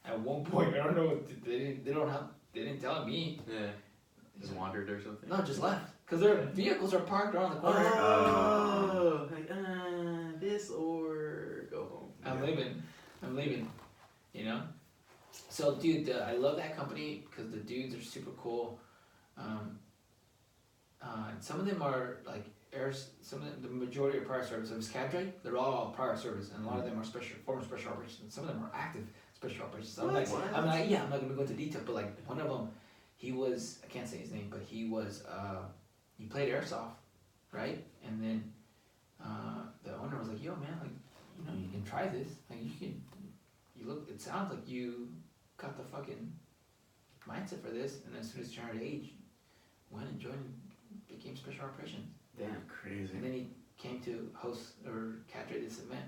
at one point, I don't know, they didn't tell me. Yeah. Just wandered or something? No, just left. Because their vehicles are parked around the corner. Oh, like, this or go home. I'm leaving, you know? So, dude, I love that company because the dudes are super cool. Some of them are like the majority are prior service. If it's cadre, they're all prior service, and a lot of them are former special operations. Some of them are active special operations. So I'm not gonna go into detail, but like one of them, he was, I can't say his name, but he played Airsoft, right? And then the owner was like, yo, man, like, you know, you can try this. Like, it sounds like you got the fucking mindset for this. And as soon as you turned age, went and joined, became special operations. Damn, crazy. And then he came to host or cadre this event.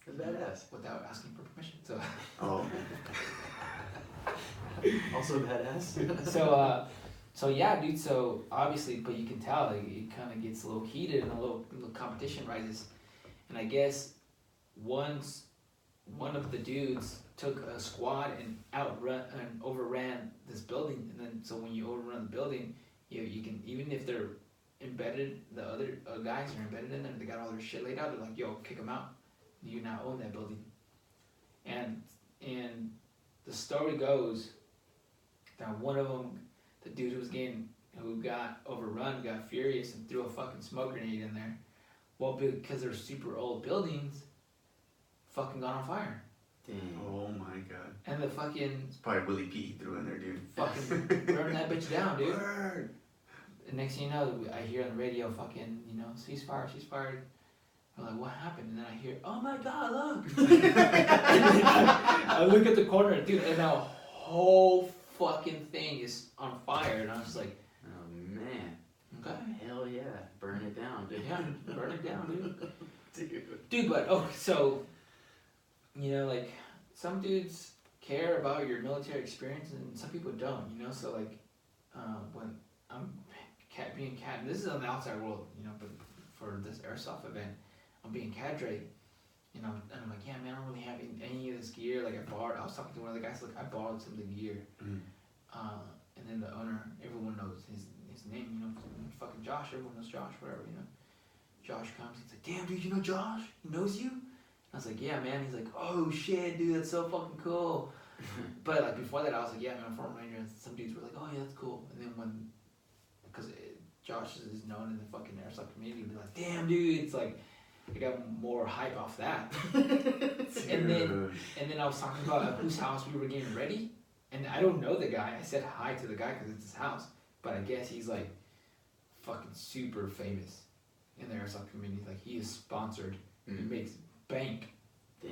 That's badass. Without asking for permission. So. Oh. Also badass. So yeah, dude. So obviously, but you can tell like, it kind of gets a little heated and a little competition rises. And I guess once one of the dudes took a squad and overran this building, and then so when you overrun the building, you can, even if they're embedded, the other guys are embedded in there, they got all their shit laid out. They're like, yo, kick them out. You now own that building. And the story goes that one of them, the dude who got overrun, got furious and threw a fucking smoke grenade in there. Well, because they're super old buildings, fucking got on fire. Dang. Oh my god. And the fucking... It's probably Willie P he threw in there, dude. Fucking burned that bitch down, dude. Word. And next thing you know, I hear on the radio fucking, you know, she's fired. I'm like, what happened? And then I hear, oh my god, look. I look at the corner, dude, and that whole fucking thing is on fire. And I was just like, oh man. Okay. Hell yeah. Burn it down, dude. Yeah, burn it down, dude. Dude. Dude, but, so, you know, like, some dudes, care about your military experience, and some people don't, you know. So like, when I'm being cadre, this is on the outside world, you know, but for this airsoft event, I'm being cadre, you know, and I'm like, yeah, man, I don't really have any of this gear. Like I was talking to one of the guys, like I borrowed some of the gear, and then the owner, everyone knows his name, you know, fucking Josh, everyone knows Josh, whatever, you know. Josh comes, he's like, damn, dude, you know Josh? He knows you? I was like, yeah, man. He's like, oh shit, dude, that's so fucking cool. But like before that, I was like, yeah, man, I'm former Ranger. And some dudes were like, oh yeah, that's cool. And then because Josh is known in the fucking airsoft community, be like, damn, dude, it's like I got more hype off that. and then I was talking about whose house we were getting ready, and I don't know the guy. I said hi to the guy because it's his house, but I guess he's like fucking super famous in the airsoft community. Like he is sponsored. He makes bank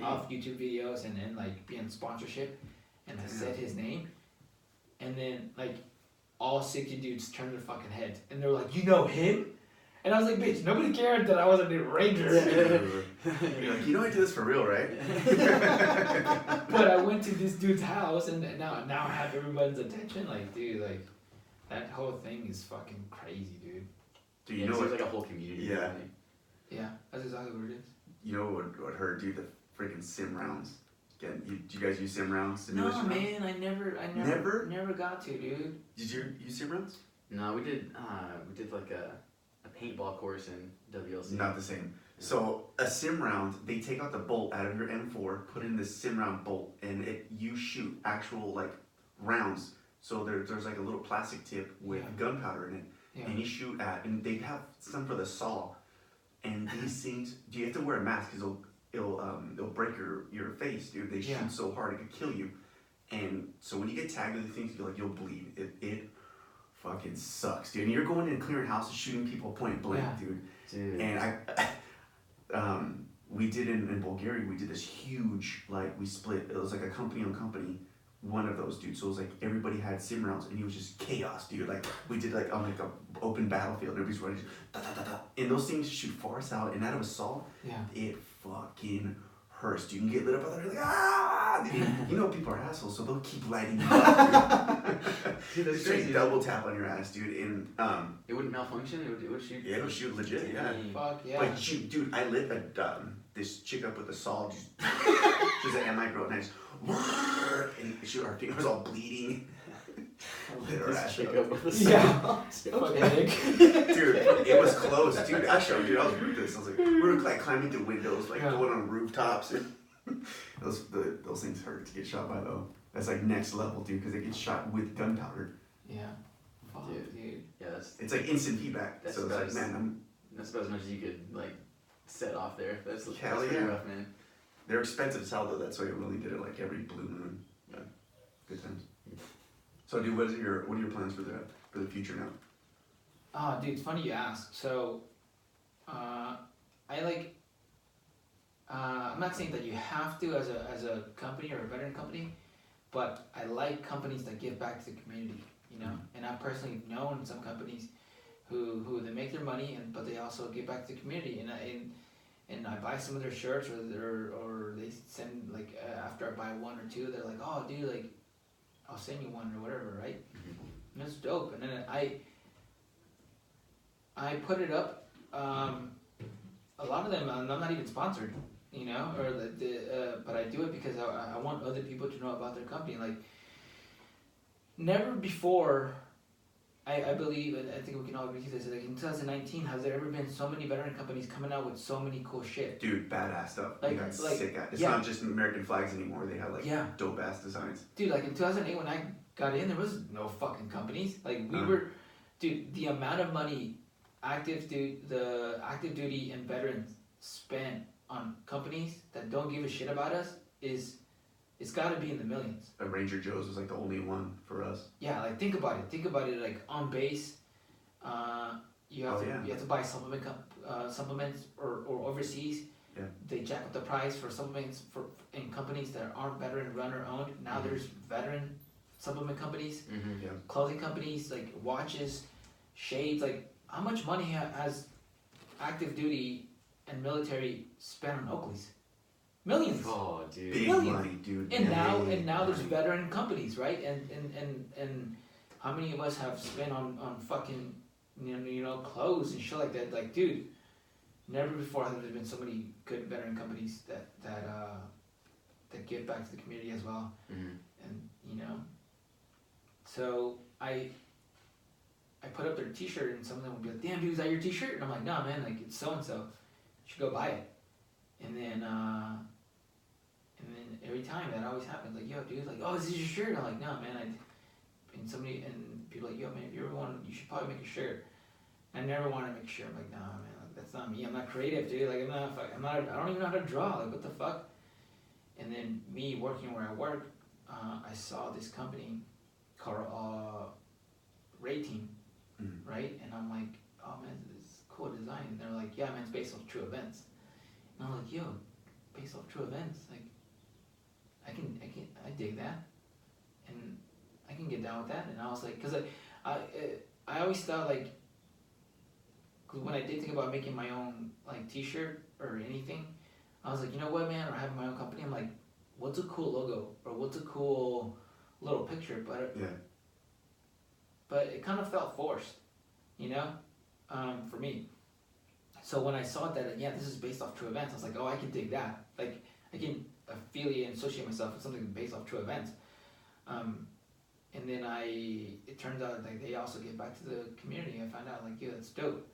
off YouTube videos and then like being sponsorship. And I said his name, and then like all 60 dudes turned their fucking heads, and they were like, "You know him?" And I was like, "Bitch, nobody cared that I wasn't a Ranger." You're like, you know I do this for real, right? But I went to this dude's house, and now I have everybody's attention. Like, dude, like that whole thing is fucking crazy, dude. Do you know it's like a whole community? Yeah. Yeah, that's exactly what it is. You know what hurt, dude? The freaking sim rounds. Again, do you guys use sim rounds? No, man, I never got to, dude. Did you use sim rounds? No, we did like a paintball course in WLC. Not the same. So a sim round, they take out the bolt out of your M4, put in this sim round bolt, and you shoot actual like rounds. So there's like a little plastic tip with gunpowder in it, and you shoot at, and they have some for the saw, and these things, you have to wear a mask because it'll break your face, dude. They shoot so hard it could kill you, and so when you get tagged with these things, you'll bleed. It fucking sucks, dude. And you're going in clearing houses, shooting people point blank, dude. And we did in Bulgaria. We did this huge, like we split. It was like a company on company. One of those dudes. So it was like everybody had sim rounds, and it was just chaos, dude. Like we did like on like a open battlefield. Everybody's running, and those things shoot far out. And out of a saw, it fucking hurts, dude. You get lit up by the like ah. Dude, you know people are assholes, so they'll keep lighting you up, dude. Dude, straight double tap on your ass, dude. And it wouldn't malfunction. It would shoot. Yeah, it would shoot legit. Yeah. Fuck yeah. But dude, I lit this chick up with a saw. She's an MI girl, and I just. And our fingers all bleeding. Lit her ass up. Dude, it was close, dude. I showed you. I was ruthless. I was like, we were like climbing through windows, like going on rooftops. And those things hurt to get shot by though. That's like next level, dude, because it gets shot with gunpowder. Yeah. Fuck, dude. Yeah, it's like instant feedback. That's so it's like, man, that's about as much as you could like set off there. That's hell pretty rough, man. They're expensive as hell though. That's why we only did it like every blue moon. Yeah, good times. So, dude, what are your plans for the future now? Oh, dude, it's funny you ask. So, I like. I'm not saying that you have to as a company or a veteran company, but I like companies that give back to the community. You know, and I've personally known some companies who they make their money but they also give back to the community, and I buy some of their shirts, or they send like after I buy one or two, they're like, oh dude, like I'll send you one or whatever, right? And it's dope. And then I put it up. A lot of them I'm not even sponsored, you know, or but I do it because I want other people to know about their company. Like never before. I believe, and I think we can all agree to this, like in 2019, has there ever been so many veteran companies coming out with so many cool shit? Dude, badass stuff. Like, they got sick ass. It's not just American flags anymore. They have like dope ass designs. Dude, like in 2008 when I got in, there was no fucking companies. Like we were, dude, the amount of money the active duty and veterans spent on companies that don't give a shit about us it's got to be in the millions. Ranger Joe's was like the only one for us. Yeah, like think about it. Like on base, you have to buy supplements or overseas. Yeah. They jack up the price for supplements in companies that aren't veteran runner owned. Now there's veteran supplement companies, clothing companies like watches, shades. Like how much money has active duty and military spent on Oakleys? Millions. Oh, dude. Big Millions. money, dude. And now Big there's money. veteran companies, right? And how many of us have spent on fucking clothes and shit like that? Like, dude, never before have there been so many good veteran companies that give back to the community as well. Mm-hmm. And so I put up their T-shirt, and some of them would be like, "Damn, dude, is that your T-shirt?" And I'm like, "Nah, man, like it's so and so. You should go buy it." And then every time that always happens, like, "Yo, dude, like, oh, is this your shirt?" I'm like, "No, man, and people are like, "Yo, man, if you ever want, you should probably make a shirt." I never wanted to make a shirt. I'm like, "Nah, man, like, that's not me. I'm not creative, dude. Like, I don't even know how to draw. Like, what the fuck?" And then me working where I work, I saw this company called Ray Team, right? And I'm like, "Oh man, this is a cool design." And they're like, "Yeah, man, it's based off true events." And I'm like, "Yo, based off true events, like, I dig that, and I can get down with that." And I was like, cause I always thought like, cause when I did think about making my own like T-shirt or anything, I was like, you know what, man, or having my own company, I'm like, what's a cool logo or what's a cool little picture, but it kind of felt forced, for me. So when I saw that, yeah, this is based off true events, I was like, oh, I can dig that. Like, I can affiliate and associate myself with something based off true events. And then it turns out like they also give back to the community. I found out like, yeah, that's dope.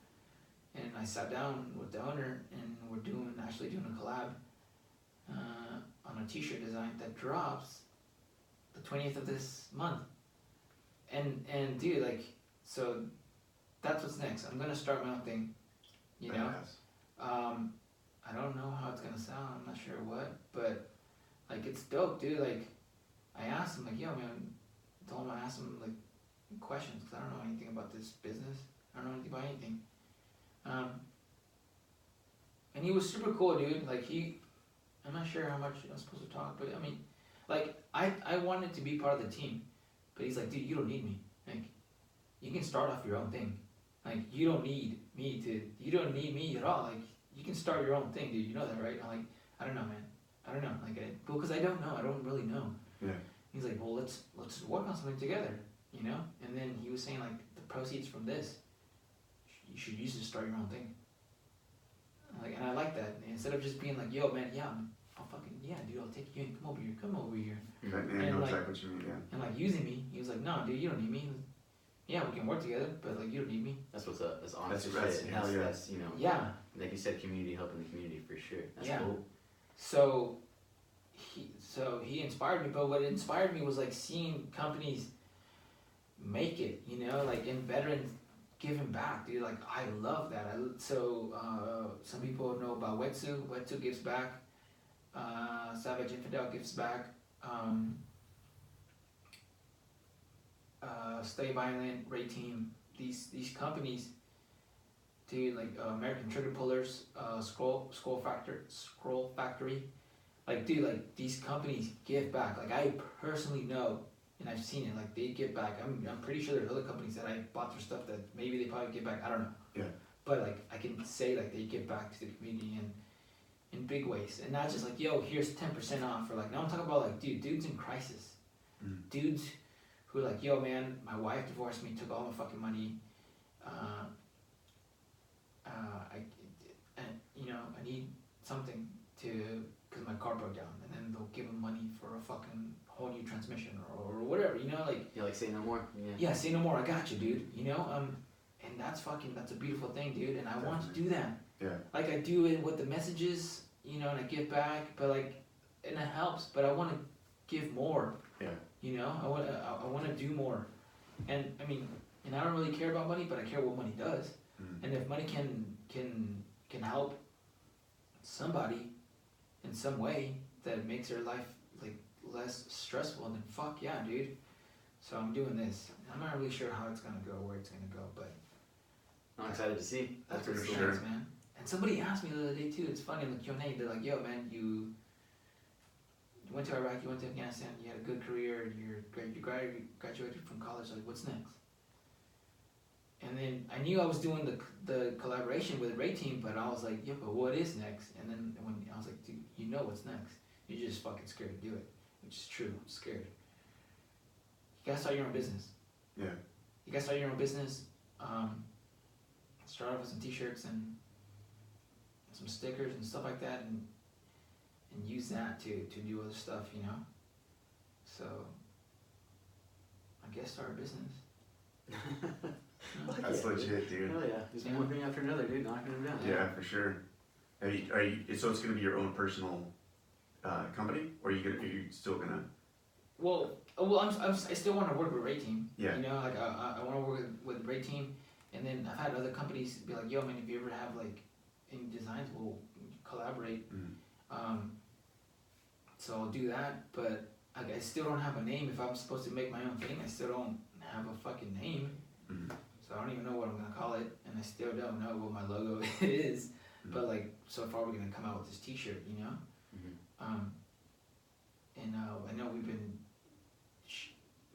And I sat down with the owner, and we're actually doing a collab on a T-shirt design that drops the 20th of this month. And dude, like, so that's what's next. I'm gonna start my own thing, I don't know how it's gonna sound. I'm not sure what, but like it's dope, dude. Like I asked him, like, yo, man, I asked him like questions because I don't know anything about this business. I don't know anything about anything. And he was super cool, dude. Like I'm not sure how much I'm supposed to talk, but I mean, like I wanted to be part of the team, but he's like, dude, you don't need me. Like, you can start off your own thing. Like, you don't need me at all. Like, you can start your own thing, dude. You know that, right? I'm like, I don't know, man. I don't know. Like, because I don't know. I don't really know. Yeah. He's like, well, let's work on something together, And then he was saying, like, the proceeds from this, you should use it to start your own thing. Like, and I like that. Instead of just being like, yo, man, yeah, I'll fucking, yeah, dude, I'll take you in. Come over here. Right, I know exactly what you mean, yeah. And, like, using me, he was like, no, dude, you don't need me. Yeah, we can work together, but, like, you don't need me. That's what's up. That's honest. That's shit. hell yeah. That's, Yeah. Like you said, community helping the community for sure. That's cool. So he inspired me, but what inspired me was like seeing companies make it, like in veterans giving back, dude. Like I love that. Some people know about Wetsu. Wetsu gives back. Savage Infidel gives back. Stay Violent, Ray Team. These companies, dude, like American Trigger Pullers, Scroll Factory, like, dude, like these companies give back. Like I personally know, and I've seen it. Like they give back. I'm pretty sure there's other companies that I bought their stuff that maybe they probably give back. I don't know. Yeah. But like I can say like they give back to the community in big ways, and not just like, yo, here's 10% off, or like, now I'm talking about like, dudes in crisis, dudes who are like, yo, man, my wife divorced me, took all my fucking money. I need something because my car broke down, and then they'll give them money for a fucking whole new transmission or whatever, like. Yeah, like say no more. Yeah, say no more. I got you, dude. And that's a beautiful thing, dude. And I want to do that. Yeah. Like I do it with the messages, and I give back, but like, and it helps. But I want to give more. Yeah. I want to do more, and I mean, and I don't really care about money, but I care what money does. And if money can help somebody in some way that makes their life like less stressful, then fuck yeah, dude. So I'm doing this. I'm not really sure how it's gonna go, where it's gonna go, but I'm excited to see. That's for what sure, man. And somebody asked me the other day too. It's funny in the Q&A. They're like, "Yo, man, you went to Iraq, you went to Afghanistan, you had a good career, you graduated from college. Like, what's next?" And then I knew I was doing the collaboration with Ray Team, but I was like, yeah, but what is next? And then when I was like, dude, you know what's next. You're just fucking scared to do it, which is true. I'm scared. You gotta start your own business. Yeah. You gotta start your own business. Start off with some t-shirts and some stickers and stuff like that, and use that to do other stuff, you know. So I guess start a business. That's legit, dude. Hell yeah. Just one thing after another, dude, knocking them down. Yeah, for sure. Are you, so it's going to be your own personal company, or are you still going to? Well, I still want to work with Ray Team. Yeah. You know, like I want to work with Ray Team, and then I've had other companies be like, yo, man, if you ever have like any designs, we'll collaborate. So I'll do that, but I still don't have a name. If I'm supposed to make my own thing, I still don't have a fucking name. So I don't even know what I'm gonna call it, and I still don't know what my logo is. But like, so far we're gonna come out with this T-shirt, you know. And I know we've been,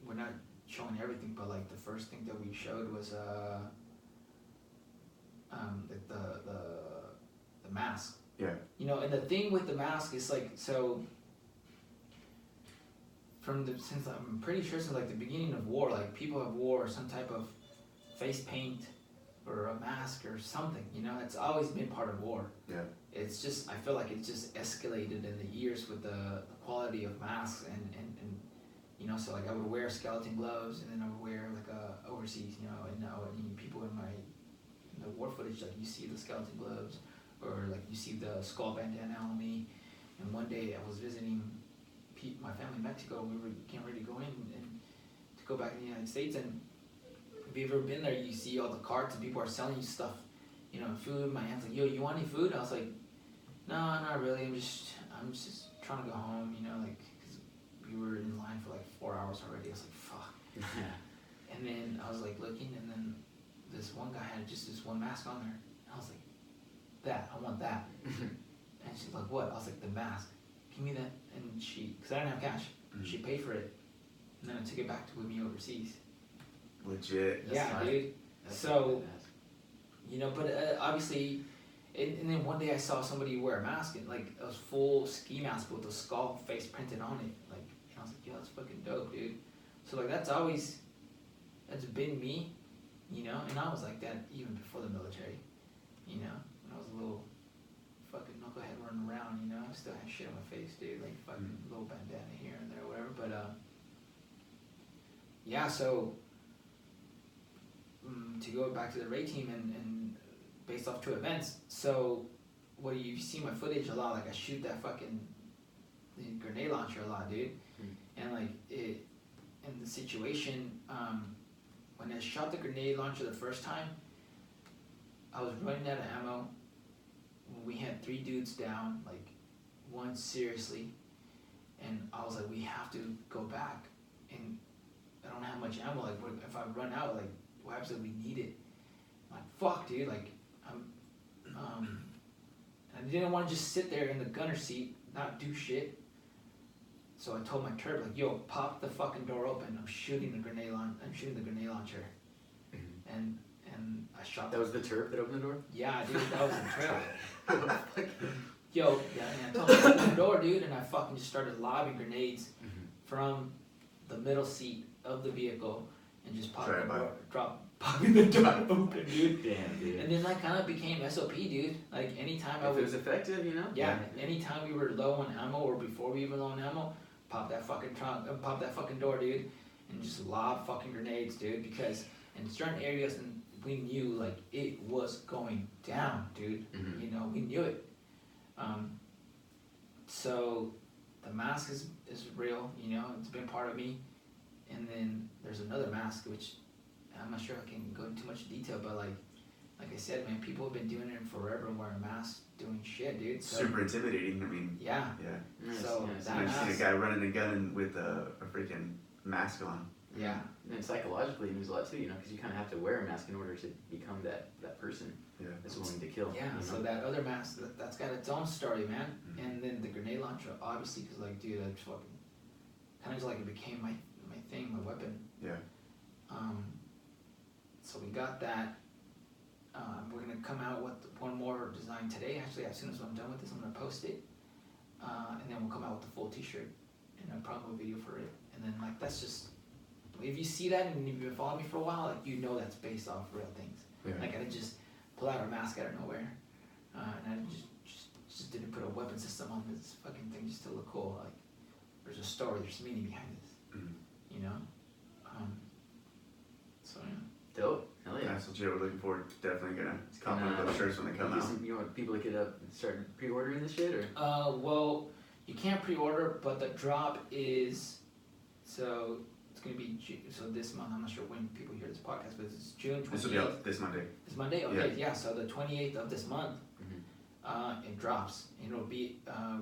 we're not showing everything, but like the first thing that we showed was like the mask. Yeah. You know, and the thing with the mask is like, so since I'm pretty sure since like the beginning of war, like people have wore some type of face paint or a mask or something, you know. It's always been part of war. Yeah. It's just, I feel like it's just escalated in the years with the quality of masks and you know, so like I would wear skeleton gloves, and then I would wear like overseas, you know, and people in the war footage, like you see the skeleton gloves, or like you see the skull bandana on me. And one day I was visiting my family in Mexico. We were getting ready to go in and to go back to the United States, and if you've ever been there, you see all the carts and people are selling you stuff, you know, food. My aunt's like, yo, you want any food? I was like, no, not really. I'm just trying to go home, you know, like, cause we were in line for like 4 hours already. I was like, fuck. And then I was like looking, and then this one guy had just this one mask on there. And I was like, I want that. And she's like, what? I was like, the mask. Give me that. And cause I didn't have cash. She paid for it. And then I took it back with me overseas. Legit. Yeah, dude. So, you know, but obviously, and then one day I saw somebody wear a mask, and like a full ski mask with a skull face printed on it. Like, and I was like, yo, that's fucking dope, dude. So like that's been me, you know. And I was like that even before the military, you know. When I was a little fucking knucklehead running around, you know, I still had shit on my face, dude. Like fucking little bandana here and there, whatever. But yeah. So to go back to the Ray Team and based off 2 events. So what you see my footage a lot, like I shoot that fucking grenade launcher a lot, dude. And like it in the situation, when I shot the grenade launcher the first time, I was running out of ammo. We had 3 dudes down, like one seriously, and I was like, we have to go back, and I don't have much ammo. Like, what if I run out? Like, what happens if we need it? I'm like, fuck, dude. Like, I didn't want to just sit there in the gunner seat, not do shit. So I told my turb, like, yo, pop the fucking door open. I'm shooting the grenade launcher. And I shot. That was the turb that opened the door? Yeah, dude, that was the turb. Yo, yeah, and I told him to open the door, dude, and I fucking just started lobbing grenades from the middle seat of the vehicle and just popping the door open, dude. Damn, dude. And then that kind of became SOP, dude. Like anytime if it was effective, you know? Yeah, anytime we were low on ammo or before we were low on ammo, pop that fucking door, dude, and just lob fucking grenades, dude. Because in certain areas, and we knew like it was going down, dude. You know, we knew it. So the mask is real, you know. It's been part of me. And then there's another mask, which I'm not sure I can go into much detail, but like I said, man, people have been doing it forever, wearing masks, doing shit, dude. So, super intimidating. I mean, yeah. So I've seen a guy running and gunning with a freaking mask on. Yeah. And psychologically, it means a lot too, you know, because you kind of have to wear a mask in order to become that person that's willing to kill. Yeah. You know? So that other mask, that's got its own story, man. And then the grenade launcher, obviously, because like, dude, I fucking kind of just like it became my thing, my weapon. Yeah. So we got that. We're gonna come out with one more design today. Actually, as soon as I'm done with this, I'm gonna post it, and then we'll come out with the full T-shirt and a promo video for it. And then like that's just, if you see that and you've been following me for a while, like you know that's based off real things. Yeah. Like I didn't just pull out a mask out of nowhere, and I just didn't put a weapon system on this fucking thing just to look cool. Like there's a story, there's meaning behind this, you know. So yeah. Dope. Hell yeah. So Jay, we're looking forward. Definitely gonna cop one of those shirts when they come out. You want people to get up and start pre-ordering this shit, or? Well, you can't pre-order, but the drop is, so it's gonna be so this month. I'm not sure when people hear this podcast, but it's June 28th. This will be out this Monday. This Monday, okay, yeah. So the 28th of this month, it drops. And it'll be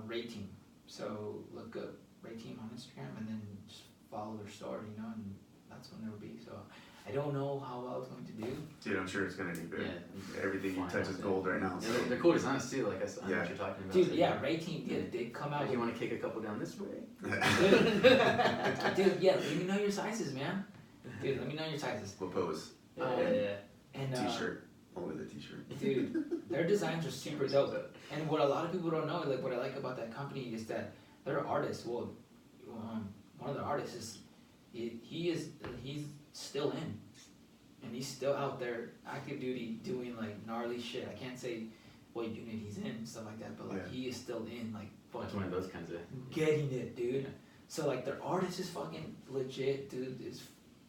Rating. So look up Rating on Instagram and then just follow their story, you know, and that's when it'll be. So I don't know how well it's going to do. Dude, I'm sure it's gonna do good. Yeah. Everything you touch is gold right now. Yeah, they're cool designs too. Like I know what you're talking about. Dude, so yeah, Rating, they come out. Like you want to kick a couple down this way? Dude, yeah, let me know your sizes, man. Dude, let me know your sizes. What pose? And T-shirt. Only the T-shirt. Dude, their designs are super dope. And what a lot of people don't know, like what I like about that company is that they're artists. Well, one of the artists is he's still in, and he's still out there active duty doing like gnarly shit. I can't say what unit he's in and stuff like that, but like he is still in like fucking. That's one of those kinds of getting it, dude. So like their artist is fucking legit, dude. It's,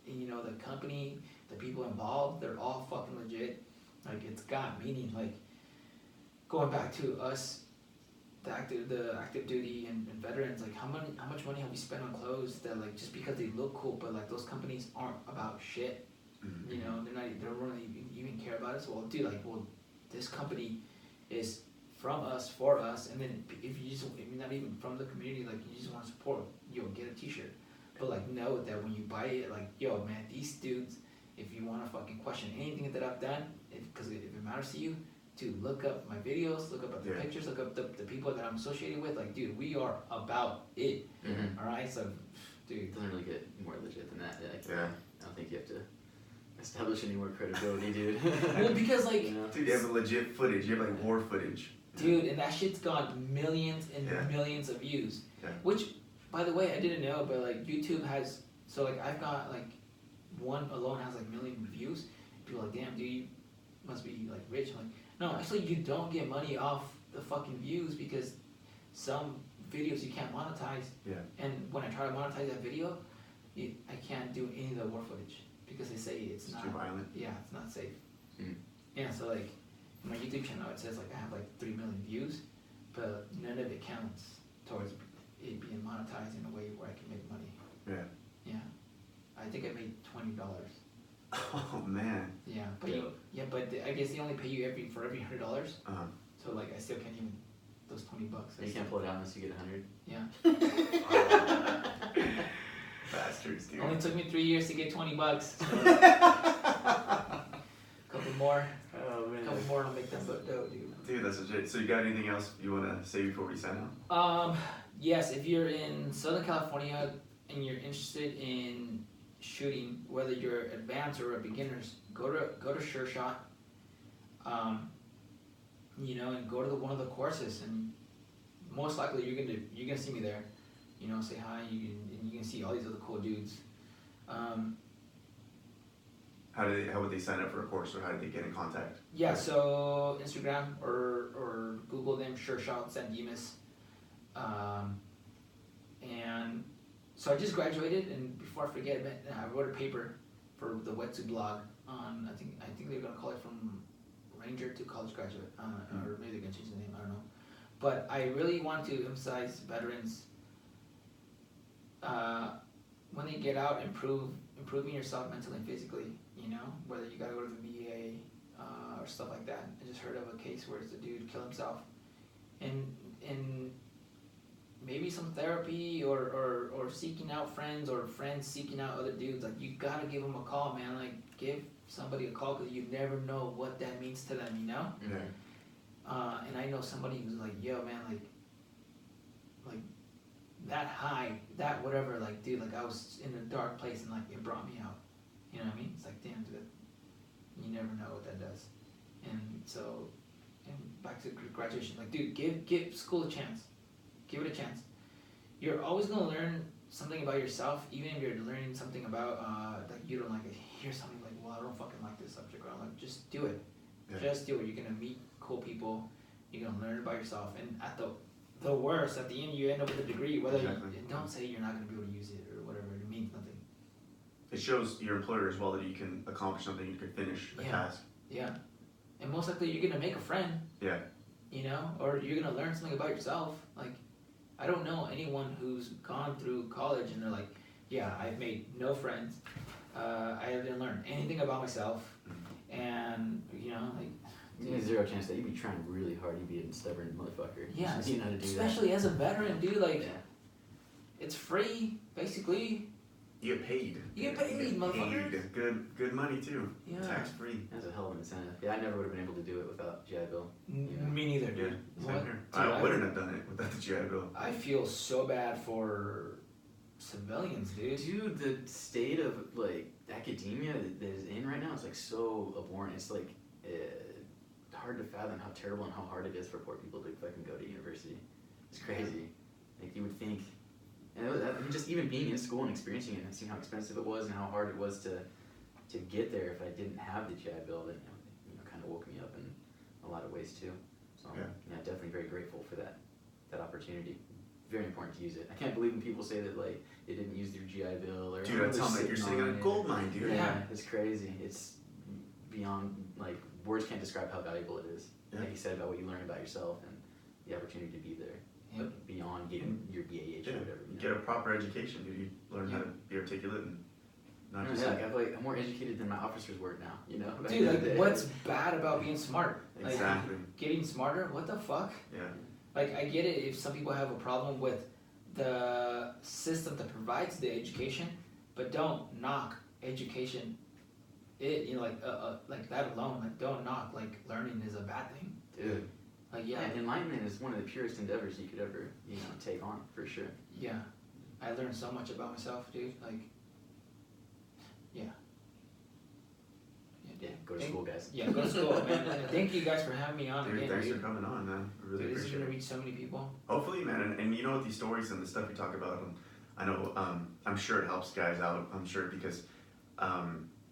you know, the company, the people involved, they're all fucking legit. Like it's got meaning. Like going back to us, the active duty and veterans, like how much money have we spent on clothes that like just because they look cool, but like those companies aren't about shit. You know, they don't really even care about us. Well, dude, like, well, this company is from us, for us, and then if you're not even from the community, like you just want to support, yo, get a T-shirt. But like know that when you buy it, like, yo, man, these dudes, if you want to fucking question anything that I've done, because if it matters to you, dude, look up my videos, look up the pictures, look up the people that I'm associated with. Like, dude, we are about it. All right, so, dude, it doesn't really get more legit than that. Like, yeah. I don't think you have to establish any more credibility, dude. Well, because like, you know? Dude, you have legit footage. You have like war footage. Dude, and that shit's got millions and millions of views. Yeah. Which, by the way, I didn't know, but like YouTube has, so like I've got like one alone has like 1 million views. People are like, damn, dude, you must be like rich. I'm like, no, actually you don't get money off the fucking views because some videos you can't monetize. Yeah. And when I try to monetize that video, I can't do any of the war footage because they say it's not too violent. Yeah, it's not safe. Yeah, so like my YouTube channel, it says like I have like 3 million views, but none of it counts towards it being monetized in a way where I can make money. Yeah. Yeah, I think I made $20. Oh man. Yeah, but I guess they only pay you for every $100. So like I still can't even those $20. You can't pull it out unless you get 100. Yeah. Bastards, dude. Only took me 3 years to get $20. So couple more. Oh man. Couple more, I'll make them look dope, dude. Dude, that's legit. So you got anything else you want to say before we sign out? Yes, if you're in Southern California and you're interested in shooting, whether you're advanced or a beginners, go to Sure Shot. You know, and go to one of the courses, and most likely you're gonna see me there. You know, say hi. You can see all these other cool dudes. How would they sign up for a course, or how did they get in contact? Yeah, so Instagram or Google them, Sure Shot San Dimas. And so I just graduated, and before I forget, I wrote a paper for the Wetsuit blog on, I think they're gonna call it From Ranger to College Graduate, or maybe they're gonna change the name, I don't know. But I really want to emphasize veterans when they get out, improving yourself mentally and physically. You know, whether you gotta go to the VA or stuff like that. I just heard of a case where the dude killed himself, and maybe some therapy or seeking out friends, or friends seeking out other dudes. Like, you gotta give them a call, man. Like, give somebody a call, because you never know what that means to them, you know? Yeah. And I know somebody who's like, yo, man, like that high, that whatever, like, dude, like I was in a dark place and like it brought me out. You know what I mean? It's like, damn, dude, You never know what that does. And so, and back to graduation, like, dude, give school a chance. Give it a chance. You're always gonna learn something about yourself, even if you're learning something about like you don't like it. Here's something like, well, I don't fucking like this subject, or I'm like, just do it. Yeah. Just do it. You're gonna meet cool people. You're gonna learn about yourself, and at the worst, at the end, you end up with a degree. Whether don't say you're not gonna be able to use it or whatever. It means nothing. It shows your employer as well that you can accomplish something. You can finish a task. Yeah, and most likely you're gonna make a friend. Yeah. You know, or you're gonna learn something about yourself. Like, I don't know anyone who's gone through college and they're like, yeah, I've made no friends. I didn't learn anything about myself, and you know, like. There's zero chance that you'd be trying really hard. You'd be a stubborn motherfucker. Yeah, you know how to do especially that. as a veteran, dude. Like, it's free, basically. You get paid. You get paid, motherfucker. Good money too. Yeah. Tax free. That's a hell of an incentive. Yeah, I never would have been able to do it without GI Bill. Me neither, dude. Yeah, same here. I wouldn't have done it without the GI Bill. I feel so bad for civilians, dude. Dude, the state of like academia that is in right now is like so abhorrent. It's like hard to fathom how terrible and how hard it is for poor people to fucking go to university. It's crazy. Like you would think, and I mean, just even being in school and experiencing it and seeing how expensive it was and how hard it was to get there if I didn't have the GI Bill, that kind of woke me up in a lot of ways too. So yeah, definitely very grateful for that opportunity. Very important to use it. I can't believe when people say that like they didn't use their GI Bill or. Dude, I tell them like you're sitting on a gold mine, dude. Yeah, it's crazy. It's beyond like words can't describe how valuable it is. Yeah. Like you said about what you learn about yourself and the opportunity to be there. Yeah. But beyond getting your BAH or whatever. Get a proper education, dude. You learn how to be articulate and not just. Yeah, I'm more educated than my officers were now. You know. Dude, like what's bad about being smart? Exactly. Like, getting smarter? What the fuck? Yeah. Like, I get it if some people have a problem with the system that provides the education, but don't knock education. Like that alone, like don't knock, like learning is a bad thing. Dude. Like, yeah. And enlightenment is one of the purest endeavors you could ever, take on, for sure. Yeah. I learned so much about myself, dude. Like, yeah. Yeah, go to school, guys. Yeah, go to school, man. And thank you guys for having me on again. Thanks for coming on, man. I really appreciate it. This is going to reach so many people. Hopefully, man. And you know what, these stories and the stuff you talk about, and I know, I'm sure it helps guys out. I'm sure because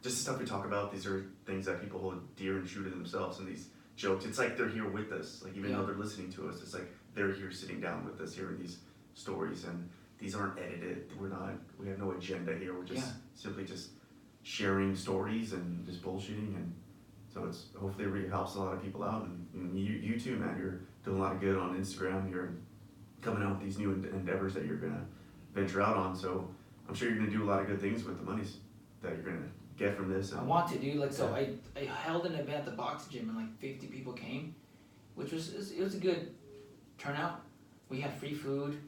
just the stuff we talk about, these are things that people hold dear and true to themselves, and these jokes, it's like they're here with us. Like, even though they're listening to us, it's like they're here sitting down with us, hearing these stories, and these aren't edited. We have no agenda here. We're just simply just sharing stories and just bullshitting, and so it's hopefully it really helps a lot of people out, and you too, man. You're doing a lot of good on Instagram. You're coming out with these new endeavors that you're gonna venture out on, so I'm sure you're gonna do a lot of good things with the monies that you're gonna get from this. I want to do, like, so I held an event at the box gym and like 50 people came, which was a good turnout. We had free food,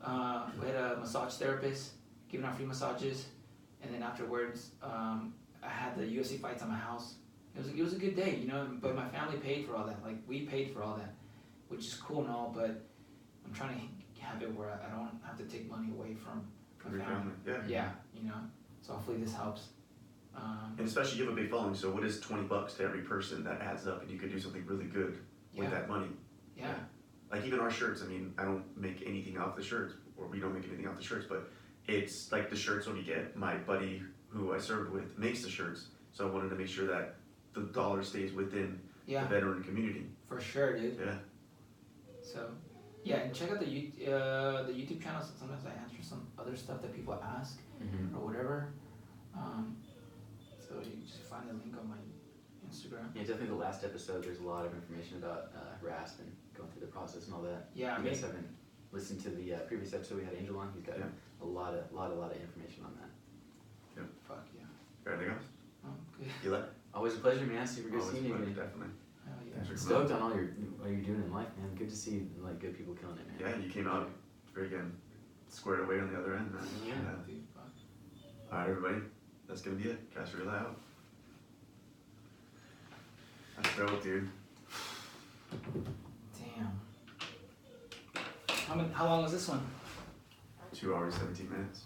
we had a massage therapist giving out free massages, and then afterwards I had the UFC fights at my house. It was a good day, but my family paid for all that. Like, we paid for all that, which is cool and all, but I'm trying to have it where I don't have to take money away from my family. Yeah, so hopefully this helps. And especially you have a big following, so what is $20 to every person? That adds up, and you could do something really good with that money. Yeah. Like even our shirts, I mean, I don't make anything off the shirts, or we don't make anything off the shirts, but it's like the shirts when you get, my buddy who I served with makes the shirts, so I wanted to make sure that the dollar stays within the veteran community. For sure, dude. Yeah. So, yeah, and check out the YouTube channel. Sometimes I answer some other stuff that people ask or whatever. So you just find the link on my Instagram. Yeah, definitely the last episode, there's a lot of information about RASP and going through the process and all that. Yeah, you guys haven't listened to the previous episode we had Angel on. He's got a lot of information on that. Yep. Fuck yeah. Anything else? Oh, good. You like? Always a pleasure, man. Super good seeing you again. Definitely. Hell yeah. Stoked on all you're doing in life, man. Good to see like good people killing it, man. Yeah, you came out freaking squared away on the other end, man. Yeah. Dude, fuck. All right, everybody. That's gonna be it. Cast really out. That's dope, dude. Damn. How long was this one? 2 hours, 17 minutes.